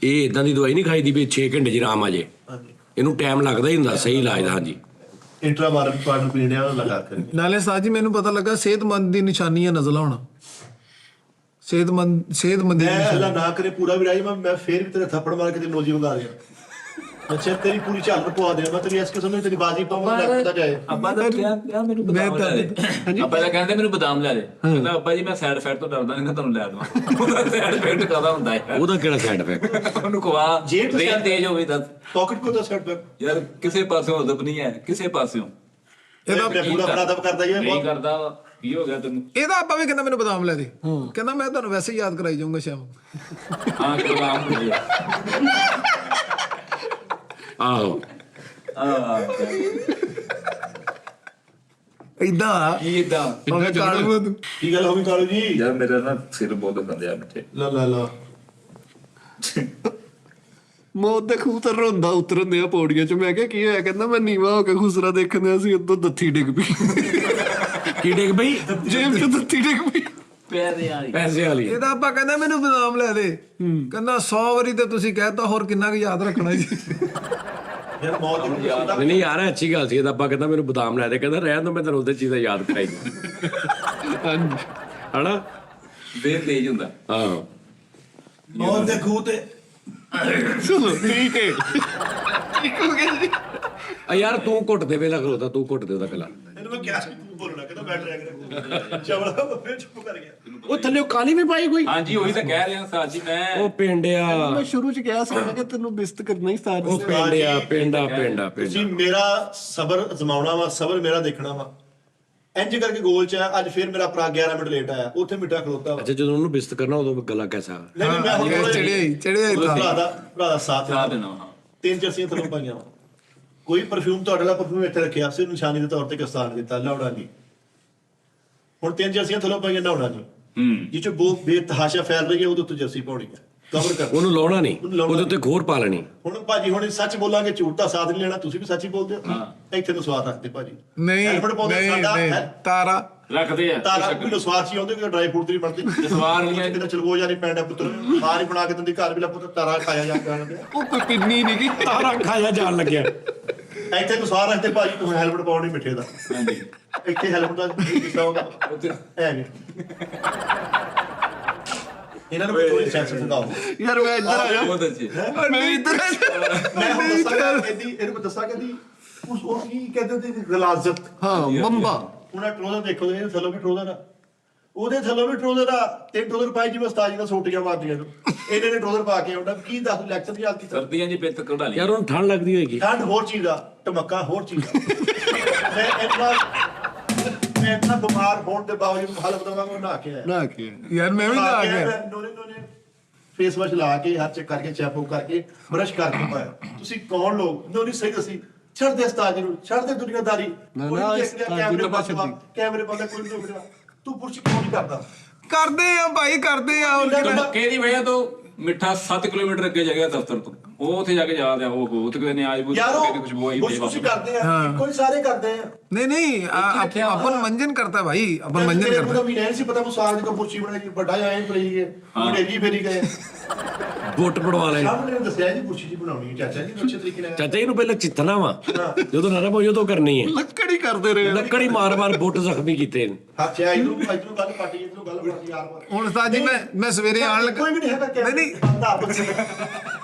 ਇਹ ਇਦਾਂ ਦੀ ਦਵਾਈ ਨਹੀਂ ਖਾਈਦੀ ਵੀ 6 ਘੰਟੇ 'ਚ ਆਰਾਮ ਆ ਜੇ, ਹਾਂਜੀ ਇਹਨੂੰ ਟਾਈਮ ਲੱਗਦਾ ਹੀ ਹੁੰਦਾ ਸਹੀ ਇਲਾਜ ਦਾ। ਹਾਂਜੀ ਇੰਟਰਾਵਾਇਰਲ ਪਾਊਡਰ ਪੀਣੇ ਆ ਲਗਾ ਕੇ। ਨਾਲੇ ਉਸਤਾਦ ਜੀ ਮੈਨੂੰ ਪਤਾ ਲੱਗਾ ਸਿਹਤਮੰਦ ਦੀ ਨਿਸ਼ਾਨੀ ਹੈ ਨਜ਼ਲਾ ਹੋਣਾ। ਸਿਹਤਮੰਦ ਦੀ ਮੈਂ ਨਿਸ਼ਾਨੀ। ਅੱਲਾ ਨਾ ਕਰੇ ਪੂਰਾ ਵੀ ਰਾਜ ਮੈਂ ਫੇਰ ਵੀ ਤੇਰੇ ਥੱਪੜ ਮਾਰ ਕੇ ਤੇ ਨੋਜੀ ਵਗਾ ਰਿਹਾ। ਅੱਛਾ ਤੇਰੀ ਪੂਰੀ ਝਾਲ ਪਵਾ ਦੇ, ਮੈਂ ਤੇਰੀ ਇਸ ਕਿਸਮ ਦੀ ਤੇਰੀ ਬਾਜੀ ਪਾਵਾਂ ਲੱਗਦਾ ਜਾਏ। ਅੱਬਾ ਦਾ ਕਿਹਾ ਮੈਨੂੰ ਬਦਾਮ ਲੈ ਦੇ। ਅੱਬਾ ਦਾ ਕਹਿੰਦੇ ਮੈਨੂੰ ਬਦਾਮ ਲੈ ਦੇ, ਕਹਿੰਦਾ ਅੱਬਾ ਜੀ ਮੈਂ ਸਾਈਡ ਇਫੈਕਟ ਤੋਂ ਡਰਦਾ ਨਹੀਂ, ਤੁਹਾਨੂੰ ਲੈ ਦਵਾਂ। ਉਹਦਾ ਸਾਈਡ ਇਫੈਕਟ ਕਾਹਦਾ ਹੁੰਦਾ ਹੈ? ਉਹਦਾ ਕਿਹੜਾ ਸਾਈਡ ਇਫੈਕਟ? ਉਹਨੂੰ ਖਵਾ ਜੇਬ ਤੋਂ ਰੇਨ ਤੇਜ਼ ਹੋਵੇ ਤਾਂ ਪਾਕਟ ਕੋ ਤਾਂ ਸੈਟ ਬੈਕ ਯਾਰ ਕਿਸੇ ਪਾਸਿਓਂ ਹਦਬ ਨਹੀਂ ਹੈ, ਕਿਸੇ ਪਾਸਿਓਂ ਇਹਦਾ ਪੂਰਾ ਬਰਾਦਬ ਕਰਦਾ ਨਹੀਂ ਇਹ ਕਰਦਾ ਵਾ। ਕੀ ਹੋ ਗਿਆ ਤੈਨੂੰ? ਇਹਦਾ ਆਪਾਂ ਵੀ ਕਹਿੰਦਾ ਮੈਨੂੰ ਬਦਾਮ ਲੈ ਦੇ, ਕਹਿੰਦਾ ਮੈਂ ਤੁਹਾਨੂੰ ਵੈਸੇ ਹੀ ਯਾਦ ਕਰਾਈ ਜਾਊਂਗਾ ਸ਼ਾਮ। ਹਾਂ ਕਿ ਬਦਾਮ ਹੋ ਗਿਆ। ਆਹੋ ਇਦਾਂ ਕੀ ਇਦਾਂ? ਭਾਵੇਂ ਕਾਲੂ ਤੂੰ। ਕੀ ਗੱਲ ਹੋ ਗਈ ਕਾਲੂ ਜੀ? ਯਾਰ ਮੇਰਾ ਨਾ ਸਿਰ ਬਹੁਤ ਦੁਖਦਾ ਆ ਮਿੱਠੇ। ਲਾ ਮੌਤ ਦੇ ਖੂਹ ਤੇ ਰੋਂਦਾ ਉਤਰਨ ਦੇ ਪੌੜੀਆਂ 'ਚ। ਮੈਂ ਕਿਹਾ ਕੀ ਹੋਇਆ? ਕਹਿੰਦਾ ਮੈਂ ਨੀਵਾ ਹੋ ਕੇ ਖੁਸਰਾ ਦੇਖਣ ਸੀ, ਉਦੋਂ ਦੱਥੀ ਡਿੱਗ ਪਈ। ਕੀ ਡਿੱਗ ਪਈ? ਜੇਬ 'ਚ ਦੱਥੀ ਡਿੱਗ ਪਈ। ਪੈਸੇ ਵਾਲੀ। ਇਹਦਾ ਆਪਾਂ ਕਹਿੰਦਾ ਮੈਨੂੰ ਬਦਾਮ ਲੈ ਦੇ, ਕਹਿੰਦਾ 100 ਵਾਰੀ ਤੇ ਤੁਸੀਂ ਕਹਿਤਾ, ਹੋਰ ਕਿੰਨਾ ਕੁ ਯਾਦ ਰੱਖਣਾ ਜੀ। ਯਾਰ ਮੌਤ ਨੂੰ ਯਾਦ ਆ। ਨਹੀਂ ਯਾਰ ਅੱਛੀ ਗੱਲ ਸੀ। ਇਹਦਾ ਆਪਾਂ ਕਹਿੰਦਾ ਮੈਨੂੰ ਬਦਾਮ ਲੈ ਦੇ, ਕਹਿੰਦਾ ਰਹਿਣ ਦੋ ਮੈਂ ਤੈਨੂੰ ਉਹਦੇ ਚੀਜ਼ ਦਾ ਯਾਦ ਕਰਾਈ ਦੂੰ। ਹਣਾ ਦੇਰ ਤੇਜ਼ ਹੁੰਦਾ। ਆਹੋ ਮੌਤ ਦੇ ਖੂਹ ਤੇ ਚਲੋ ਠੀਕ ਹੈ। ਠੀਕ ਹੋ ਗਿਆ ਜੀ। ਆ ਯਾਰ ਤੂੰ ਘੁੱਟ ਦੇ ਵੇਲਾ ਖਲੋਤਾ, ਤੂੰ ਘੁੱਟ ਦੇ ਉਹਦਾ ਪਹਿਲਾਂ। ਇਹਨੂੰ ਮੈਂ ਕਿਹਾ ਸੀ ਤੂੰ ਬੋਲਣਾ, ਕਹਿੰਦਾ ਮੈਂ ਡਰੈਗ ਰਿਹਾ। ਚਵਲਾ ਫਿਰ ਚੁੱਪ ਕਰ ਗਿਆ। ਉਹ ਥੱਲੇ ਕਾਲੀ ਵੀ ਪਾਈ ਕੋਈ? ਹਾਂਜੀ ਉਹੀ ਤਾਂ ਕਹਿ ਰਿਹਾ ਸਾਜ ਜੀ ਮੈਂ। ਉਹ ਪਿੰਡਿਆ, ਮੈਂ ਸ਼ੁਰੂ 'ਚ ਕਿਹਾ ਸੀ ਕਿ ਤੈਨੂੰ ਬਿਸਤ ਕਰਨਾ ਹੀ ਸਟਾਰਟ ਉਹ ਪਿੰਡਾ ਤੁਸੀਂ ਮੇਰਾ ਸਬਰ ਅਜ਼ਮਾਉਣਾ ਵਾ, ਸਬਰ ਮੇਰਾ ਦੇਖਣਾ ਵਾ। ਇੰਜ ਕਰਕੇ ਗੋਲ ਚ ਆ। ਅੱਜ ਫਿਰ ਮੇਰਾ ਭਰਾ 11 ਮਿੰਟ ਲੇਟ ਆਇਆ, ਉੱਥੇ ਮਿੱਠਾ ਖਲੋਤਾ ਵਾ। ਅੱਛਾ ਜਦੋਂ ਉਹਨੂੰ ਬਿਸਤ ਕਰਨਾ ਉਦੋਂ ਗੱਲਾਂ ਕੈਸਾ? ਨਹੀਂ ਮੈਂ ਹੁਣ ਥੋੜ੍ਹਾ ਜਿਹਾ ਚੜਿਆ ਭਰਾ ਦਾ ਸਾਥ ਸਾਥ ਦੇਣਾ। ਹਾਂ 3 ਜਰਸੀਆਂ ਥੱਲੋਂ ਪਾਈਆਂ ਵਾ। ਕੋਈ ਪਰਫਿਊਮ ਤੁਹਾਡੇ ਨਾਲ ਪਰਫਿਊਮ ਇੱਥੇ ਰੱਖਿਆ ਸਿਰ ਨਿਸ਼ਾਨੀ ਦੇ ਤੌਰ ਤੇ ਕਿਸਾਨ ਦਿੱਤਾ, ਲਾਉਣਾ ਨਹੀਂ। ਹੁਣ 3 ਜਰਸੀਆਂ ਥੱਲੋਂ ਪਾਈਆਂ, ਲਾਉਣਾ ਨਹੀਂ। ਜਿਹ ਚ ਬੇਤਹਾਸ਼ਾ ਫੈਲ ਰਹੀ ਹੈ ਉਹਦੇ ਉੱਤੇ ਜਰਸੀ ਪਾਉਣੀ ਹੈ, ਕਵਰ ਕਰ। ਉਹਨੂੰ ਲਾਉਣਾ ਨਹੀਂ, ਉਹਦੇ ਉੱਤੇ ਖੋਰ ਪਾ ਲੈਣੀ। ਹੁਣ ਭਾਜੀ ਹੁਣ ਸੱਚ ਬੋਲਾਂਗੇ, ਝੂਠ ਦਾ ਸਾਥ ਨਹੀਂ ਲੈਣਾ। ਤੁਸੀਂ ਵੀ ਸੱਚ ਹੀ ਬੋਲਦੇ ਹੋ। ਇੱਥੇ ਨੂੰ ਸਵਾਦ ਰੱਖਦੇ ਭਾਜੀ। ਨਹੀਂ ਹੈਲਮਟ ਪਾਉਂਦੇ ਸਾਡਾ ਨਹੀਂ ਤਾਰਾ ਰੱਖਦੇ ਆ ਤਾਰਾ ਵੀ ਸਵਾਦ ਸੀ ਆਉਂਦੇ ਕਿ ਡਰਾਈ ਫਰੂਟ ਦੀ ਬਣਦੀ ਸਵਾਰ ਨਹੀਂ ਹੈ। ਕਿਤੇ ਚਲਗੋ ਜਾਨੀ ਪੈਂਡਾ ਪੁੱਤਰ ਬਾਹਰ ਹੀ ਬਣਾ ਕੇ ਦਿੰਦੀ, ਘਰ ਵੀ ਲਾ ਪੁੱਤਰ ਤਾਰਾ ਖਾਇਆ ਜਾ ਕੇ। ਉਹ ਕੋਈ ਪਿੰਨੀ ਨਹੀਂ ਗਈ। ਤਾਰਾ ਖਾਇਆ ਜਾਣ ਲੱਗਿਆ। ਇੱਥੇ ਨੂੰ ਸਵਾਦ ਰੱਖਦੇ ਭਾਜੀ, ਤੂੰ ਹੈਲਮਟ ਪਾਉਣੀ ਮਿੱਠੇ ਦਾ। ਹਾਂਜੀ ਇੱਥੇ ਹੈਲਮਟ ਦਾ ਕਿੱਸਾ ਹੋਗਾ ਐ ਨਹੀਂ। ਇਹਨਾਂ ਨੂੰ ਕੋਈ ਸੈਂਸ ਦਿਖਾਓ। ਯਾਰ ਮੈਂ ਇੱਧਰ ਆ ਜਾ। ਬਹੁਤ ਅੱਛੇ। ਮੈਂ ਇੱਧਰ ਆ ਜਾ। ਮੈਂ ਹੁਣ ਦੱਸਾਂਗਾ ਇਹਦੀ, ਇਹਨੂੰ ਦੱਸਾਂ ਕਦੀ ਉਸ ਉਹ ਕੀ ਕਹਿੰਦੇ ਤੇ ਗਲਾਜ਼ਤ। ਹਾਂ ਬੰਬਾ। ਉਹਨਾਂ ਟਰੋਜ਼ਰ ਦੇਖੋ, ਇਹਦੇ ਥੱਲੋਂ ਵੀ ਟਰੋਜ਼ਰ ਆ, ਉਹਦੇ ਥੱਲੋਂ ਵੀ ਟਰੋਜ਼ਰ ਆ। 3 ਟਰੋਜ਼ਰ ਪਾਈ ਜਿਵੇਂ ਉਸਤਾਦ ਜੀ ਦਾ ਸੋਟੀਆਂ ਮਾਰਦੀਆਂ ਨੂੰ। ਇਹਨੇ ਨੇ ਟਰੋਜ਼ਰ ਪਾ ਕੇ ਆਉਂਦਾ ਕੀ ਦੱਸ ਲੈਕਚਰ ਦੀ ਹਾਲਤ। ਸਰਦੀਆਂ ਜੀ ਪਿੱਤ ਕਢਾ ਲਈ। ਯਾਰ ਉਹਨੂੰ ਠੰਡ ਲੱਗਦੀ ਹੋਏਗੀ। ਠੰਡ ਹੋਰ ਚੀਜ਼ ਆ, ਧਮਕਾ ਹੋਰ ਚੀਜ਼ ਆ। ਮੈਂ ਇੰਨਾ ਬਿਮਾਰ ਹੋਣ ਦੇ ਬਾਵਜੂਦ ਹਾਲਤ ਦਵਾਂਗਾ ਨਹਾ ਕੇ ਆਇਆ। ਨਾ ਕੀ ਯਾਰ ਮੈਂ ਵੀ ਨਾ ਆ ਗਿਆ। ਨੋਨੇ ਫੇਸ ਵਾਸ਼ ਲਾ ਕੇ ਹੱਥ ਚੈੱਕ ਕਰਕੇ ਚੈਪ ਕਰਕੇ ਬ੍ਰਸ਼ ਕਰਕੇ ਪਾਇਆ। ਤੁਸੀਂ ਕੌਣ ਲੋਕ? ਨੋਨੀ ਸਹੀ ਦੱਸੀ। ਛੱਡ ਦੇ ਉਸਤਾਦ ਜੀ ਨੂੰ, ਛੱਡ ਦੇ ਦੁਨੀਆਦਾਰੀ। ਨਾ, ਕੋਈ ਨਾ, ਨਹੀਂ ਉਸਤਾਦ ਜੀ ਕੈਮਰੇ ਨੂੰ ਬੰਦ ਛੱਡੀ। ਕੈਮਰੇ ਬੰਦ ਕੋਈ ਨਹੀਂ ਰੁਕਦਾ। ਤੂੰ ਪੁਰਸ਼ ਕਿਉਂ ਨਹੀਂ ਕਰਦਾ? ਕਰਦੇ ਆ ਭਾਈ ਕਰਦੇ ਆ। ਧੱਕੇ ਦੀ ਵਜ੍ਹਾ ਤੋਂ ਮਿੱਠਾ 7 ਕਿਲੋਮੀਟਰ ਅੱਗੇ ਜਾ ਗਿਆ ਦਫ਼ਤਰ ਤੋਂ। ਉਹ ਉੱਥੇ ਜਾ ਕੇ ਯਾਦ ਆ ਉਹ ਤੇ ਕਿਤੇ ਨੇ ਆਜ ਬੁੱਝ ਯਾਰ ਕੇ ਕੁਝ ਉਹ ਹੀ ਕੁਝ ਤੁਸੀਂ ਕਰਦੇ ਆ ਕੋਈ ਸਾਰੇ ਕਰਦੇ ਆ नहीं अपन मंजन करता है भाई, अपन मंजन ਮੇਰੇ करता ਨੂੰ ਵੀ ਨਹੀਂ ਸੀ ਪਤਾ ਮੁਸਾਜ ਦੀ ਕਪੂਰਚੀ ਬਣਾਈ ਵੱਡਾ ਆਏ ਪਈ ਹੈ ਮੁੰਡੇ ਫੇਰੀ ਗਏ ਵੋਟ ਪੜਵਾ ਲੈ ਸਭ ਨੇ ਦੱਸਿਆ ਜੀ ਪੁੱਛੀ ਜੀ ਬਣਾਉਣੀ ਹੈ ਚਾਚਾ ਜੀ ਅੱਛੇ ਤਰੀਕੇ ਨਾਲ ਚਾਚਾ ਜੀ ਨੂੰ ਪਹਿਲਾਂ ਚਿੱਤਣਾ ਵਾ ਜਦੋਂ ਨਰਮ ਹੋ ਜਦੋਂ ਕਰਨੀ ਹੈ ਲੱਕੜੀ ਕਰਦੇ ਰਹੇ ਲੱਕੜੀ ਮਾਰ ਬੁੱਟ ਜ਼ਖਮੀ ਕੀਤੇ ਨੇ। ਅੱਛਾ ਇਧਰੋਂ ਗੱਲ ਪਾਟੀ ਇਧਰੋਂ ਗੱਲ ਪਾਟੀ ਯਾਰ हूं उस्ताद जी मैं सवेरे आन लगा ਕੋਈ ਵੀ ਨਹੀਂ ਹੈਗਾ ਕਿ नहीं नहीं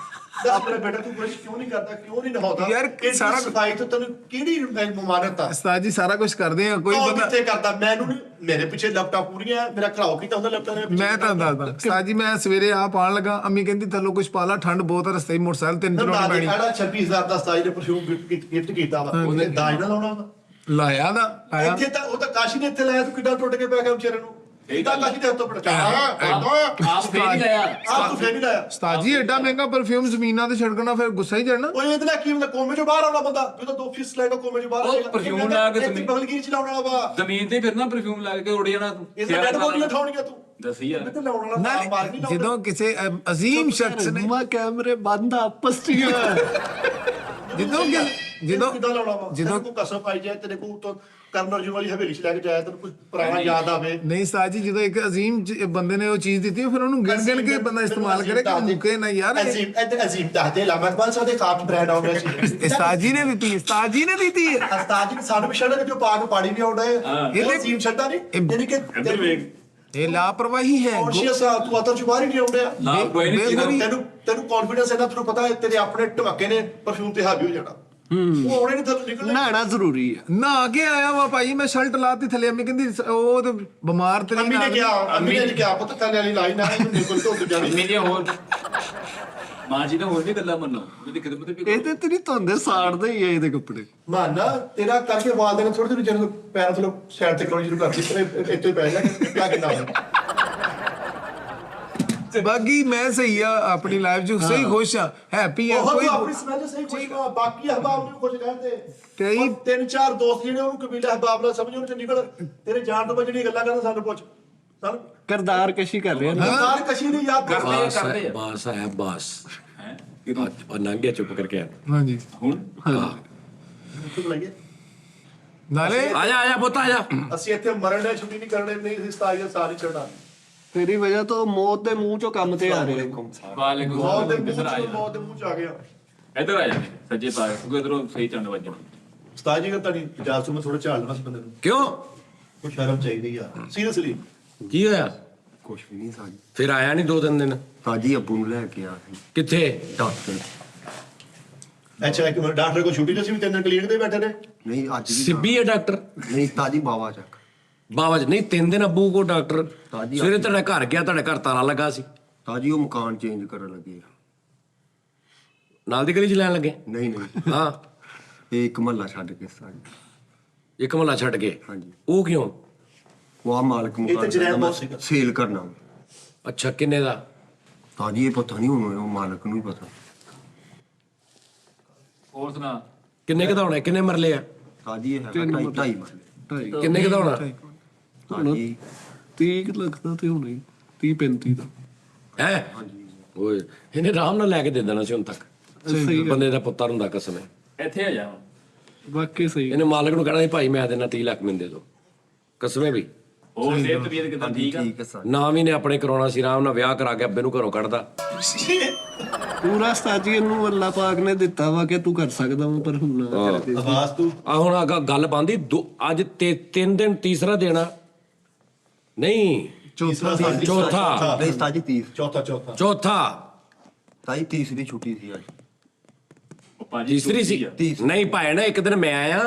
ਆਪਣੇ ਬੇਟਾ ਤੂੰ ਬ੍ਰਸ਼ ਕਿਉਂ ਨਹੀਂ ਕਰਦਾ ਕਿਉਂ ਨਹੀਂ ਨਹਾਉਂਦਾ ਯਾਰ, ਇਹ ਸਾਰਾ ਸਫਾਈ ਤੋਂ ਤੈਨੂੰ ਕਿਹੜੀ ਮਮਾਨਤ ਆ उस्ताद जी सारा कुछ कर दे कोई ਕੌਣ बंदा ਕਿੱਥੇ ਕਰਦਾ ਮੈਨੂੰ ਨਹੀਂ ਮੇਰੇ ਪਿੱਛੇ ਲੈਪਟਾਪ ਪੂਰੀਆਂ ਮੇਰਾ ਘਰਾਓ ਕੀਤਾ ਹੁੰਦਾ ਲੈਪਟਾਪ ਦੇ मैं तो ਦੱਸਦਾ ਉਸਤਾਦ ਜੀ ਮੈਂ ਸਵੇਰੇ ਆਪ ਆਣ ਲੱਗਾ ਅੰਮੀ ਕਹਿੰਦੀ ਥੱਲੋਂ ਕੁਝ ਪਾ ਲਾ ਠੰਡ ਬਹੁਤ ਆ ਰਸਤੇ 'ਚ ਮੋਟਰਸਾਈਕਲ ਤਿੰਨ ਨਾ ਚਲਾਉਣੀ ਪੈਣੀ 26000 ਦਾ ਸਤਾਈ ਦੇ ਪਰਫਿਊਮ ਗਿਫਟ ਕੀਤਾ ਵਾ ਉਹਨੇ ਦਾਜ ਨਾ ਲਾਉਣਾ ਉਹਦਾ ਲਾਇਆ ਦਾ ਆਇਆ ਇੱਥੇ ਤਾਂ ਉਹ ਤਾਂ ਕਾਸ਼ੀ ਨੇ ਇੱਥੇ ਲਾਇਆ ਤੂੰ ਕਿੱਦਾਂ ਟੁੱਟ ਕੇ ਪੈ ਗਿਆ ਵਿਚਾਰੇ ਨੂੰ ਇਹ ਤਾਂ ਕਾਸ਼ੀ ਦੇ ਹੱਥੋਂ ਪੜ ਆਪ ਫੇਰ ਨਹੀਂ ਆਇਆ ਆਪ ਤੂੰ ਫੇਰ ਨਹੀਂ ਲਾਇਆ ਉਸਤਾਦ ਜੀ ਐਡਾ ਮਹਿੰਗਾ ਪਰਫਿਊਮ ਜ਼ਮੀਨਾਂ ਤੇ ਛਿੜਕਣਾ ਫਿਰ ਗੁੱਸਾ ਹੀ ਚੜਨਾ ਉਹ ਇਹਦੇ ਨਾਲ ਕੀ ਹੁੰਦਾ ਕੋਮੇ ਚੋਂ ਬਾਹਰ ਆਉਣਾ ਬੰਦਾ ਜਦੋਂ 2 ਫੀਸ ਲੈ ਕੇ ਕੋਮੇ ਚੋਂ ਬਾਹਰ ਉਹ perfume ਲਾ ਕੇ ਜ਼ਮੀਨ ਬਗਲਗੀਰ ਚ ਲਾਉਣ ਵਾਲਾ ਵਾ ਜ਼ਮੀਨ ਤੇ ਫਿਰ ਨਾ ਪਰਫਿਊਮ ਲਾ ਕੇ ਉੜ ਜਾਣਾ ਤੂੰ ਇਸ ਦਾ ਡੈਡ ਬੋਡੀ ਉਠਾਉਣੀਆਂ ਤੂੰ ਦੱਸੀ ਯਾਰ ਤੇ ਲਾਉਣ ਵਾਲਾ ਨਾਲੇ ਮਾਰ ਨਹੀਂ ਲਾਉਂਦਾ ਜਦੋਂ ਕਿਸੇ ਅਜ਼ੀਮ ਸ਼ਖਸ ਨੇ ਮਾ ਕੈਮਰੇ ਬੰਦ ਆਪਸ ਚ ਹੀ ਆ। ਜਦੋਂ ਕਿੱਦਾਂ ਲਾਉਣਾ ਵਾ ਜਦੋਂ ਕੋ ਕਸਮ ਪਾਈ ਜਾਏ ਤੇਰੇ ਕੋ ਤੋਂ ਕਰਨ ਅਰਜੁਨ ਵਾਲੀ ਹਵੇਲੀ ਚ ਲੈ ਕੇ ਜਾਇਆ ਤੈਨੂੰ ਕੁਝ ਪੁਰਾਣਾ ਯਾਦ ਆਵੇ ਨਹੀਂ ਉਸਤਾਦ ਜੀ ਜਦੋਂ ਇੱਕ ਅਜ਼ੀਮ ਬੰਦੇ ਨੇ ਉਹ ਚੀਜ਼ ਦਿੱਤੀ ਫਿਰ ਉਹਨੂੰ ਗਿਣ ਕੇ ਬੰਦਾ ਇਸਤੇਮਾਲ ਕਰੇ ਕਿ ਮੁੱਕੇ ਨਾ ਯਾਰ ਇਹ। ਅਜ਼ੀਮ ਅਜ਼ੀਮ ਦੱਸਦੇ ਲਾ ਮੈਂ ਸਾਡੇ ਕਾਫੀ ਬ੍ਰਾਂਡ ਆਉਂਦੇ ਸੀ ਉਸਤਾਦ ਜੀ ਨੇ ਦਿੱਤੀ ਉਸਤਾਦ ਜੀ ਨੇ ਦਿੱਤੀ ਹੈ। ਉਸਤਾਦ ਜੀ ਸਾਨੂੰ ਵੀ ਛੱਡ ਜੋ ਪਾ ਕੇ ਪਾਣੀ ਵੀ ਆਉਂਦਾ ਹੈ ਇਹ ਅਜ਼ੀਮ ਛੱਡਾ ਨਹੀਂ ਯਾਨੀ ਕਿ ਇੱਧਰ ਵੇਖ ਇਹ ਲਾਪਰਵਾਹੀ ਹੈ ਕੌਨਸ਼ੀਅਸ ਆ ਤੂੰ ਅਤਰ ਚ ਬਾਹਰ ਹੀ ਨਹੀਂ ਆਉਂਦਾ ਨਾ ਕੋਈ ਨਹੀਂ ਤੈਨੂੰ ਕੌਨਫੀਡੈਂਸ ਹੈ ਨਾ ਤੈਨੂੰ ਪਤਾ ਹੈ ਤੇਰੇ ਆਪਣੇ ਢਮਕੇ ਨੇ ਪਰਫਿਊਮ ਤੇ ਹਾਵੀ ਹੋ ਜਾਣਾ ਉਹ ਆਉਣੇ ਨਹੀਂ ਤੈਨੂੰ ਨਿਕਲਣਾ ਨਹਾਣਾ ਜ਼ਰੂਰੀ ਆ। ਨਾ ਕੇ ਆਇਆ ਵਾ ਭਾਈ ਮੈਂ ਸ਼ਰਟ ਲਾਤੀ ਥੱਲੇ ਅੰਮੀ ਕਹਿੰਦੀ ਉਹ ਤੇ ਬਿਮਾਰ ਤੇ ਅੰਮੀ ਨੇ ਕਿਹਾ ਅੰਮੀ ਨੇ ਕਿਹਾ ਪੁੱਤ ਥੱਲੇ ਵਾਲੀ ਲਾਈ ਨਾ ਇਹਨੂੰ ਨਿਕਲ ਤੋਂ ਜਾਣੀ ਮੇਰੀ ਹੋਰ ਮਾਂ ਜੀ ਨੇ ਹੋਰ ਵੀ ਗੱਲਾਂ ਮੰਨੋ ਉਹਦੀ ਖਿਦਮਤ ਵੀ ਇਹ ਤੇ ਤੇਰੀ ਧੁੰਦੇ ਸਾੜਦੇ ਹੀ ਆ ਇਹਦੇ ਕੱਪੜੇ। ਮਾਨਾ ਤੇਰਾ ਕਰਕੇ ਵਾਲ ਦੇ ਥੋੜੀ ਥੋੜੀ ਜਦੋਂ ਪੈਰਾਂ ਥੱਲੇ ਸਾਈਡ ਤੇ ਕਰਾਉਣੀ ਸ਼ੁਰੂ ਕਰਦੀ ਤੇ ਇੱਥੇ ਪੈ ਜਾ ਕਿਆ ਕਿੰਨਾ ਬਾਕੀ ਮੈਂ ਸਹੀ ਆ ਆਪਣੀ ਲਾਈਫ 'ਚ ਸਹੀ ਖੁਸ਼ ਆ ਹੈਪੀ ਆ ਕੋਈ ਕੋਈ ਆਪਣੀ ਸਮਝ ਸਹੀ ਕੁਝ ਨਾ ਬਾਕੀ ਅਹਬਾਬ ਨੂੰ ਕੁਝ ਕਹਿੰਦੇ ਕਈ- ਉਹ ਤਿੰਨ ਚਾਰ ਦੋਸਤ ਜਿਹੜੇ ਉਹਨੂੰ ਕਬੀਲਾ ਅਹਬਾਬ ਨਾਲ ਸਮਝ ਉਹਨੂੰ ਚ ਨਿਕਲ ਤੇਰੇ ਜਾਣ ਤੋਂ ਬਾਅਦ ਜਿਹੜੀਆਂ ਗੱਲਾਂ ਕਰਦਾ ਸਾਨੂੰ ਪੁੱਛ ਸਾਨੂੰ ਕਰਦਾਰ ਕਸ਼ੀ ਕਰ ਰਿਹਾ ਨਾ। ਸਰਕਾਰ ਕਸ਼ੀ ਨਹੀਂ ਯਾਦ ਕਰਦੇ ਬਾਸ ਕਰਦੇ ਆ। ਬਾਸ ਹੈ ਬਾਸ ਹੈ ਉਹ ਨੰਗਿਆ ਚੁੱਪ ਕਰਕੇ ਆ ਹਾਂਜੀ ਹੁਣ ਤੂੰ ਬੁਲਾਈਏ ਨਾਲੇ ਆ ਪੁੱਤ ਆ ਜਾ ਅਸੀਂ ਇੱਥੇ ਮਰਨ ਦੇ ਛੁੱਟੀ ਨਹੀਂ ਕਰਨੇ ਨਹੀਂ ਅਸੀਂ 27 ਸਾਲ ਹੀ ਚੜਨਾ ਤੇਰੀ ਵਜ੍ਹਾ ਤੋਂ ਮੌਤ ਦੇ ਮੂੰਹ ਚੋਂ ਕੰਮ ਤੇ ਆ ਰਹੇ ਆ। ਵਾਲੇਕੁਮ ਮੌਤ ਦੇ ਸਲਾਮ ਕਿਧਰ ਆ ਮੂੰਹ ਜਾ ਮੌਤ ਦੇ ਮੂੰਹ ਚ ਆ ਗਿਆ ਇੱਧਰ ਆ ਜਾ ਸੱਜੇ ਪਾਸੇ ਕਿਉਂਕਿ ਇਧਰੋਂ ਸਹੀ ਚੰਨ ਵੱਜਣਾ ਉਸਤਾਦ ਜੀ ਦਾ ਤੁਹਾਡੀ ਜਾਸੂ ਮੈਂ ਥੋੜਾ ਝਾੜਨਾ ਸੀ ਬੰਦੇ ਨੂੰ ਕਿਉਂ ਕੋਈ ਸ਼ਰਮ ਚਾਹੀਦੀ ਯਾਰ ਸੀਰੀਅਸਲੀ ਕੀ ਹੋਇਆ ਕੁਛ ਵੀ ਨਹੀਂ ਸਾਜੀ। ਫਿਰ ਆਇਆ ਨਹੀਂ 2-3 ਦਿਨ ਸਾਜੀ ਅੱਬੂ ਨੂੰ ਲੈ ਕੇ ਆ ਸੀ ਕਿੱਥੇ ਡਾਕਟਰ। ਅੱਛਾ ਇੱਕ ਮਿੰਟ ਡਾਕਟਰ ਕੋਲ ਛੁੱਟੀ ਤੇ ਅਸੀਂ ਵੀ 3 ਦਿਨ ਕਲੀਨਿਕ ਤੇ ਬੈਠੇ ਨੇ ਨਹੀਂ ਅੱਜ ਵੀ ਸਿੱਬੀ ਹੈ ਡਾਕਟਰ ਨਹੀਂ ਤਾਜੀ ਬਾਵਾ ਚੱਕ। ਬਾਬਾ ਜੀ ਨਹੀਂ 3 ਦਿਨ ਅੱਬੂ ਕੋ ਡਾਕਟਰ ਤਾਜੀ ਸਵੇਰੇ ਤੁਹਾਡੇ ਘਰ ਗਿਆ ਤੁਹਾਡੇ ਘਰ ਤਾਲਾ ਲੱਗਾ ਸੀ ਤਾਜੀ ਉਹ ਮਕਾਨ ਚੇਂਜ ਕਰਨ ਲੱਗੇ ਆ। ਨਾਲ ਦੀ ਗਲੀ 'ਚ ਲੈਣ ਲੱਗੇ ਨਹੀਂ ਨਹੀਂ ਹਾਂ ਇਹ ਇੱਕ ਮਹੱਲਾ ਛੱਡ ਕੇ ਸਾਜੀ। ਇੱਕ ਮਹੱਲਾ ਛੱਡ ਕੇ ਹਾਂਜੀ ਉਹ ਕਿਉਂ ਉਹ ਆ ਮਾਲਕ ਇਹ ਤਾਂ ਜਰੈਮ ਮਕਾਨ ਬਹੁਤ ਸੀਗਾ। ਸੇਲ ਕਰਨਾ ਅੱਛਾ ਕਿੰਨੇ ਦਾ ਤਾਜੀ ਇਹ ਪਤਾ ਨਹੀਂ ਹੁਣ ਉਹ ਮਾਲਕ ਨੂੰ ਹੀ ਪਤਾ। ਹੋਰ ਸੁਣਾ ਕਿੰਨੇ ਕੁ ਦਾ ਹੋਣਾ ਕਿੰਨੇ ਮਰਲੇ ਆ ਤਾਜੀ ਇਹ ਹੈਗਾ 2.5 ਮਰਲੇ। ਕਿੰਨੇ ਕੁ ਦਾ ਹੋਣਾ ਤਾਜੀ 30 ਲੱਖ ਦਾ ਤੇ ਹੋਣਾ ਹੀ 30 35 ਦਾ ਹੈ ਓਏ ਇਹਨੇ ਆਰਾਮ ਨਾਲ ਲੈ ਕੇ ਦੇ ਦੇਣਾ ਸੀ ਹੁਣ ਤੱਕ ਬੰਦੇ ਦਾ ਪੁੱਤਰ ਹੁੰਦਾ ਕਸਮ ਹੈ ਇੱਥੇ ਆ ਜਾ ਵਾਕਈ ਸਹੀ ਇਹਨੇ ਮਾਲਕ ਨੂੰ ਕਹਿਣਾ ਸੀ ਭਾਈ ਮੈਂ ਦੇਣਾ 30 ਲੱਖ ਮੈਨੂੰ ਦੇ ਦਿਓ ਕਸਮੇ ਵੀ ਹੋਰ ਸਿਹਤ ਤਬੀਅਤ ਕਿਦਾਂ ਠੀਕ ਆ ਠੀਕ ਹੈ ਸਾਜੀ। ਨਾ ਵੀ ਨੇ ਆਪਣੇ ਕਰਾਉਣਾ ਸੀ ਆਰਾਮ ਨਾਲ ਵਿਆਹ ਕਰਾ ਕੇ ਅੱਬੇ ਨੂੰ ਘਰੋਂ ਕੱਢਦਾ ਪੂਰਾ ਸਾਜੀ ਇਹਨੂੰ ਅੱਲਾ ਪਾਕ ਨੇ ਦਿੱਤਾ ਵਾ ਕਿ ਤੂੰ ਕਰ ਸਕਦਾ ਵਾ ਪਰ ਹੁਣ ਨਾ ਕਰਕੇ। ਆਵਾਜ਼ ਤੂੰ ਆ ਹੁਣ ਗੱਲ ਬੰਦੀ ਅੱਜ 3 ਦਿਨ ਤੀਸਰਾ ਦੇਣਾ ਨਹੀਂ ਚੌਥਾ ਚੌਥਾ ਨਹੀਂ ਤਾਜੀ 30 ਚੌਥਾ ਤਾਜੀ ਤੀਸਰੀ ਛੁੱਟੀ ਸੀ ਅੱਜ। ਉਹ ਭਾਜੀ ਤੀਸਰੀ ਸੀ ਤੀਸਰੀ। ਨਹੀਂ ਭਾਈ ਨਾ ਇੱਕ ਦਿਨ ਮੈਂ ਆਇਆ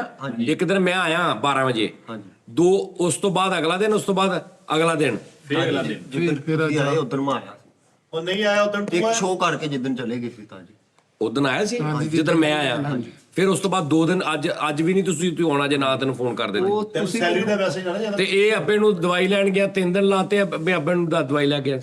ਇੱਕ ਦਿਨ ਮੈਂ ਆਇਆ 12 ਵਜੇ ਹਾਂਜੀ ਦੋ ਉਸ ਤੋਂ ਬਾਅਦ ਅਗਲਾ ਦਿਨ ਉਸ ਤੋਂ ਬਾਅਦ ਅਗਲਾ ਦਿਨ ਫੇਰ ਅਗਲਾ ਦਿਨ ਫਿਰ ਆਏ ਉਧਰ ਮੈਂ ਆਇਆ ਸੀ। ਉਹ ਨਹੀਂ ਆਇਆ ਉਦੋਂ ਇੱਕ ਸ਼ੋਅ ਕਰਕੇ ਜਿੱਦਣ ਚਲੇ ਗਏ ਸੀ ਤਾਜੀ। ਉਦੋਂ ਆਇਆ ਸੀ ਜਦੋਂ ਮੈਂ ਆਇਆ ਫਿਰ ਉਸ ਤੋਂ ਬਾਅਦ 2 ਦਿਨ ਅੱਜ ਵੀ ਨਹੀਂ ਤੁਸੀਂ ਆਉਣਾ ਜੇ ਨਾ ਤੈਨੂੰ ਫੋਨ ਕਰ ਦੇਣਾ ਉਹ ਤੈਨੂੰ ਸੈਲਰੀ ਦਾ ਮੈਸੇਜ ਆਣਾ ਜਾਂਦਾ ਤੇ ਇਹ ਅੱਬੇ ਨੂੰ ਦਵਾਈ ਲੈਣ ਗਿਆ 3 ਦਿਨ ਲਾਤੇ ਅੱਬੇ ਨੂੰ ਦਵਾਈ ਲੈ ਗਿਆ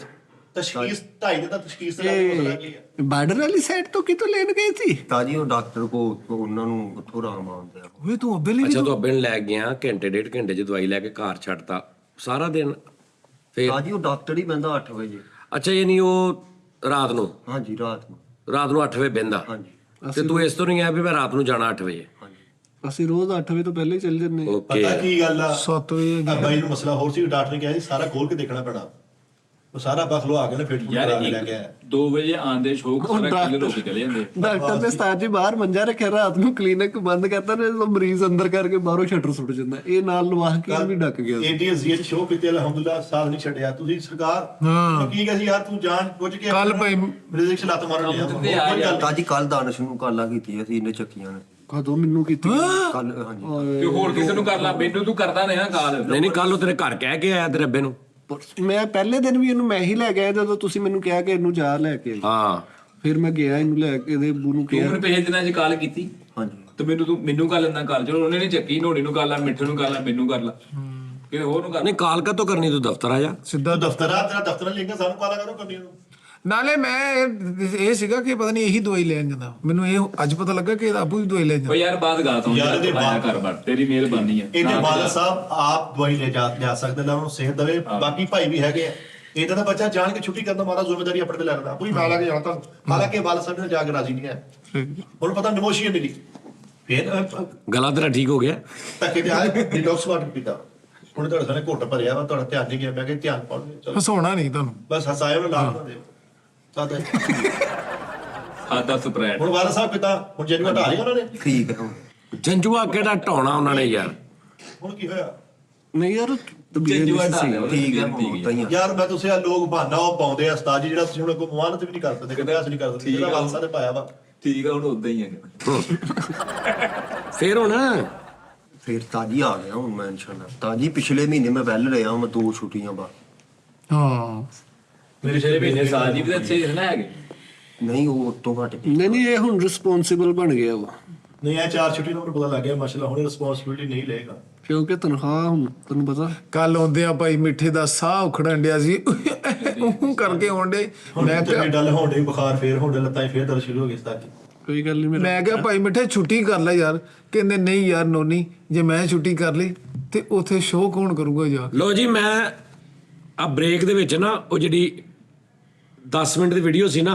ਤਸ਼ਖੀਸ 2.5 ਦਾ ਤਸ਼ਖੀਸ ਤੇ ਲੱਗ ਮਸਲਾ ਕੀ ਹੈ ਬਾਰਡਰ ਵਾਲੀ ਸਾਈਡ ਤੋਂ ਕਿਤੋਂ ਲੈਣ ਗਏ ਸੀ ਤਾਜੀ ਉਹ ਡਾਕਟਰ ਕੋ ਉਹਨਾਂ ਨੂੰ ਉੱਥੋਂ ਆਰਾਮ ਆਉਂਦਾ। ਓਏ ਤੂੰ ਅੱਬੇ ਲਈ ਅੱਛਾ ਤੂੰ ਅੱਬੇ ਨੂੰ ਲੈ ਗਿਆ ਘੰਟੇ ਡੇਢ ਘੰਟੇ 'ਚ ਦਵਾਈ ਲੈ ਕੇ ਘਰ ਛੱਡਤਾ ਸਾਰਾ ਦਿਨ ਫਿਰ ਤਾਜੀ ਉਹ ਡਾਕਟਰ ਹੀ ਬੰਦਾ 8 ਵਜੇ। ਅੱਛਾ ਇਹ ਨਹੀਂ ਉਹ ਰਾਤ ਨੂੰ ਹਾਂਜੀ ਰਾਤ ਨੂੰ ਰਾਤ ਨੂੰ 8 ਵਜੇ ਬਹਿੰਦਾ ਹਾਂਜੀ ਤੇ ਤੂੰ ਇਸ ਤੋਂ ਨਹੀਂ ਆਇਆ ਵੀ ਮੈਂ ਰਾਤ ਨੂੰ ਜਾਣਾ 8 ਵਜੇ। ਅਸੀਂ ਰੋਜ਼ 8 ਵਜੇ ਤੋਂ ਪਹਿਲੇ ਹੀ ਚੱਲ ਜੰਨੇ। ਓਕੇ ਪਤਾ ਕੀ ਗੱਲ ਆ 7 ਵਜੇ ਆ ਬਾਈ ਨੂੰ ਮਸਲਾ ਹੋਰ ਸੀ, ਡਾਕਟਰ ਨੇ ਕਿਹਾ ਸੀ ਸਾਰਾ ਖੋਲ ਕੇ ਦੇਖਣਾ ਪੈਣਾ। ਉਹ ਸਾਰਾ ਬਸ ਲਵਾ ਕੇ ਨਾ ਫਿਰ ਯਾਰ ਲੈ ਕੇ ਆਇਆ। 2 ਵਜੇ ਆਂਦੇ ਸ਼ੋਕ ਸਾਰਾ ਕਲੀਅਰ ਹੋ ਕੇ ਚਲੇ ਜਾਂਦੇ। ਡਾਕਟਰ ਨੇ ਉਸਤਾਦ ਜੀ ਬਾਹਰ ਮੰਜਾ ਰੱਖਿਆ, ਰਾਤ ਨੂੰ ਕਲੀਨਿਕ ਬੰਦ ਕਰਤਾ ਨੇ, ਜਦੋਂ ਮਰੀਜ਼ ਅੰਦਰ ਕਰਕੇ ਬਾਹਰੋਂ ਸ਼ਟਰ ਸੁੱਟ ਜਾਂਦਾ। ਇਹ ਨਾਲ ਲਵਾਹ ਕੇ ਵੀ ਡੱਕ ਗਿਆ। ATSG ਚ ਸ਼ੋਅ ਕੀਤੇ ਅਲਹਮਦੁਲਿਲਾ, ਸਾਥ ਨਹੀਂ ਛੱਡਿਆ ਤੁਸੀਂ ਸਰਕਾਰ। ਹਾਂ। ਕੀ ਕਹੀ ਯਾਰ ਤੂੰ ਜਾਣ ਬੁੱਝ ਕੇ ਕੱਲ੍ਹ ਭਾਈ ਰਿਜ਼ਕ ਚ ਲੱਤ ਮਾਰਨ ਲਿਆ। ਤਾਜੀ ਕੱਲ ਦਾਨਸ਼ ਨੂੰ ਕਾਲਾ ਕੀਤੀ ਅਸੀਂ ਇਹਨੇ ਚੱਕੀਆਂ ਨੇ ਕਦੋਂ ਮੈਨੂੰ ਕੀਤੀ ਕੱਲ। ਹਾਂਜੀ ਤੇ ਹੋਰ ਕਿਸੇ ਨੂੰ ਕਰ ਲਾ, ਮੈਨੂੰ ਤੂੰ ਕਰਦਾ ਰਿਹਾ ਕਾਲ। ਨਹੀਂ ਕੱਲ ਉਹ ਤੇਰੇ ਘਰ ਕਹਿ ਕੇ ਆਇਆ ਤੇਰੇ ਅੱਬੇ ਨੂੰ। ਮੈਂ ਪਹਿਲੇ ਦਿਨ ਵੀ ਇਹਨੂੰ ਮੈਂ ਹੀ ਲੈ ਗਿਆ ਜਦੋਂ ਤੁਸੀਂ ਮੈਨੂੰ ਕਿਹਾ ਕਿ ਇਹਨੂੰ ਜਾ ਲੈ ਕੇ। ਹਾਂ ਫਿਰ ਮੈਂ ਗਿਆ ਇਹਨੂੰ ਲੈ ਕੇ, ਇਹਦੇ ਬੂ ਨੂੰ ਤੂੰ ਕਿਹਾ। ਮੈਨੂੰ ਪਿਛਲੇ ਦਿਨਾਂ 'ਚ ਕਾਲ ਕੀਤੀ ਹਾਂਜੀ ਤੇ ਮੈਨੂੰ ਕਰ ਲੈਂਦਾ ਕਾਲ। ਚਲੋ ਉਹਨੇ ਨਹੀਂ ਚੱਕੀ, ਨੋੜੀ ਨੂੰ ਕਰ ਲਾ, ਮਿੱਠੇ ਨੂੰ ਕਰ ਲਾ, ਮੈਨੂੰ ਕਰ ਲਾ, ਕਿਸੇ ਹੋਰ ਨੂੰ ਕਰ। ਨਹੀਂ ਕਾਲ ਕਾ ਤੋਂ ਕਰਨੀ, ਤੂੰ ਦਫ਼ਤਰ ਆ ਜਾ। ਸਿੱਧਾ ਦਫ਼ਤਰ ਆ ਤੇਰਾ, ਦਫ਼ਤਰ ਲਿੰਕ ਸਾਨੂੰ ਕਾਲਾ ਕਰੋ ਕਰਨੀ ਨੂੰ। ਨਾਲੇ ਮੈਂ ਇਹ ਸੀਗਾ ਕਿ ਪਤਾ ਨਹੀਂ ਇਹੀ ਦਵਾਈ ਲੈਣ ਜਾਂਦਾ, ਮੈਨੂੰ ਇਹ ਅੱਜ ਪਤਾ ਲੱਗਾ ਕਿ ਇਹਦਾ ਆਪੂ ਵੀ ਦਵਾਈ ਲੈ ਓ ਜਾਂਦਾ। ਯਾਰ ਬਾਤ ਗਾ ਤਾ ਯਾਰ ਇਹਦੇ ਬਾਪ ਕਰ ਬੜ, ਤੇਰੀ ਮਿਹਰਬਾਨੀ ਹੈ। ਇਹਦੇ ਵਾਲਦ ਸਾਹਿਬ ਆਪ ਦਵਾਈ ਲੈ ਜਾ ਸਕਦੇ ਨੇ, ਉਹਨੂੰ ਸਿਹਤ ਦੇਵੇ। ਬਾਕੀ ਭਾਈ ਵੀ ਹੈਗੇ ਆ। ਇਹਦਾ ਤਾਂ ਬੱਚਾ ਜਾਣ ਕੇ ਛੁੱਟੀ ਕਰਨ ਦਾ ਮਾਰਾ ਜ਼ਿੰਮੇਵਾਰੀ ਆਪਣੇ ਤੇ ਲੈ ਲੈਂਦਾ, ਕੋਈ ਨਾਲ ਆ ਕੇ ਜਾਣਾ ਤਾਂ। ਹਾਲਾਂਕਿ ਵਾਲਦ ਸਾਹਿਬ ਨੇ ਜਾ ਕੇ ਰਾਜ਼ੀ ਨਹੀਂ ਹੈ। ਉਹਨੂੰ ਪਤਾ ਨਮੋਸ਼ੀ ਹੈ ਮੇਰੀ। ਫਿਰ ਗਲਾ ਤੇਰਾ ਠੀਕ ਹੋ ਗਿਆ? ਧੱਕੇ ਤੇ ਆਏ ਡਿਟੌਕਸ ਵਾਟਰ ਪੀਤਾ। ਹੁਣ ਤੁਹਾਡੇ ਸਾਹਮਣੇ ਘੁੱਟ ਭਰਿਆ ਵਾ, ਤੁਹਾਡਾ ਧਿਆਨ ਨਹੀਂ ਗਿਆ। ਮੈਂ ਕਿਹਾ ਧਿਆਨ ਪਾਉਣੇ ਚਲੋ ਹਸਾਉਣਾ ਨਹੀਂ ਤੁਹਾਨੂੰ। ਬਸ ਹਸਾਇਆ ਉਹਨੂੰ ਨਾਲ ਨਾ ਦਿਓ ਤਾਂ ਸਾਦਾ ਸਪਰੈਡ ਹੁਣ ਵਾਲਦ ਸਾਹਿਬ ਪਿਤਾ ਹੁਣ ਜੇਨੂੰ ਹਟਾ ਲਿਆ ਉਹਨਾਂ ਨੇ। ਠੀਕ ਹੈ ਹੁਣ ਜੰਜੂਆ ਕਿਹੜਾ ਢਾਉਣਾ ਉਹਨਾਂ ਨੇ ਯਾਰ। ਹੁਣ ਕੀ ਹੋਇਆ ਨਹੀਂ ਯਾਰ ਜੰਜੂਆ ਢਾਲ ਠੀਕ ਹੈ ਹੁਣ ਤਾਂ ਹੀ ਆ। ਯਾਰ ਮੈਂ ਤੁਸੀਂ ਆ ਲੋਕ ਬਹਾਨਾ ਉਹ ਪਾਉਂਦੇ ਆ ਉਸਤਾਦ ਜੀ, ਜਿਹੜਾ ਤੁਸੀਂ ਹੁਣ ਕੋਈ ਮੁਆਨਤ ਵੀ ਨਹੀਂ ਕਰ ਸਕਦੇ, ਕਿਤੇ ਨਹੀਂ ਕਰ ਸਕਦੇ। ਜਿਹੜਾ ਵਾਲਦ ਸਾਹਿਬ ਨੇ ਪਾਇਆ ਵਾ ਠੀਕ ਆ, ਹੁਣ ਉਦਾਂ ਹੀ ਹੈ। ਫੇਰ ਹੁਣ ਫਿਰ ਤਾਜੀ ਆ ਗਿਆ ਹੁਣ ਮੈਂ ਇਨਸ਼ਾਅੱਲਾ। ਤਾਜੀ ਪਿਛਲੇ ਮਹੀਨੇ ਮੈਂ ਵੈਲ ਰਿਹਾ ਮੈਂ 2 ਛੁੱਟੀਆਂ ਬਾਅਦ। ਹਾਂ ਮੇਰੇ ਛੇ ਮਹੀਨੇ ਸਾਲ ਜੀ ਵੀ ਤਾਂ ਅੱਛੇ ਨਾ ਹੈਗੇ। ਨਹੀਂ ਉਹ ਉਤੋਂ ਘੱਟ ਗਈ। ਨਹੀਂ ਇਹ ਹੁਣ ਰਿਸਪੌਂਸਿਬਲ ਬਣ ਗਿਆ ਵਾ, ਨਹੀਂ ਇਹ 4 ਛੁੱਟੀ ਨੂੰ ਮੈਨੂੰ ਪਤਾ ਲੱਗ ਗਿਆ ਮਾਸ਼ਾਅੱਲਾ। ਹੁਣ ਰਿਸਪੌਂਸਿਬਿਲਟੀ ਨਹੀਂ ਲਏਗਾ ਕਿਉਂਕਿ ਤਨਖਾਹ ਹੁਣ ਤੈਨੂੰ ਪਤਾ। ਕੱਲ ਆਉਂਦੇ ਆ ਭਾਈ ਮਿੱਠੇ ਦਾ ਸਾਹ ਉਖੜਨ ਡਿਆ ਸੀ ਕਰਕੇ ਆਉਂਦੇ। ਹੁਣ ਮੈਂ ਤੇ ਡਲ ਹੋਣ ਡਈ, ਬੁਖਾਰ ਫੇਰ ਹੋਣ ਡਿਆ, ਲੱਤਾਂ 'ਚ ਫੇਰ ਦਰਦ ਸ਼ੁਰੂ ਹੋ ਗਈ ਉਸਤਾਦ ਜੀ। ਕੋਈ ਗੱਲ ਨਹੀਂ ਮੇਰਾ। ਮੈਂ ਕਿਹਾ ਭਾਈ ਮਿੱਠੇ ਛੁੱਟੀ ਕਰ ਲੈ ਯਾਰ। ਕਹਿੰਦੇ ਨਹੀਂ ਯਾਰ ਨੋਨੀ, ਜੇ ਮੈਂ ਛੁੱਟੀ ਕਰ ਲਈ ਤੇ ਉਥੇ ਸ਼ੋਅ ਕੌਣ ਕਰੂਗਾ ਜਾ ਕੇ। ਲੋ ਜੀ, ਮੈਂ ਆ ਬ੍ਰੇਕ ਦੇ ਵਿੱਚ ਨਾ ਉਹ ਜਿਹੜੀ 10 ਮਿੰਟ ਦੀ ਵੀਡੀਓ ਸੀ ਨਾ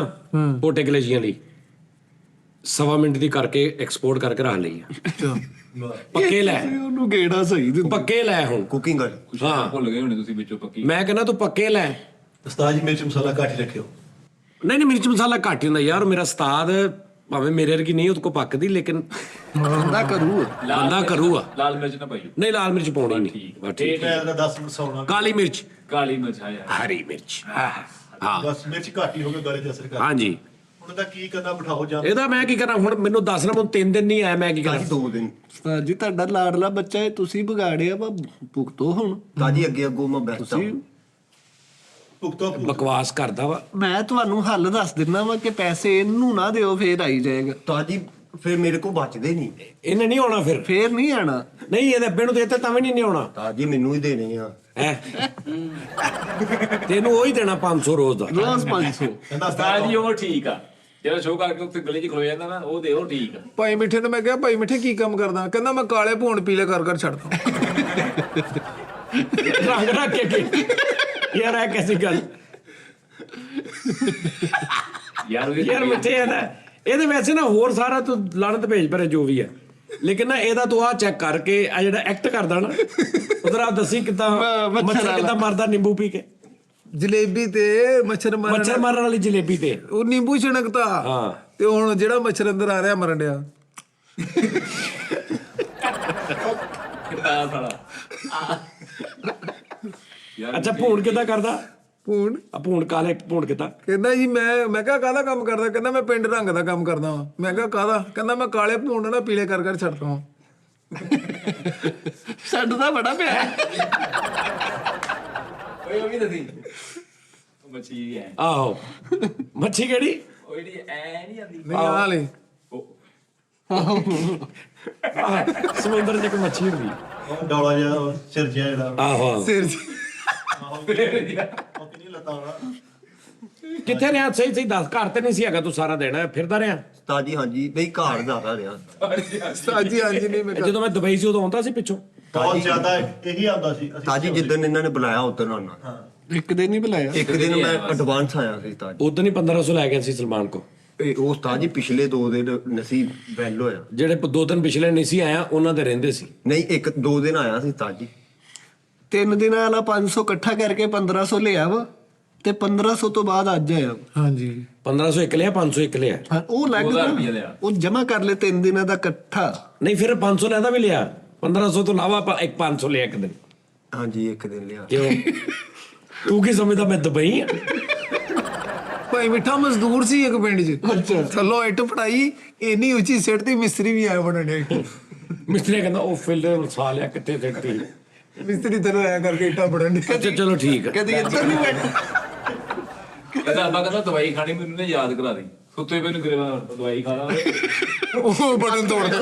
ਪੋਟੇ ਕਲੇਜੀਆਂ ਦੀ, 1.25 ਮਿੰਟ ਦੀ ਕਰਕੇ ਐਕਸਪੋਰਟ ਕਰਕੇ ਰੱਖ ਲਈ ਆ। ਪੱਕੇ ਲੈ, ਉਹਨੂੰ ਗੇੜਾ ਸਹੀ ਦਿੰਦਾ। ਪੱਕੇ ਲੈ ਹੁਣ। ਕੁਕਿੰਗ ਵਾਲੀ ਹਾਂ ਭੁੱਲ ਗਏ ਹੋਣੇ ਤੁਸੀਂ ਵਿੱਚੋਂ ਪੱਕੀ। ਮੈਂ ਕਹਿੰਦਾ ਤੂੰ ਪੱਕੇ ਲੈ। ਉਸਤਾਦ ਜੀ ਮਿਰਚ ਮਸਾਲਾ ਘੱਟ ਹੀ ਰੱਖਿਓ। ਨਹੀਂ ਮਿਰਚ ਮਸਾਲਾ ਘੱਟ ਹੀ ਹੁੰਦਾ ਯਾਰ। ਮੇਰਾ ਉਸਤਾਦ ਭਾਵੇਂ ਮੇਰੇ ਵਰਗੀ ਨਹੀਂ ਉਹਦੇ ਕੋ ਪੱਕਦੀ, ਲੇਕਿਨ ਬੰਦਾ ਕਰੂ। ਬੰਦਾ ਕਰੂਗਾ। ਲਾਲ ਮਿਰਚ ਨਾ ਪਾਈਓ। ਨਹੀਂ ਲਾਲ ਮਿਰਚ ਪਾਉਣੀ ਨਹੀਂ। ਬਸ ਠੀਕ। ਮੈਂ ਇਹਦਾ 10 ਮਿੰਟ ਸੌਣਾ। ਕਾਲੀ ਮਿਰਚ, ਕਾਲੀ ਮਿਰਚ ਆ ਯਾਰ। ਹਰੀ ਮਿਰਚ। ਹਾਂ ਬਸ ਮਿਰਚ ਘੱਟ ਹੀ ਹੋ ਕੇ ਗਲੇ ਤੇ ਅਸਰ ਕਰ। ਹਾਂਜੀ। ਹੁਣ ਇਹਦਾ ਕੀ ਕਰਨਾ, ਬਿਠਾਓ ਜਾਂ ਇਹਦਾ ਮੈਂ ਕੀ ਕਰਾਂ ਹੁਣ? ਮੈਨੂੰ ਦੱਸ ਨਾ, ਮੈਨੂੰ 3 ਦਿਨ ਨਹੀਂ ਆਇਆ, ਮੈਂ ਕੀ ਕਰਾਂ? 2 ਦਿਨ ਉਸਤਾਦ ਜੀ ਤੁਹਾਡਾ ਲਾਡਲਾ ਬੱਚਾ ਹੈ, ਤੁਸੀਂ ਵਿਗਾੜਿਆ ਵਾ, ਭੁਗਤੋ ਹੁਣ। ਤਾਜੀ ਅੱਗੇ ਅੱਗੋਂ ਮੈਂ ਬੈਠਾ ਤੁਸੀਂ ਭੁਗਤੋ ਬਕਵਾਸ ਕਰਦਾ ਵਾ। ਮੈਂ ਤੁਹਾਨੂੰ ਹੱਲ ਦੱਸ ਦਿੰਦਾ ਵਾ ਕਿ ਪੈਸੇ ਇਹਨੂੰ ਨਾ ਦਿਓ, ਫੇਰ ਆਈ ਜਾਏਗਾ। ਤਾਜੀ ਫਿਰ ਮੇਰੇ ਕੋਲ ਬਚਦੇ ਨਹੀਂ। ਇਹਨੇ ਨਹੀਂ ਆਉਣਾ ਫਿਰ। ਫੇਰ ਨਹੀਂ ਆਣਾ। ਨਹੀਂ ਇਹਦੇ ਅੱਬੇ ਨੂੰ ਦੇਤੇ ਤਾਂ ਵੀ ਨਹੀਂ ਆਉਣਾ ਤਾਜੀ ਮੈਨੂੰ ਹੀ ਦੇਣੇ ਆ। ਹੈ। ਤੈਨੂੰ ਉਹ ਹੀ ਦੇਣਾ 500 ਰੋਜ਼ ਦਾ। ਰੋਜ਼ 500। ਕਹਿੰਦਾ ਉਸਤਾਦ ਜੀ ਉਹ ਠੀਕ ਆ, ਜਿਹੜਾ ਸ਼ੋਅ ਕਰਕੇ ਉੱਥੇ ਗਲੀ 'ਚ ਖਲੋ ਜਾਂਦਾ ਨਾ, ਉਹ ਦੇ ਉਹ ਠੀਕ ਆ। ਭਾਈ ਮਿੱਠੇ ਨੂੰ ਮੈਂ ਕਿਹਾ ਭਾਈ ਮਿੱਠੇ ਕੀ ਕੰਮ ਕਰਦਾ? ਕਹਿੰਦਾ ਮੈਂ ਕਾਲੇ ਭੂਣ ਪੀਲੇ ਕਰ ਛੱਡਦਾ। ਰੰਗ ਰੱਖ ਕੇ ਯਾਰ ਇਹ कैसी ਗੱਲ ਯਾਰ ਮਿੱਠੇ ਇਹਦੇ ਵੈਸੇ ਨਾ ਹੋਰ ਸਾਰਾ ਤੂੰ ਲਾਣਤ ਭੇਜ ਪਰੇ ਜੋ ਵੀ ਹੈ, ਲੇਕਿਨ ਨਾ ਇਹਦਾ ਤੂੰ ਆ ਚੈੱਕ ਕਰਕੇ ਆ ਜਿਹੜਾ ਐਕਟ ਕਰਦਾ ਨਾ ਉਧਰ ਆ ਦੱਸੀ ਕਿਦਾਂ ਮੱਛਰ ਕਿਦਾਂ ਮਰਦਾ ਨਿੰਬੂ ਪੀ ਕੇ। ਜਲੇਬੀ ਤੇ ਮੱਛਰ ਮਾਰਨ ਵਾਲੀ ਜਲੇਬੀ ਤੇ ਉਹ ਨਿੰਬੂ ਛਣਕਤਾ। ਹਾਂ ਤੇ ਹੁਣ ਜਿਹੜਾ ਮੱਛਰ ਅੰਦਰ ਆ ਰਿਹਾ ਮਰਨ ਡਿਆ। ਕਿੱਦਾਂ ਸਾਲਾ ਅੱਛਾ ਭੂਣ ਕਿੱਦਾਂ ਕਰਦਾ? ਭੂਣ ਆ ਭੂਣ ਕਾਲੇ ਭੂਣ ਕਿੱਦਾਂ? ਕਹਿੰਦਾ ਜੀ ਮੈਂ ਕਿਹਾ ਕਾਹਦਾ ਕੰਮ ਕਰਦਾ? ਕਹਿੰਦਾ ਮੈਂ ਪਿੰਡ ਰੰਗ ਦਾ ਕੰਮ ਕਰਦਾ ਵਾਂ। ਮੈਂ ਕਿਹਾ ਕਾਹਦਾ? ਕਹਿੰਦਾ ਮੈਂ ਕਾਲੇ ਭੂਣ ਨਾ ਪੀਲੇ ਕਰ ਛੱਡਦਾ ਵਾਂ। ਛੱਡਦਾ ਬੜਾ ਪਿਆ। ਓਏ ਉਹ ਵੀ ਦੱਸੀ ਮੱਛੀ ਹੈ। ਆਹੋ ਮੱਛੀ ਕਿਹੜੀ? ਉਹ ਜਿਹੜੀ ਐ ਨਹੀਂ ਆਂਦੀ ਨਹੀਂ ਆ ਲੈ ਸਮੁੰਦਰ 'ਚ ਇੱਕ ਮੱਛੀ ਹੁੰਦੀ। ਉਹ ਡੌਲਾ ਜਿਹਾ ਸਿਰ ਜਿਹਾ ਜਿਹੜਾ ਆਹੋ ਸਿਰ ਜੀ। ਉਹ ਕਿੰਨੀ ਲੱਤਾਂ ਵਾਲਾ। ਕਿੱਥੇ ਰਿਹਾ? ਸਹੀ ਦੱਸ। ਘਰ ਤੇ ਨਹੀਂ ਸੀ ਹੈਗਾ, ਤੂੰ ਸਾਰਾ ਦਿਨ ਫਿਰਦਾ ਰਿਹਾ? ਤਾਜੀ ਹਾਂਜੀ ਬਈ ਘਰ ਜ਼ਿਆਦਾ ਰਿਹਾ। ਸਾਜੀ ਹਾਂਜੀ ਨਹੀਂ ਮੈਂ ਜਦੋਂ ਮੈਂ ਦੁਬਈ ਸੀ ਉਦੋਂ ਆਉਂਦਾ ਸੀ ਪਿੱਛੋਂ। ਬਹੁਤ ਜ਼ਿਆਦਾ ਇਹੀ ਆਉਂਦਾ ਸੀ। ਤਾਜੀ ਜਿੱਦਣ ਇਹਨਾਂ ਨੇ ਬੁਲਾਇਆ ਉਦੋਂ ਆਉਣਾ। ਇੱਕ ਦਿਨ ਹੀ ਬੁਲਾਇਆ। ਇੱਕ ਦਿਨ ਮੈਂ ਐਡਵਾਂਸ ਆਇਆ ਸੀ ਤਾਜੀ। ਉਦੋਂ ਹੀ 1500 ਲੈ ਗਿਆ ਸੀ ਸਲਮਾਨ ਕੋ। ਇਹ ਉਹ ਉਸਤਾਦ ਜੀ ਪਿਛਲੇ 2 ਦਿਨ ਨਸੀਬ ਵੈਲ ਹੋਇਆ। ਜਿਹੜੇ 2 ਦਿਨ ਪਿਛਲੇ ਨਹੀਂ ਸੀ ਆਇਆ ਉਹਨਾਂ ਦੇ ਰਹਿੰਦੇ ਸੀ। ਨਹੀਂ 1-2 ਦਿਨ ਆਇਆ ਸੀ ਉਸਤਾਦ ਜੀ। 3 ਦਿਨਾਂ ਵਾਲਾ 500 ਇਕੱਠਾ ਕਰਕੇ 1500 ਲਿਆ ਵਾ ਤੇ 1500 ਤੋਂ ਬਾਅਦ ਅੱਜ ਆਇਆ। ਹਾਂਜੀ 1500 ਇੱਕ ਲਿਆ, 500 ਇੱਕ ਲਿਆ। ਹਾਂ, ਉਹ ਲੱਗ 2000 ਰੁਪਇਆ ਲਿਆ। ਉਹ ਜਮਾ ਕਰ ਲੈ 3 ਦਿਨਾਂ ਦਾ ਇਕੱਠਾ। ਨਹੀਂ ਫਿਰ 500 ਲੈਦਾ ਵੀ ਲਿਆ, 1500 ਤੋਂ ਇਲਾਵਾ ਆਪਾਂ ਇੱਕ 500 ਲਿਆ ਇੱਕ ਦਿਨ। ਹਾਂਜੀ 1 ਦਿਨ ਲਿਆ। ਕਿਉਂ ਤੂੰ ਕੀ ਸਮਝਦਾ ਮੈਂ ਦੁਬਈ ਆ? ਭਾਈ ਮਿੱਠਾ ਮਜ਼ਦੂਰ ਸੀ ਇੱਕ ਪਿੰਡ 'ਚ, ਥੱਲੋਂ ਇੱਟ ਫੜਾਈ ਇੰਨੀ ਉੱਚੀ ਸਿੱਟ ਤੇ ਮਿਸਤਰੀ ਵੀ ਆਇਆ ਬਣਾਣੇ। ਮਿਸਤਰੀ ਕਹਿੰਦਾ ਉਹ ਫਿਲਰ ਵਸਾ ਲਿਆ ਕਿੱਥੇ ਸਿੱਟਤੀ। ਮਿਸਤਰੀ ਤੈਨੂੰ ਆਇਆ ਕਰਕੇ ਇੱਟਾਂ ਫੜਨ ਅੱਛਾ ਚਲੋ ਠੀਕ ਆ। ਕਦੀ ਇੱਧਰ ਨਹੀਂ ਬੈਠ ਕਹਿੰਦਾ ਅੱਬਾ ਕਹਿੰਦਾ ਦਵਾਈ ਖਾਣੀ ਮੈਨੂੰ ਨੇ ਯਾਦ ਕਰਾ ਦੇ, ਸੁੱਤੇ ਪਏ ਨੂੰ ਕਿਹਾ ਦਵਾਈ ਖਾ ਲਾ। ਉਹ ਬਟਨ ਤੋੜ ਦੇ।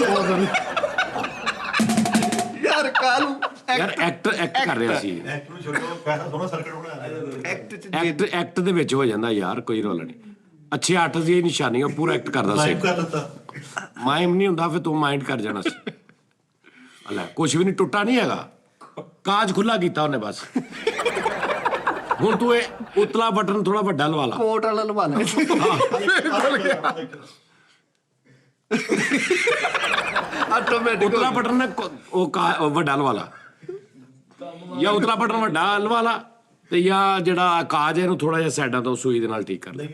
ਯਾਰ ਕਾਲੂ ਯਾਰ ਐਕਟ ਕਰ ਰਿਹਾ ਸੀ। ਐਕਟ ਨੂੰ ਛੱਡੋ, ਪੈਸਾ ਸੋਹਣਾ ਸਰਕਟ ਹੋਣਾ। ਐਕਟ ਦੇ ਵਿੱਚ ਹੋ ਜਾਂਦਾ ਯਾਰ, ਕੋਈ ਰੋਲ ਨਹੀਂ। ਅੱਛੇ ਆਰਟਿਸਟ ਦੀ ਨਿਸ਼ਾਨੀ ਉਹ ਪੂਰਾ ਐਕਟ ਕਰਦਾ ਸੀ। ਮਾਈਕ ਕਰ ਦਿੱਤਾ। ਮਾਈਮ ਨਹੀਂ ਹੁੰਦਾ ਫਿਰ ਤੂੰ ਮਾਈਂਡ ਕਰ ਜਾਣਾ ਸੀ। ਲੈ ਕੁਝ ਵੀ ਨਹੀਂ ਟੁੱਟਾ ਨਹੀਂ ਹੈਗਾ, ਕਾਜ ਖੁੱਲਾ ਕੀਤਾ ਉਹਨੇ ਬਸ। ਹੁਣ ਤੂੰ ਇਹ ਉਤਲਾ ਬਟਨ ਥੋੜਾ ਵੱਡਾ ਲਵਾ ਲਾ। ਕੋਟ ਵਾਲਾ ਲਵਾ ਲੈ। ਆਟੋਮੈਟਿਕ ਉਤਲਾ ਬਟਨ ਨਾ ਉਹ ਵੱਡਾ ਲਵਾ ਲਾ, ਜਾਂ ਉਤਲਾ ਬਟਨ ਵੱਡਾ ਲਵਾ ਲਾ ਤੇ ਜਾਂ ਜਿਹੜਾ ਕਾਜ ਇਹਨੂੰ ਥੋੜਾ ਜਿਹਾ ਸਾਈਡਾਂ ਤੋਂ ਸੂਈ ਦੇ ਨਾਲ ਠੀਕ ਕਰ ਲੈ।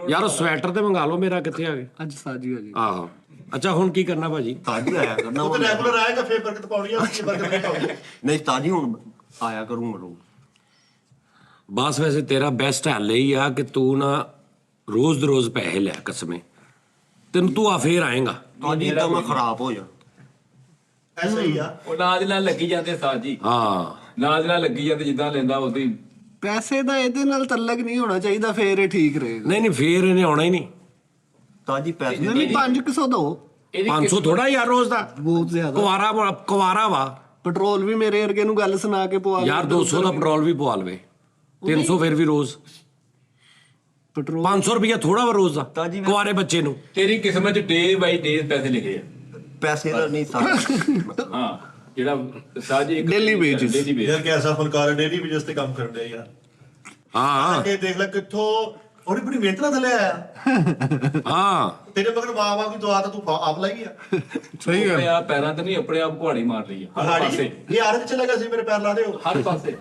ਯਾਰ ਉਹ ਸਵੈਟਰ ਤੇ ਮੰਗਾ ਲਓ ਮੇਰਾ, ਕਿੱਥੇ ਆ ਗਏ? ਅੱਜ ਸਾਜੀ ਆ ਜੀ। ਆਹੋ ਅੱਛਾ ਹੁਣ ਕੀ ਕਰਨਾ ਭਾਜੀ? ਉਸਤਾਦ ਜੀ ਆਇਆ ਕਰਨਾ ਉਹ ਤੇ ਰੈਗੂਲਰ ਆਏਗਾ, ਫੇਰ ਬਰਕਤ ਪਾਉਣੀ ਆ, ਉਸकी ਬਰਕਤ ਨਹੀਂ ਪਾਉਣੀ। ਨਹੀਂ ਉਸਤਾਦ ਜੀ ਹੁਣ ਆਇਆ ਕਰੂੰਗਾ ਰੋਜ਼। ਬਸ ਵੈਸੇ ਤੇਰਾ ਬੈਸਟ ਹੱਲ ਇਹ ਆ ਕਿ ਤੂੰ ਨਾ ਰੋਜ਼ ਦੇ ਰੋਜ਼ ਪੈਸੇ ਲੈ ਕਸਮੇ, ਤੈਨੂੰ ਤੂੰ ਆ ਫੇਰ ਆਏਗਾ। ਉਸਤਾਦ ਜੀ ਤਾਂ ਮੈਂ ਖਰਾਬ ਹੋ ਜਾ। ਐਸਾ ਹੀ ਆ। ਉਹ ਨਾਲ ਦੀ ਨਾਲ ਲੱਗੀ ਜਾਂਦੇ ਸਾਜ ਜੀ, ਹਾਂ ਨਾਲ ਦੀ ਨਾਲ ਲੱਗੀ ਜਾਂਦੇ, ਜਿੱਦਾਂ ਲੈਂਦਾ ਉਦੋਂ ਹੀ। ਪੈਸੇ ਦਾ ਇਹਦੇ ਨਾਲ ਤਲਕ ਨਹੀਂ ਹੋਣਾ ਚਾਹੀਦਾ, ਫੇਰ ਇਹ ਠੀਕ ਰਹੇਗਾ। ਨਹੀਂ ਫੇਰ ਇਹਨੇ ਆਉਣਾ ਹੀ ਨਹੀਂ। ਉਸਤਾਦ ਜੀ ਪੈਸੇ ਨਹੀਂ 500 ਦੋ, 500 ਥੋੜਾ ਯਾਰ ਰੋਜ਼ ਦਾ, ਬਹੁਤ ਜ਼ਿਆਦਾ। ਕੁਵਾਰਾ ਵਾ ਪੈਟਰੋਲ ਵੀ ਮੇਰੇ ਵਰਗੇ ਨੂੰ ਗੱਲ ਸੁਣਾ ਕੇ ਪਵਾ ਯਾਰ। 200 ਦਾ ਪੈਟਰੋਲ ਵੀ ਪਵਾ ਲਵੇ, 300 ਫਿਰ ਵੀ ਰੋਜ਼। ਪੈਟਰੋਲ 500 ਰੁਪਇਆ ਥੋੜਾ ਵਾ ਰੋਜ਼ ਦਾ ਕੁਵਾਰੇ ਬੱਚੇ ਨੂੰ। ਤੇਰੀ ਕਿਸਮਤ ਚ ਡੇ ਬਾਈ ਡੇ ਪੈਸੇ ਲਿਖੇ ਆ। ਪੈਸੇ ਦਾ ਨਹੀਂ ਉਸਤਾਦ। ਹਾਂ ਜਿਹੜਾ ਸਾਜ ਇੱਕ Daily wages। daily wages। ਯਾਰ ਕਿਹਦਾ ਫਨਕਾਰ ਡੇਲੀ ਬਿਜ਼ਨਸ ਤੇ ਕੰਮ ਕਰਨ ਦੇ ਯਾਰ। ਹਾਂ ਕਿ ਦੇਖ ਲੈ ਕਿੱਥੋਂ ਉਹਨੇ ਬੜੀ ਮਿਹਨਤ ਨਾਲ ਥੱਲੇ ਆਇਆ। ਹਾਂ ਤੇਰੇ ਮਗਰ ਮਾਂ-ਬਾਪ ਦੀ ਦੁਆ ਤਾਂ ਤੂੰ ਆਪ ਲਾਈ ਆ। ਸਹੀ ਆਪਣੇ ਗੱਲ। ਆਪ ਪੈਰਾਂ ਤੇ ਨਹੀਂ, ਆਪਣੇ ਆਪ ਕੁਹਾੜੀ ਮਾਰ ਰਹੀ ਆ ਹਰ ਪਾਸੇ, ਇਹ ਆਰਤ ਚਲਾ ਗਿਆ ਸੀ ਮੇਰੇ ਪੈਰ ਲਾ ਦਿਓ। ਹਰ ਪਾਸੇ।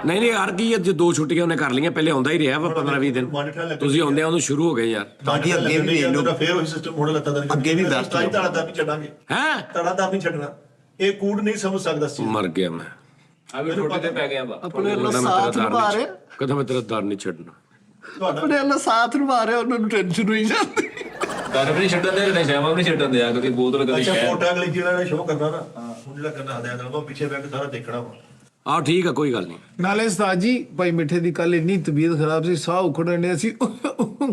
ਨਹੀਂ ਯਾਰ ਕੀ ਹੈ, ਜੇ 2 ਛੁੱਟੀਆਂ ਉਹਨੇ ਕਰ ਲਈਆਂ, ਪਹਿਲੇ ਆਉਂਦਾ ਹੀ ਰਿਹਾ ਵਾ 15-20 ਦਿਨ। ਤੁਸੀਂ ਆਉਂਦੇ ਆ ਉਹਨੂੰ ਸ਼ੁਰੂ ਹੋ ਗਏ ਯਾਰ। ਉਸਤਾਦ ਜੀ ਅੱਗੇ ਵੀ ਵੇਖ ਲਓ, ਫੇਰ ਉਹੀ ਸਿਸਟਮ ਹੋਣ ਲੱਗਾ ਤਾਂ ਅੱਗੇ ਵੀ best ਤਾਂ ਤੜਾ ਦਾ ਵੀ ਛੱਡਾਂਗੇ, ਹੈਂ ਤੜਾ ਦਾ ਨਹੀਂ ਛੱਡਣਾ। ਇਹ ਕੂੜ ਨਹੀਂ ਸਮਝ ਸਕਦਾ ਸੀ। ਮਰ ਗਿਆ ਮੈਂ। ਆ ਵੀ ਛੋਟੇ ਤੇ ਪੈ ਗਿਆ ਵਾ। ਆਪਣੇ ਵੱਲੋਂ ਕਦਾ ਮੈਂ ਸਾਥ ਤੇਰਾ ਨਿਭਾ ਦਰ ਰਹੇ, ਨਹੀਂ, ਕਦਾ ਮੈਂ ਤੇਰਾ ਦਰ ਨਹੀਂ ਛੱਡਣਾ। ਆਪਣੇ ਵੱਲੋਂ ਸਾਥ ਨਿਭਾ ਰਹੇ, ਉਹਨਾਂ ਨੂੰ ਟੈਨਸ਼ਨ ਹੋਈ ਜਾਂਦੀ। ਦਰ ਵੀ ਨਹੀਂ ਛੱਡਣ ਦੇ, ਕਦੇ ਸ਼ਾਮਾਂ ਵੀ ਨਹੀਂ ਛੱਡਣ ਦਿਆ, ਕਦੇ ਬੋਤਲ ਕਦੇ ਅੱਛਾ ਸ਼ਹਿਰ। ਫੋਟੋ ਅਗਲੀ ਜਿਹੜਾ ਸ਼ੋਅ ਕਰਨਾ ਨਾ, ਹੁਣ ਜਿਹੜਾ ਕਰਨਾ ਹਦਿਆ ਨਾਲ ਪਿੱਛੇ ਬੈਠ ਕੇ ਸਾਰਾ ਦੇਖਣਾ ਵਾ। ਆਹ ਠੀਕ ਆ, ਕੋਈ ਗੱਲ ਨਹੀਂ। ਨਾਲੇ ਉਸਤਾਦ ਜੀ ਭਾਈ ਮਿੱਠੇ ਦੀ ਕੱਲ ਇੰਨੀ ਤਬੀਅਤ ਖਰਾਬ ਸੀ, ਸਾਹ ਉਖੜਨ ਡਿਆ ਸੀ,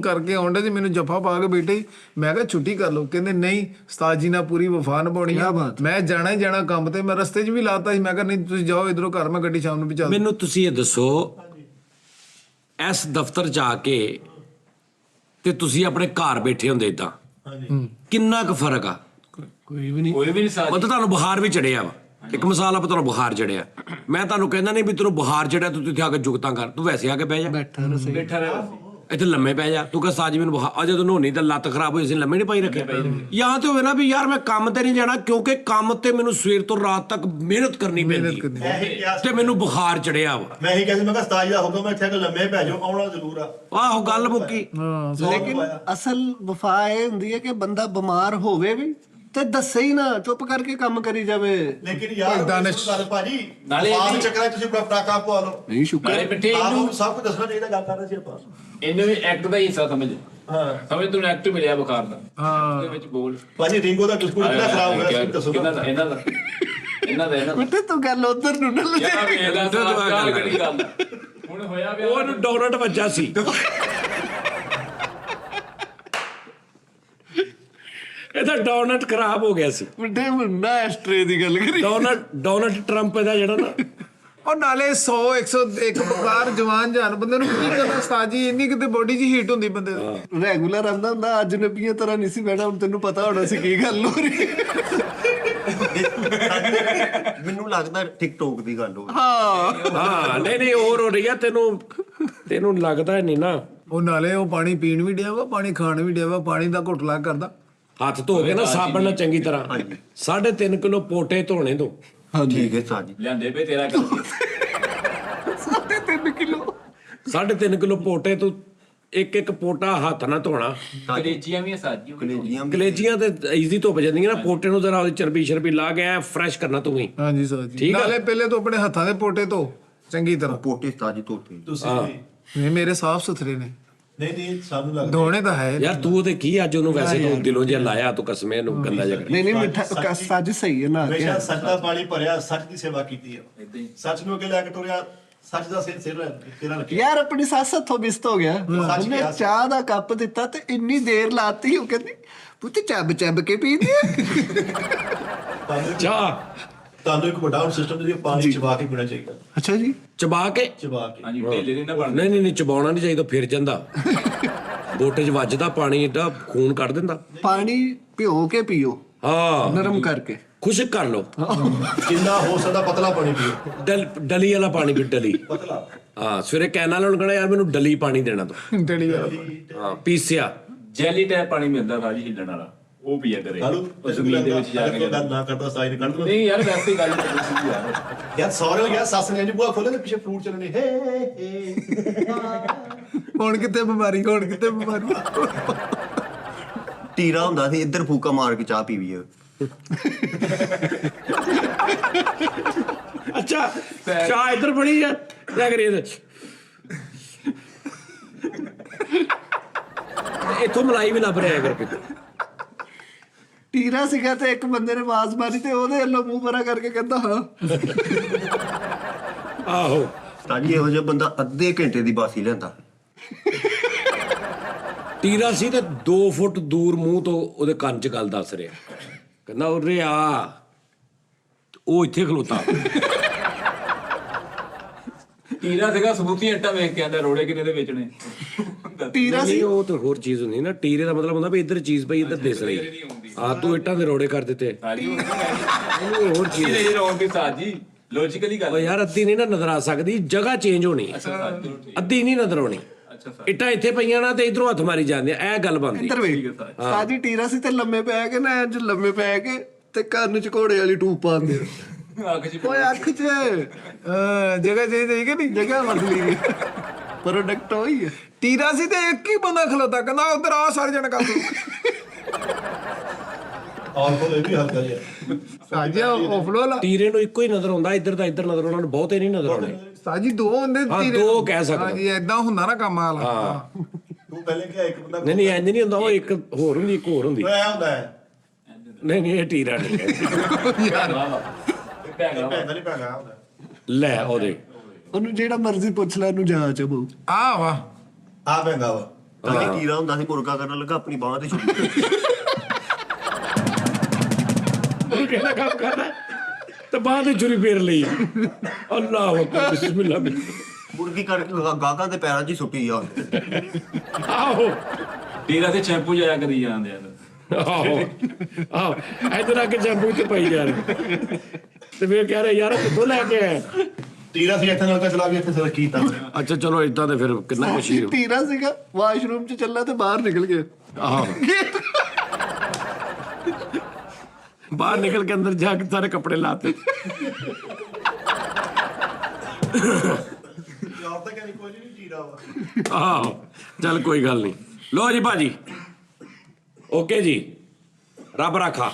ਕਰਕੇ ਆਉਂਦੇ ਸੀ। ਮੈਨੂੰ ਜੱਫਾ ਪਾ ਕੇ ਬੈਠੇ, ਮੈਂ ਕਿਹਾ ਛੁੱਟੀ ਕਰ ਲਓ। ਕਹਿੰਦੇ ਨਹੀਂ ਉਸਤਾਦ ਜੀ ਨਾਲ ਪੂਰੀ ਵਫਾ ਨਿਭਾਉਣੀ ਆ, ਮੈਂ ਜਾਣਾ ਹੀ ਜਾਣਾ ਕੰਮ ਤੇ। ਮੈਂ ਰਸਤੇ 'ਚ ਵੀ ਲਾਤਾ ਸੀ, ਮੈਂ ਕਿਹਾ ਨਹੀਂ ਤੁਸੀਂ ਜਾਓ ਇਧਰੋਂ ਘਰ, ਮੈਂ ਗੱਡੀ ਸ਼ਾਮ ਨੂੰ ਪਹੁੰਚਾ ਦੂੰ। ਮੈਨੂੰ ਤੁਸੀਂ ਇਹ ਦੱਸੋ, ਇਸ ਦਫ਼ਤਰ 'ਚ ਆ ਕੇ ਤੇ ਤੁਸੀਂ ਆਪਣੇ ਘਰ ਬੈਠੇ ਹੁੰਦੇ ਇਦਾਂ, ਕਿੰਨਾ ਕੁ ਫਰਕ ਆ? ਕੋਈ ਵੀ ਨਹੀਂ। ਕੋਈ ਵੀ ਨਹੀਂ ਸਾਜ। ਉਹ ਤਾਂ ਤੁਹਾਨੂੰ ਬੁਖਾਰ ਵੀ ਚੜਿਆ ਵਾ। ਇੱਕ ਮਿਸਾਲ ਆ, ਤੁਹਾਨੂੰ ਬੁਖਾਰ ਚੜਿਆ, ਮੈਂ ਤੁਹਾਨੂੰ ਕਹਿੰਦਾ ਨਹੀਂ ਵੀ ਤੈਨੂੰ ਬੁਖਾਰ ਚੜਿਆ ਤੂੰ ਇੱਥੇ ਆ ਕੇ ਜੁਗਤਾਂ ਕਰ, ਤੂੰ ਵੈਸੇ ਆ ਕੇ ਬਹਿ ਜਾ, ਬੈਠਾ ਰਸੇ ਬੈਠਾ ਰਹਿ। ਇੱਥੇ ਲੰਮੇ ਪੈ ਜਾ। ਤੂੰ ਕਹ ਸਾਜ ਮੈਨੂੰ ਬੁਖਾਰ, ਅਜੇ ਤੂੰ ਨਹਾਉਣੀ ਤਾਂ ਲੱਤ ਖਰਾਬ ਹੋਈ ਸੀ, ਲੰਮੇ ਨਹੀਂ ਪਾਈ ਰੱਖਿਆ। ਜਾਂ ਤੇ ਹੋਵੇ ਨਾ ਵੀ ਯਾਰ ਮੈਂ ਕੰਮ ਤੇ ਨਹੀਂ ਜਾਣਾ, ਕਿਉਂਕਿ ਕੰਮ ਤੇ ਮੈਨੂੰ ਸਵੇਰ ਤੋਂ ਰਾਤ ਤੱਕ ਮਿਹਨਤ ਕਰਨੀ ਪੈਂਦੀ ਇਹੀ ਕਿਹਾ ਸੀ ਤੇ ਮੈਨੂੰ ਬੁਖਾਰ ਚੜਿਆ ਵਾ। ਮੈਂ ਇਹੀ ਕਿਹਾ ਸੀ, ਮੈਂ ਕਿਹਾ ਉਸਤਾਦ ਜੀ ਦਾ ਹੁਕਮ ਹੈ, ਇੱਥੇ ਆ ਕੇ ਲੰਮੇ ਪੈ ਜਾਓ, ਆਉਣਾ ਜ਼ਰੂਰ ਆ। ਆਹੋ ਗੱਲ ਮੁੱਕੀ। ਲੇਕਿਨ ਅਸਲ ਵਫਾ ਇਹ ਹੁੰਦੀ ਹੈ ਕਿ ਬੰਦਾ ਬਿਮਾਰ ਹੋਵੇ ਵੀ ਤੇ ਦੱਸੇ ਹੀ ਨਾ, ਚੁੱਪ ਕਰਕੇ ਕੰਮ ਕਰੀ ਜਾਵੇ। ਲੇਕਿਨ ਯਾਰ ਦਾਨਿਸ਼। ਗੱਲ ਭਾਜੀ ਨਾਲੇ ਬਾਹਰ ਇਹਦੀ- ਚੱਕਰਾਂ 'ਚ ਤੁਸੀਂ ਬੜਾ ਪਟਾਕਾ ਪਵਾ ਲਓ। ਨਹੀਂ ਸ਼ੁਕਰ ਨਾਲੇ ਮਿੱਠੇ ਆਪ ਇਹਨੂੰ ਨੂੰ ਸਭ ਕੁਝ ਦੱਸਣਾ ਚਾਹੀਦਾ, ਗੱਲ ਕਰ ਰਹੇ ਸੀ ਆਪਾਂ। ਇਹਨੂੰ ਵੀ ਐਕਟ ਦਾ ਹੀ ਹਿੱਸਾ ਸਮਝ। ਹਾਂ ਸਮਝ ਤੈਨੂੰ ਐਕਟ ਮਿਲਿਆ ਬੁਖਾਰ ਦਾ, ਉਹਦੇ ਵਿੱਚ ਬੋਲ। ਭਾਜੀ ਰਿੰਗੋ ਦਾ ਬਿਲਕੁਲ ਕਿੰਨਾ ਖਰਾਬ ਹੋਇਆ ਸੀ ਦੱਸੋ। ਇਹਨਾਂ ਦਾ ਇਹਨਾਂ ਦਾ ਇਹਨਾਂ ਦਾ ਬੇਟੇ ਤੂੰ ਗੱਲ ਉਧਰ ਨੂੰ ਨਾ ਲੈ ਯਾਰ ਵੇਲਾ ਸਾਲ ਕਿਹੜੀ ਗੱਲ ਹੁਣ ਹੋਇਆ ਵਿਆਹ। ਉਹਨੂੰ ਡੋਨਟ ਵੱਜਾ ਸੀ। ਇਹਦਾ ਡੋਨਟ ਖਰਾਬ ਹੋ ਗਿਆ ਸੀ। ਬੇਟੇ ਮੁੰਡਾ ਐਸਟਰੇ ਦੀ ਗੱਲ ਕਰੀ। ਡੋਨਟ ਟਰੰਪ ਇਹਦਾ ਜਿਹੜਾ ਨਾ, ਉਹ ਨਾਲੇ 100 101 ਬੁਖਾਰ ਜਵਾਨ ਜਾਨ ਬੰਦੇ ਨੂੰ ਕੀ ਕਰਨਾ ਉਸਤਾਦ ਜੀ, ਇੰਨੀ ਕਿਤੇ ਬੋਡੀ 'ਚ ਹੀਟ ਹੁੰਦੀ ਬੰਦੇ ਦੀ। ਰੈਗੂਲਰ ਆਂਦਾ ਹੁੰਦਾ, ਅੱਜ ਨਬੀਆਂ ਤਰ੍ਹਾਂ ਨਹੀਂ ਸੀ ਬੈਠਾ, ਹੁਣ ਤੈਨੂੰ ਪਤਾ ਹੋਣਾ ਸੀ ਕੀ ਗੱਲ ਹੋ ਰਹੀ। ਮੈਨੂੰ ਲੱਗਦਾ ਟਿਕਟੋਕ ਦੀ ਗੱਲ ਹੋ। ਹਾਂ ਨਹੀਂ ਹੋਰ ਹੋ ਰਹੀ ਆ। ਤੈਨੂੰ ਲੱਗਦਾ ਨਹੀਂ ਨਾ, ਉਹ ਨਾਲੇ ਉਹ ਪਾਣੀ ਪੀਣ ਵੀ ਡਿਆ ਵਾ, ਪਾਣੀ ਖਾਣ ਵੀ ਡਿਆ ਵਾ, ਪਾਣੀ ਦਾ ਘੁੱਟਲਾ ਕਰਦਾ। ਹੱਥ ਧੋ ਕੇ ਨਾ ਸਾਬਣ ਨਾਲ ਚੰਗੀ ਤਰ੍ਹਾਂ 3.5 ਕਿਲੋ ਪੋਟੇ ਧੋਣੇ ਤੋਂ। ਠੀਕ ਹੈ ਉਸਤਾਦ ਜੀ। ਲਿਆਂਦੇ ਪਏ ਤੇਰਾ ਕਰਕੇ 3.5 ਕਿਲੋ ਪੋਟੇ ਤੋਂ ਇੱਕ ਪੋਟਾ ਹੱਥ ਨਾਲ ਧੋਣਾ। ਕਲੇਜੀਆਂ ਵੀ ਸਾਜੀ ਕਲੇਜੀਆਂ ਵੀ ਕਲੇਜੀਆਂ ਤੇ ਈਜ਼ੀ ਧੁੱਪ ਜਾਂਦੀਆਂ ਨਾ, ਪੋਟੇ ਨੂੰ ਜ਼ਰਾ ਉਹਦੀ ਚਰਬੀ ਲਾ ਕੇ ਐ ਫਰੈਸ਼ ਕਰਨਾ ਤੂੰ ਹੀ। ਹਾਂਜੀ ਸਰ ਜੀ। ਠੀਕ ਆ। ਨਾਲੇ ਪਹਿਲੇ ਤੋਂ ਆਪਣੇ ਹੱਥਾਂ ਦੇ ਪੋਟੇ ਧੋ ਚੰਗੀ ਤਰ੍ਹਾਂ। ਪੋਟੇ ਉਸਤਾਦ ਜੀ ਧੋਤੇ। ਤੁਸੀਂ ਨਹੀਂ ਮੇਰੇ ਸਾਫ਼ ਸੁਥਰੇ ਨੇ, ਨਹੀਂ ਸਾਨੂੰ ਲੱਗਦਾ ਧੋਣੇ ਤਾਂ ਹੈ। ਯਾਰ ਤੂੰ ਤੇ ਕੀ ਅੱਜ ਉਹਨੂੰ ਵੈਸੇ ਤੂੰ ਦਿਲੋਂ ਜਿਹਾ ਲਾਇਆ, ਤੂੰ ਕਸਮੇ ਨੂੰ ਗੰਦਾ ਜਿਹਾ ਨਹੀਂ ਨਹੀਂ ਮਿੱਠਾ ਸੱਜ ਸਹੀ ਹੈ ਨਾ ਹਮੇਸ਼ਾ ਸੱਚ ਦਾ ਪਾਣੀ ਭਰਿਆ, ਸੱਚ ਦੀ ਸੇਵਾ ਕੀਤੀ ਹੈ। ਸੱਚ ਨੂੰ ਅੱਗੇ ਲੈ ਕੇ ਤੁਰਿਆ, ਸੱਚ ਦਾ ਸਿਰ ਤੇਰਾ ਰੱਖਿਆ। ਯਾਰ ਆਪਣੀ ਸੱਸ ਹੱਥੋਂ ਬਿਸਤ ਹੋ ਗਿਆ। ਉਹਨੇ ਚਾਹ ਦਾ ਕੱਪ ਦਿੱਤਾ ਤੇ ਇੰਨੀ ਦੇਰ ਲਾਤੀ, ਉਹ ਕਹਿੰਦੀ ਪੁੱਤ ਚੱਬ ਚੱਬ ਕੇ ਪੀਂਦੀ ਚਾਹ। ਤੁਹਾਨੂੰ ਇੱਕ ਵੱਡਾ ਸਿਸਟਮ ਦੇ ਪਾਣੀ ਚਬਾ ਕੇ ਪੀਣਾ ਚਾਹੀਦਾ। ਅੱਛਾ ਜੀ। ਚਬਾ ਕੇ। ਹਾਂਜੀ ਢੇਲੇ ਨਹੀਂ ਨਾ ਬਣਦੇ। ਨਹੀਂ ਚਬਾਉਣਾ ਨਹੀਂ ਚਾਹੀਦਾ, ਫਿਰ ਜਾਂਦਾ ਬੋਟੇ 'ਚ ਵੱਜਦਾ ਪਾਣੀ, ਏਡਾ ਖੂਨ ਕੱਢ ਦਿੰਦਾ। ਪਾਣੀ ਭਿਓ ਕੇ ਪੀਓ, ਹਾਂ ਨਰਮ ਕਰਕੇ। ਖੁਸ਼ਕ ਕਰ ਲੋ, ਜਿੰਨਾ ਹੋ ਸਕਦਾ ਪਤਲਾ ਪਾਣੀ ਪੀਓ। ਡਲੀ ਵਾਲਾ ਪਾਣੀ ਵੀ, ਡਲੀ। ਪਤਲਾ। ਹਾਂ ਸਵੇਰੇ ਕਹਿਣਾ ਲਾਉਣ ਕਹਣਾ ਯਾਰ ਮੈਨੂੰ ਡਲੀ ਪਾਣੀ ਦੇਣਾ ਤੂੰ। ਡੜੀ ਹਾਂ ਪੀਸਿਆ ਜੈਲੀ ਟਾਈਪ ਪਾਣੀ ਮਿਲਦਾ ਰਾਜੀ ਹਿੱਲਣ ਵਾਲਾ, ਉਹ ਪੀਆ ਕਰੇ ਜ਼ਮੀਨ ਦੇ ਵਿੱਚ ਜਾ ਕੇ। ਨਾ ਕਰਦਾ ਸਾਈ ਨਹੀਂ ਕੱਢ ਨਹੀਂ ਯਾਰ ਵੈਸੇ ਹੀ ਗੱਲ ਸੀ ਯਾਰ। ਯਾਰ ਸੌਰੇ ਯਾਰ ਸੱਸ ਨੇ ਬੂਆ ਖੋਲੇ ਤੇ ਪਿੱਛੇ ਫਰੂਟ ਚੱਲਣੇ ਹੇ ਹੁਣ ਕਿਤੇ ਬਿਮਾਰੀ, ਹੁਣ ਕਿਤੇ ਬਿਮਾਰੀ। ਟੀਰਾ ਹੁੰਦਾ ਸੀ, ਇੱਧਰ ਫੂਕਾ ਮਾਰ ਕੇ ਚਾਹ ਪੀਵੀਏ। ਅੱਛਾ ਚਾਹ ਇੱਧਰ ਬਣੀ ਆ, ਕਿਆ ਕਰੀਏ ਇੱਥੋਂ ਮਲਾਈ ਵੀ ਲੱਭ ਰਿਹਾ ਕਰਕੇ। ਟੀਰਾ ਸੀਗਾ ਤੇ ਇੱਕ ਬੰਦੇ ਨੇ ਆਵਾਜ਼ ਮਾਰੀ ਤੇ ਉਹਦੇ ਵੱਲੋਂ ਮੂੰਹ ਪਰਾ ਕਰਕੇ ਕਹਿੰਦਾ ਹਾਂ। ਆਹੋ ਉਸਤਾਦ ਜੀ ਇਹੋ ਜਿਹਾ ਬੰਦਾ ਅੱਧੇ ਘੰਟੇ ਦੀ ਬਾਸੀ ਲੈਂਦਾ। ਟੀਰਾ ਸੀ ਤੇ 2 ਫੁੱਟ ਦੂਰ ਮੂੰਹ ਤੋਂ ਉਹਦੇ ਕੰਨ 'ਚ ਗੱਲ ਦੱਸ ਰਿਹਾ, ਕਹਿੰਦਾ ਉਰੇ ਆ, ਉਹ ਇੱਥੇ ਖਲੋਤਾ। ਟੀਰਾ ਸੀਗਾ ਸਬੂਤੀ ਇੱਟਾਂ ਵੇਖ ਕੇ ਆਂਦਾ ਰੋੜੇ ਕਿਨੇ ਦੇ ਵੇਚਣੇ। ਟੀਰਾ ਸੀ। ਨਹੀਂ ਉਹ ਤਾਂ ਹੋਰ ਚੀਜ਼ ਹੁੰਦੀ ਨਾ, ਟੀਰੇ ਦਾ ਮਤਲਬ ਹੁੰਦਾ ਵੀ ਇੱਧਰ ਚੀਜ਼ ਪਈ ਇੱਧਰ ਦਿਸ ਰਹੀ। ਆ ਤੂੰ ਇੱਟਾਂ ਦੇ ਰੋੜੇ ਕਰ ਦਿੱਤੇ, ਹੋਰ ਚੀਜ਼। ਇਹ ਰੌਂਗ ਸਾਜੀ ਲੌਜੀਕਲੀ ਗੱਲ। ਓ ਯਾਰ ਅੱਧੀ ਨਹੀਂ ਨਾ ਨਜ਼ਰ ਆ ਸਕਦੀ, ਜਗ੍ਹਾ ਚੇਂਜ ਹੋਣੀ, ਅੱਧੀ ਨਹੀਂ ਨਜ਼ਰ ਆਉਣੀ। ਇੱਟਾਂ ਇੱਥੇ ਪਈਆਂ ਨਾ ਤੇ ਇਧਰੋਂ ਹੱਥ ਮਾਰੀ ਜਾਂਦੀਆਂ, ਇਹ ਗੱਲ ਬਣਦੀ। ਇੱਧਰ ਵੇਖ ਸਾਜੀ, ਟੀਰਾ ਸੀ ਤੇ ਲੰਮੇ ਪੈ ਕੇ ਨਾ ਇੰਜ ਲੰਮੇ ਪੈ ਕੇ ਤੇ ਕੰਨ ਚ ਘੋੜੇ ਵਾਲੀ ਟੂਬ ਪਾਉਂਦੇ। ਓਏ ਅੱਖ ਚ ਜਗ੍ਹਾ ਚੇਂਜ ਹੋਈ ਕਿ ਨਹੀਂ? ਜਗ੍ਹਾ ਬਦਲੀ ਗਈ, ਪ੍ਰੋਡਕਟ ਹੋਈ ਹੈ। ਟੀਰਾ ਸੀ ਤੇ ਇੱਕ ਹੀ ਬੰਦਾ ਖਲੋਤਾ, ਕਹਿੰਦਾ ਉਧਰ ਆ ਸਾਰੇ ਜਣੇ ਕਰ ਦੋ। ਔਰ ਕੋਲ ਇਹ ਵੀ ਹਲਕਾ ਜਿਹਾ ਸਾਜੀ ਉਹ ਫਲੋ ਲਾ। ਟੀਰੇ ਨੂੰ ਇੱਕੋ ਹੀ ਨਜ਼ਰ ਆਉਂਦਾ, ਇੱਧਰ ਦਾ ਇੱਧਰ ਨਜ਼ਰ ਆਉਣਾ ਨੂੰ, ਬਹੁਤੇ ਨਹੀਂ ਨਜ਼ਰ ਆਉਣੇ। ਸਾਜੀ 2 ਹੁੰਦੇ ਹਾਂ, ਟੀਰੇ। 2 ਕਹਿ ਸਕਦਾ। ਹਾਂਜੀ ਏਦਾਂ ਹੁੰਦਾ ਨਾ ਕੰਮ ਵਾਲਾ। ਹਾਂ ਤੂੰ ਪਹਿਲੇ ਕਿਹਾ ਇੱਕ ਬੰਦਾ ਨਹੀਂ ਇੰਜ ਨਹੀਂ ਹੁੰਦਾ, ਉਹ ਇੱਕ ਹੋਰ ਹੁੰਦੀ, ਇੱਕ ਹੋਰ ਹੁੰਦੀ। ਐ ਹੁੰਦਾ ਹੈ ਨਹੀਂ ਇਹ ਟੀਰਾ ਨਹੀਂ ਹੈ। ਭੈਣਾ ਨਹੀਂ ਭੈਣਾ ਹੁੰਦਾ। ਲੈ ਉਹਦੇ ਉਹਨੂੰ ਜਿਹੜਾ ਮਰਜ਼ੀ ਪੁੱਛ ਲੈ, ਉਹਨੂੰ ਜਾਂਚ ਬੋ। ਆ ਵਾ ਆ ਭੈਂਗਾ ਵਾ ਤਾਂ ਟੀਰਾ ਹੁੰਦਾ ਸੀ, ਮੁਰਗਾ ਕਰਨ ਲੱਗਾ ਆਪਣੀ ਬਾਂਹ ਤੇ ਛੁੱਟੀ। ਉਹ ਕਿਹੜਾ ਕੰਮ ਕਰਦਾ ਤੇ ਬਾਅਦ ਵਿੱਚ ਛੁਰੀ ਫੇਰ ਲਈ। ਅੱਲਾਹੁ ਅਕਬਰ, ਬਿਸਮਿਲ੍ਲਾ। ਮੁਰਗੀ ਕਰਕੇ ਗਾਹਕਾਂ ਦੇ ਪੈਰਾਂ 'ਚ ਹੀ ਸੁੱਟੀ ਆ। ਆਹੋ ਟੀਰਾ ਤੇ ਸ਼ੈਂਪੂ ਜਾਇਆ ਕਰੀ ਜਾਂਦੇ ਆ। ਆਹੋ ਇੱਧਰ ਆ ਕੇ ਜੰਬੂ ਤੇ ਪਈ ਯਾਰ, ਤੇ ਫੇਰ ਕਹਿ ਰਹੇ ਯਾਰ ਕਿੱਥੋਂ ਲੈ ਕੇ ਆਇਆ? ਤੀਰਾ ਸੀ ਇੱਥੇ ਨਾਲ ਤਾਂ ਚਲਾ ਵੀ ਇੱਥੇ ਸਰ ਕੀਤਾ। ਅੱਛਾ ਚਲੋ ਏਦਾਂ ਤੇ ਫਿਰ ਕਿੰਨਾ ਕੁਛ ਹੀ। ਟੀਰਾ ਸੀਗਾ, ਵਾਸ਼ਰੂਮ ਚ ਚੱਲਾ ਤੇ ਬਾਹਰ ਨਿਕਲ ਗਿਆ। ਆਹੋ ਬਾਹਰ ਨਿਕਲ ਕੇ ਅੰਦਰ ਜਾ ਕੇ ਸਾਰੇ ਕੱਪੜੇ ਲਾਤੇ। ਯਾਰ ਤਾਂ ਕਹਿੰਦੀ ਕੋਈ ਨਹੀਂ ਟੀਰਾ ਵਾ। ਆਹੋ ਚੱਲ ਕੋਈ ਗੱਲ ਨਹੀਂ। ਲੋ ਜੀ ਭਾਜੀ, ਓਕੇ ਜੀ, ਰੱਬ ਰਾਖਾ।